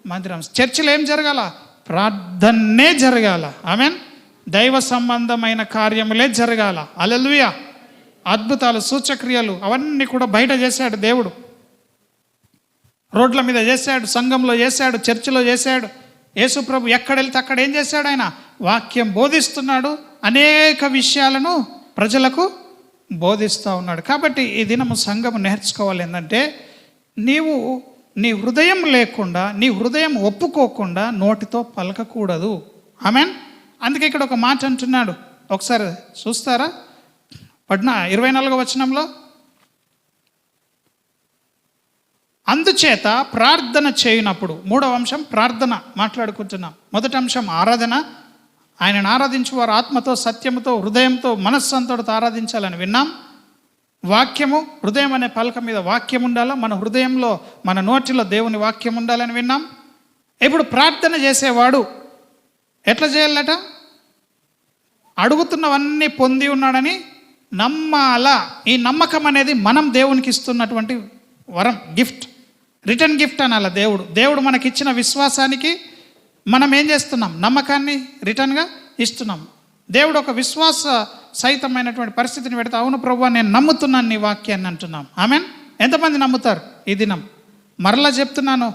S1: మందిరం. చర్చిలో ఏం జరగాల? ప్రార్థనే జరగాల. ఆమెన్. దైవ సంబంధమైన కార్యములే జరగాల. హల్లెలూయా. అద్భుతాలు, సూచక్రియలు అవన్నీ కూడా బయట చేశాడు దేవుడు. రోడ్ల మీద చేశాడు, సంఘంలో చేశాడు, చర్చిలో చేశాడు. యేసు ప్రభు ఎక్కడ వెళ్తే అక్కడ ఏం చేశాడు? ఆయన వాక్యం బోధిస్తున్నాడు, అనేక విషయాలను ప్రజలకు బోధిస్తూ ఉన్నాడు. కాబట్టి ఈ దినము సంఘము నేర్చుకోవాలి ఏంటంటే, నీవు నీ హృదయం లేకుండా, నీ హృదయం ఒప్పుకోకుండా నోటితో పలకకూడదు. ఆమెన్. అందుకే ఇక్కడ ఒక మాట అంటున్నాడు, ఒకసారి చూస్తారా? 24వ వచనంలో, అందుచేత ప్రార్థన చేయనప్పుడు, 3వ అంశం ప్రార్థన మాట్లాడుకుంటున్నాం. మొదటి అంశం ఆరాధన. ఆయనను ఆరాధించు వారు ఆత్మతో, సత్యముతో, హృదయంతో, మనస్సంతోతో ఆరాధించాలని విన్నాం. వాక్యము, హృదయం అనే పలక మీద వాక్యం ఉండాలా, మన హృదయంలో, మన నోటిలో దేవుని వాక్యం ఉండాలని విన్నాం. ఇప్పుడు ప్రార్థన చేసేవాడు ఎట్లా చేయాలట? అడుగుతున్నవన్నీ పొంది ఉన్నాడని నమ్మాలా. ఈ నమ్మకం అనేది మనం దేవునికి ఇస్తున్నటువంటి వరం, గిఫ్ట్, రిటర్న్ గిఫ్ట్ అనాల. దేవుడు మనకిచ్చిన విశ్వాసానికి మనం ఏం చేస్తున్నాం? నమ్మకాన్ని రిటర్న్గా ఇస్తున్నాం. దేవుడు ఒక విశ్వాస సహితమైనటువంటి పరిస్థితిని పెడితే, అవును ప్రభువా నేను నమ్ముతున్నాను నీ వాక్యాన్ని అంటున్నాం. ఆమెన్. ఎంతమంది నమ్ముతారు ఈ దినం? మరలా చెప్తున్నాను,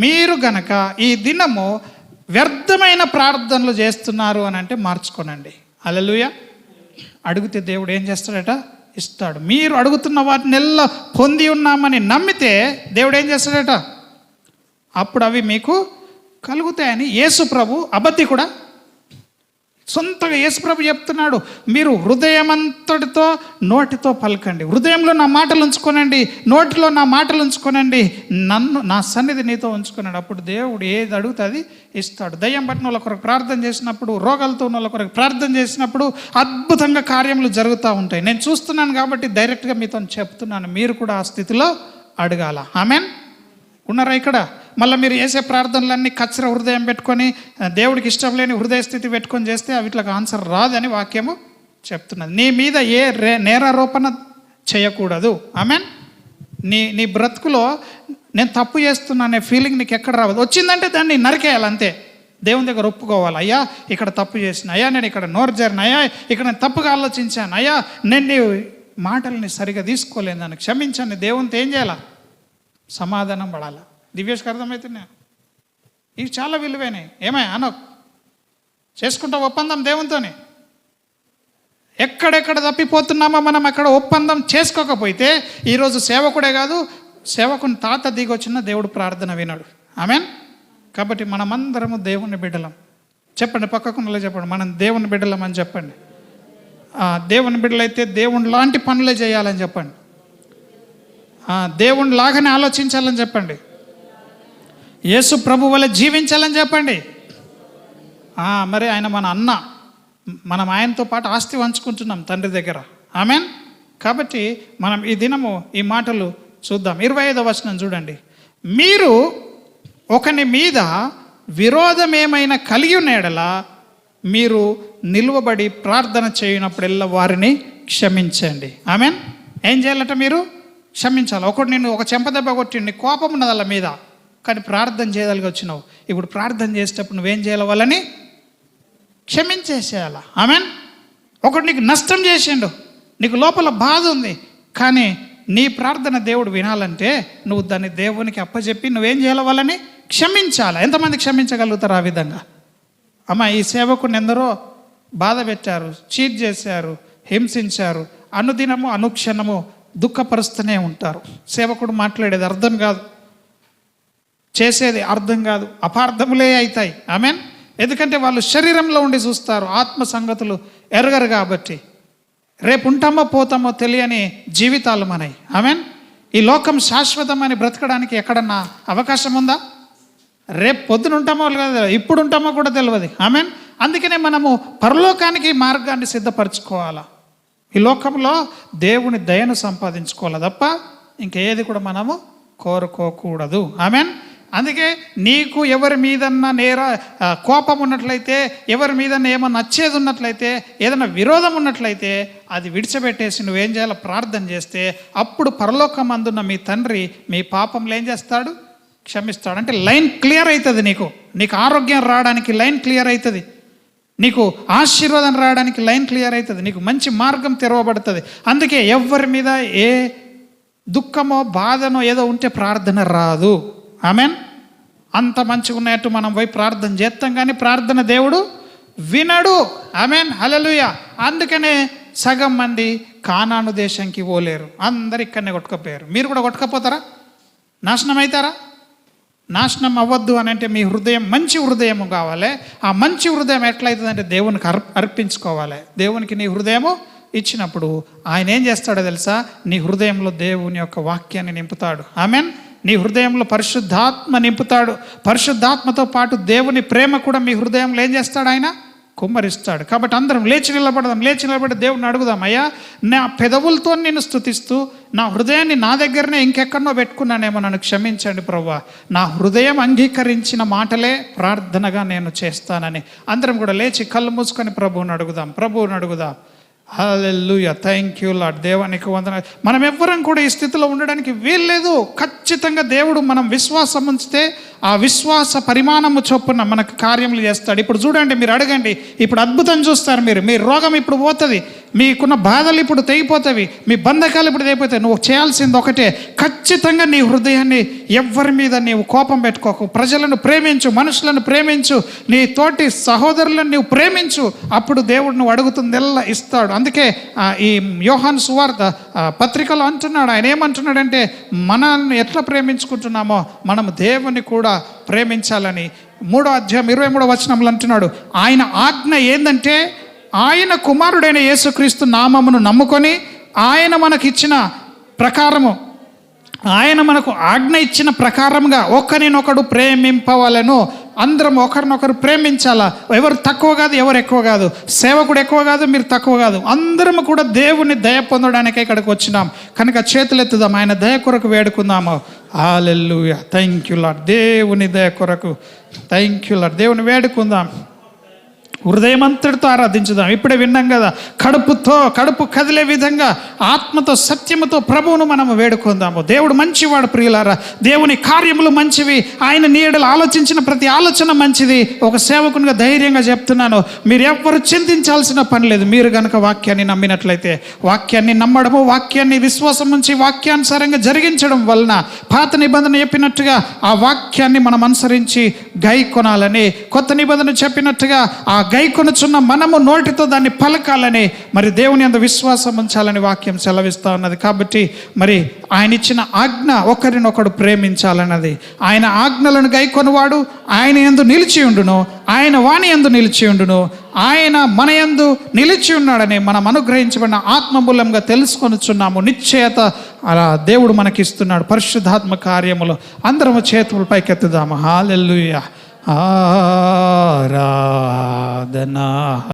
S1: మీరు గనక ఈ దినము వ్యర్థమైన ప్రార్థనలు చేస్తున్నారు అని అంటే మార్చుకోనండి. హల్లెలూయా. అడిగితే దేవుడు ఏం చేస్తాడట? ఇస్తాడు. మీరు అడుగుతున్న వాటిని ఎల్లా పొంది ఉన్నామని నమ్మితే దేవుడు ఏం చేస్తాడట? అప్పుడు అవి మీకు కలుగుతాయని యేసు ప్రభు అబద్ధి కూడా సొంతగా యేసు ప్రభు చెప్తున్నాడు. మీరు హృదయమంతటితో నోటితో పలకండి. హృదయంలో నా మాటలు ఉంచుకోనండి, నోటిలో నా మాటలు ఉంచుకోనండి, నా సన్నిధి నీతో ఉంచుకున్నాడు. అప్పుడు దేవుడు ఏది అడుగుతే అది ఇస్తాడు. దయ్యం పట్టిన వాళ్ళ కొరకు ప్రార్థన చేసినప్పుడు, రోగాలతో ఉన్న వాళ్ళ కొరకు ప్రార్థన చేసినప్పుడు అద్భుతంగా కార్యములు జరుగుతూ ఉంటాయి. నేను చూస్తున్నాను కాబట్టి డైరెక్ట్గా మీతో చెప్తున్నాను, మీరు కూడా ఆ స్థితిలో అడగాల. ఆమెన్. ఉన్నారా ఇక్కడ? మళ్ళీ మీరు చేసే ప్రార్థనలన్నీ కచ్చర హృదయం పెట్టుకొని, దేవుడికి ఇష్టం లేని హృదయ స్థితి పెట్టుకొని చేస్తే వీటికి ఆన్సర్ రాదని వాక్యము చెప్తున్నది. నీ మీద ఏ నేరారోపణ చేయకూడదు. ఆమెన్. నీ బ్రతుకులో నేను తప్పు చేస్తున్నానే ఫీలింగ్ నీకు ఎక్కడ రావద్దు. వచ్చిందంటే దాన్ని నరికేయాలి అంతే. దేవుని దగ్గర ఒప్పుకోవాలి, అయ్యా ఇక్కడ తప్పు చేసిన, అయ్యా నేను ఇక్కడ నోరు జారిన, అయ్యా ఇక్కడ నేను తప్పుగా ఆలోచించాను, అయ్యా నేను నీ మాటల్ని సరిగా తీసుకోలేను, నన్ను క్షమించండి. దేవునితో ఏం చేయాలా? సమాధానం పడాలి. దివ్యేష్కి అర్థమవుతున్నాయి. ఇవి చాలా విలువైనవి. ఏమై అనో చేసుకుంటా ఒప్పందం దేవునితోనే. ఎక్కడెక్కడ తప్పిపోతున్నామో మనం అక్కడ ఒప్పందం చేసుకోకపోతే ఈరోజు సేవకుడే కాదు, సేవకుని తాత దిగొచ్చిన దేవుడు ప్రార్థన వినడు. ఆమెన్. కాబట్టి మనమందరము దేవుని బిడ్డలం. చెప్పండి, పక్కకున్నలో చెప్పండి, మనం దేవుని బిడ్డలం అని చెప్పండి. దేవుని బిడ్డలైతే దేవుని లాంటి పనులే చేయాలని చెప్పండి. దేవుని లాగానే ఆలోచించాలని చెప్పండి. యేసు ప్రభు వల్ల జీవించాలని చెప్పండి. మరి ఆయన మన అన్న, మనం ఆయనతో పాటు ఆస్తి పంచుకుంటున్నాం తండ్రి దగ్గర. ఆమెన్. కాబట్టి మనం ఈ దినము ఈ మాటలు చూద్దాం. 25వ వచనం చూడండి. మీరు ఒకని మీద విరోధం ఏమైనా కలిగి ఉన్న యెడల మీరు నిలువబడి ప్రార్థన చేయనప్పుడల్లా వారిని క్షమించండి. ఆమెన్. ఏం చేయాలట? మీరు క్షమించాలి. ఒకటి నిన్ను ఒక చెంపదెబ్బ కొట్టిండి, కోపం ఉన్నది వాళ్ళ మీద, కానీ ప్రార్థన చేయగలిగి వచ్చినావు. ఇప్పుడు ప్రార్థన చేసేటప్పుడు నువ్వేం చేయాలి? వాళ్ళని క్షమించేసేయాల. ఆమెన్. ఒకటి నీకు నష్టం చేసిండు, నీకు లోపల బాధ ఉంది, కానీ నీ ప్రార్థన దేవుడు వినాలంటే నువ్వు దాన్ని దేవునికి అప్పచెప్పి నువ్వేం చేయాలి? వాళ్ళని క్షమించాలి. ఎంతమంది క్షమించగలుగుతారు ఆ విధంగా? ఈ సేవకుని ఎందరో బాధ పెట్టారు, చీట్ చేశారు, హింసించారు, అనుదినము అనుక్షణము దుఃఖపరుస్తూనే ఉంటారు. సేవకుడు మాట్లాడేది అర్థం కాదు, చేసేది అర్థం కాదు, అపార్థములే అవుతాయి. ఆమెన్. ఎందుకంటే వాళ్ళు శరీరంలో ఉండి చూస్తారు, ఆత్మ సంగతులు ఎరగరు కాబట్టి. రేపు ఉంటామో పోతామో తెలియని జీవితాలు మనవి. ఆమెన్. ఈ లోకం శాశ్వతమని బ్రతకడానికి ఎక్కడన్నా అవకాశం ఉందా? రేపు పొద్దున ఉంటామో లేదా, ఇప్పుడు ఉంటామో కూడా తెలియదు. ఆమెన్. అందుకనే మనము పరలోకానికి మార్గాన్ని సిద్ధపరచుకోవాలా. ఈ లోకంలో దేవుని దయను సంపాదించుకోవాలి తప్ప ఇంకేది కూడా మనము కోరుకోకూడదు. ఆమెన్. అందుకే నీకు ఎవరి మీదన్నా కోపం ఉన్నట్లయితే, ఎవరి మీదన్నా ఏమన్నా నచ్చేది ఉన్నట్లయితే, ఏదైనా విరోధం ఉన్నట్లయితే అది విడిచిపెట్టేసి నువ్వేం చేయాలో ప్రార్థన చేస్తే అప్పుడు పరలోకమందున్న మీ తండ్రి మీ పాపంలో ఏం చేస్తాడు? క్షమిస్తాడు. అంటే లైన్ క్లియర్ అవుతుంది. నీకు ఆరోగ్యం రావడానికి లైన్ క్లియర్ అవుతుంది, నీకు ఆశీర్వాదం రావడానికి లైన్ క్లియర్ అవుతుంది, నీకు మంచి మార్గం తెరవబడుతుంది. అందుకే ఎవరి మీద ఏ దుఃఖమో బాధనో ఏదో ఉంటే ప్రార్థన రాదు. ఆమెన్. అంత మంచిగా ఉన్నట్టు మనం పోయి ప్రార్థన చేస్తాం, కానీ ప్రార్థన దేవుడు వినడు. ఆమెన్. హల్లెలూయా. అందుకనే సగం మంది కానాను దేశంకి పోలేరు, అందరు ఇక్కడనే కొట్టుకపోయారు. మీరు కూడా కొట్టుకపోతారా? నాశనం అవుతారా? నాశనం అవ్వద్దు అని అంటే మీ హృదయం మంచి హృదయం కావాలి. ఆ మంచి హృదయం ఎట్లయితుందంటే దేవునికి అర్పించుకోవాలి. దేవునికి నీ హృదయము ఇచ్చినప్పుడు ఆయన ఏం చేస్తాడో తెలుసా? నీ హృదయంలో దేవుని యొక్క వాక్యాన్ని నింపుతాడు. ఆమెన్. నీ హృదయంలో పరిశుద్ధాత్మ నింపుతాడు. పరిశుద్ధాత్మతో పాటు దేవుని ప్రేమ కూడా మీ హృదయంలో ఏం చేస్తాడు? ఆయన కుమ్మరిస్తాడు. కాబట్టి అందరం లేచి నిలబడి దేవుడిని అడుగుదాం. అయ్యా, నా పెదవులతో నేను స్తుతిస్తూ నా హృదయాన్ని నా దగ్గరనే ఇంకెక్కడనో పెట్టుకున్నానేమో, నన్ను క్షమించండి ప్రభువా. నా హృదయం అంగీకరించిన మాటలే ప్రార్థనగా నేను చేస్తానని అందరం కూడా లేచి కళ్ళు మూసుకొని ప్రభువుని అడుగుదాం. హల్లెలూయా. Thank you Lord. దేవానికి వందనాలు. మనం ఎవ్వరం కూడా ఈ స్థితిలో ఉండడానికి వీల్లేదు. ఖచ్చితంగా దేవుడు మనం విశ్వాసం ఉంచితే ఆ విశ్వాస పరిమాణము చొప్పున మనకు కార్యములు చేస్తాడు. ఇప్పుడు చూడండి, మీరు అడగండి, ఇప్పుడు అద్భుతం చూస్తారు. మీ రోగం ఇప్పుడు పోతుంది, మీకున్న బాధలు ఇప్పుడు తెగిపోతాయి, మీ బంధకాలు ఇప్పుడు తెగిపోతాయి. నువ్వు చేయాల్సింది ఒకటే, ఖచ్చితంగా నీ హృదయాన్ని ఎవ్వరి మీద నీవు కోపం పెట్టుకోకు. ప్రజలను ప్రేమించు, మనుషులను ప్రేమించు, నీ తోటి సహోదరులను నీవు ప్రేమించు. అప్పుడు దేవుడు నువ్వు అడుగుతుందెల్లా ఇస్తాడు. అందుకే ఈ యోహాను సువార్త పత్రికలో అంటున్నాడు. ఆయన ఏమంటున్నాడంటే, మనల్ని ఎట్లా ప్రేమించుకుంటున్నామో మనం దేవుని కూడా ప్రేమించాలని 3వ అధ్యాయం 23వ వచనంలో అంటున్నాడు. ఆయన ఆజ్ఞ ఏందంటే, ఆయన కుమారుడైన యేసుక్రీస్తు నామమును నమ్ముకొని ఆయన మనకు ఆజ్ఞ ఇచ్చిన ప్రకారంగా ఒకరినొకడు ప్రేమింపవలెను. అందరం ఒకరినొకరు ప్రేమించాలా. ఎవరు తక్కువ కాదు, ఎవరు ఎక్కువ కాదు. సేవకుడు ఎక్కువ కాదు, మీరు తక్కువ కాదు. అందరం కూడా దేవుని దయ పొందడానికి ఇక్కడికి వచ్చినాం కనుక చేతులెత్తుదాం, ఆయన దయ కొరకు వేడుకుందాము. హల్లెలూయా. Thank you Lord. దేవుని దయ కొరకు థ్యాంక్ యూ లార్డ్. దేవుని వేడుకుందాం, హృదయం అంతటితో ఆరాధించుదాం. ఇప్పుడే విన్నాం కదా, కడుపు కదిలే విధంగా ఆత్మతో సత్యముతో ప్రభువును మనము వేడుకుందాము. దేవుడు మంచివాడు ప్రియులారా. దేవుని కార్యములు మంచివి. ఆయన నీడలు ఆలోచించిన ప్రతి ఆలోచన మంచిది. ఒక సేవకునిగా ధైర్యంగా చెప్తున్నాను, మీరు ఎవ్వరు చింతించాల్సిన పని లేదు. మీరు కనుక వాక్యాన్ని నమ్మినట్లయితే, వాక్యాన్ని నమ్మడము, వాక్యాన్ని విశ్వాసం నుంచి వాక్యానుసారంగా జరిగించడం వలన పాత నిబంధన చెప్పినట్టుగా ఆ వాక్యాన్ని మనం అనుసరించి గై కొనాలని, కొత్త నిబంధన చెప్పినట్టుగా ఆ గై కొనుచున్న మనము నోటితో దాన్ని పలకాలని, మరి దేవుని యందు విశ్వాసం ఉంచాలని వాక్యం సెలవిస్తూ ఉన్నది. కాబట్టి మరి ఆయన ఇచ్చిన ఆజ్ఞ ఒకరినొకడు ప్రేమించాలన్నది. ఆయన ఆజ్ఞలను గై కొనువాడు ఆయన యందు నిలిచి ఉండును, ఆయన వాణి యందు నిలిచి ఉండును, ఆయన మన యందు నిలిచి ఉన్నాడని మనం అనుగ్రహించబడిన ఆత్మమూలంగా తెలుసుకొనుచున్నాము. నిశ్చయత అలా దేవుడు మనకిస్తున్నాడు పరిశుద్ధాత్మ కార్యములో. అందరము చేతులు పైకెత్తుదాము. హల్లెలూయా, ఆరాధన.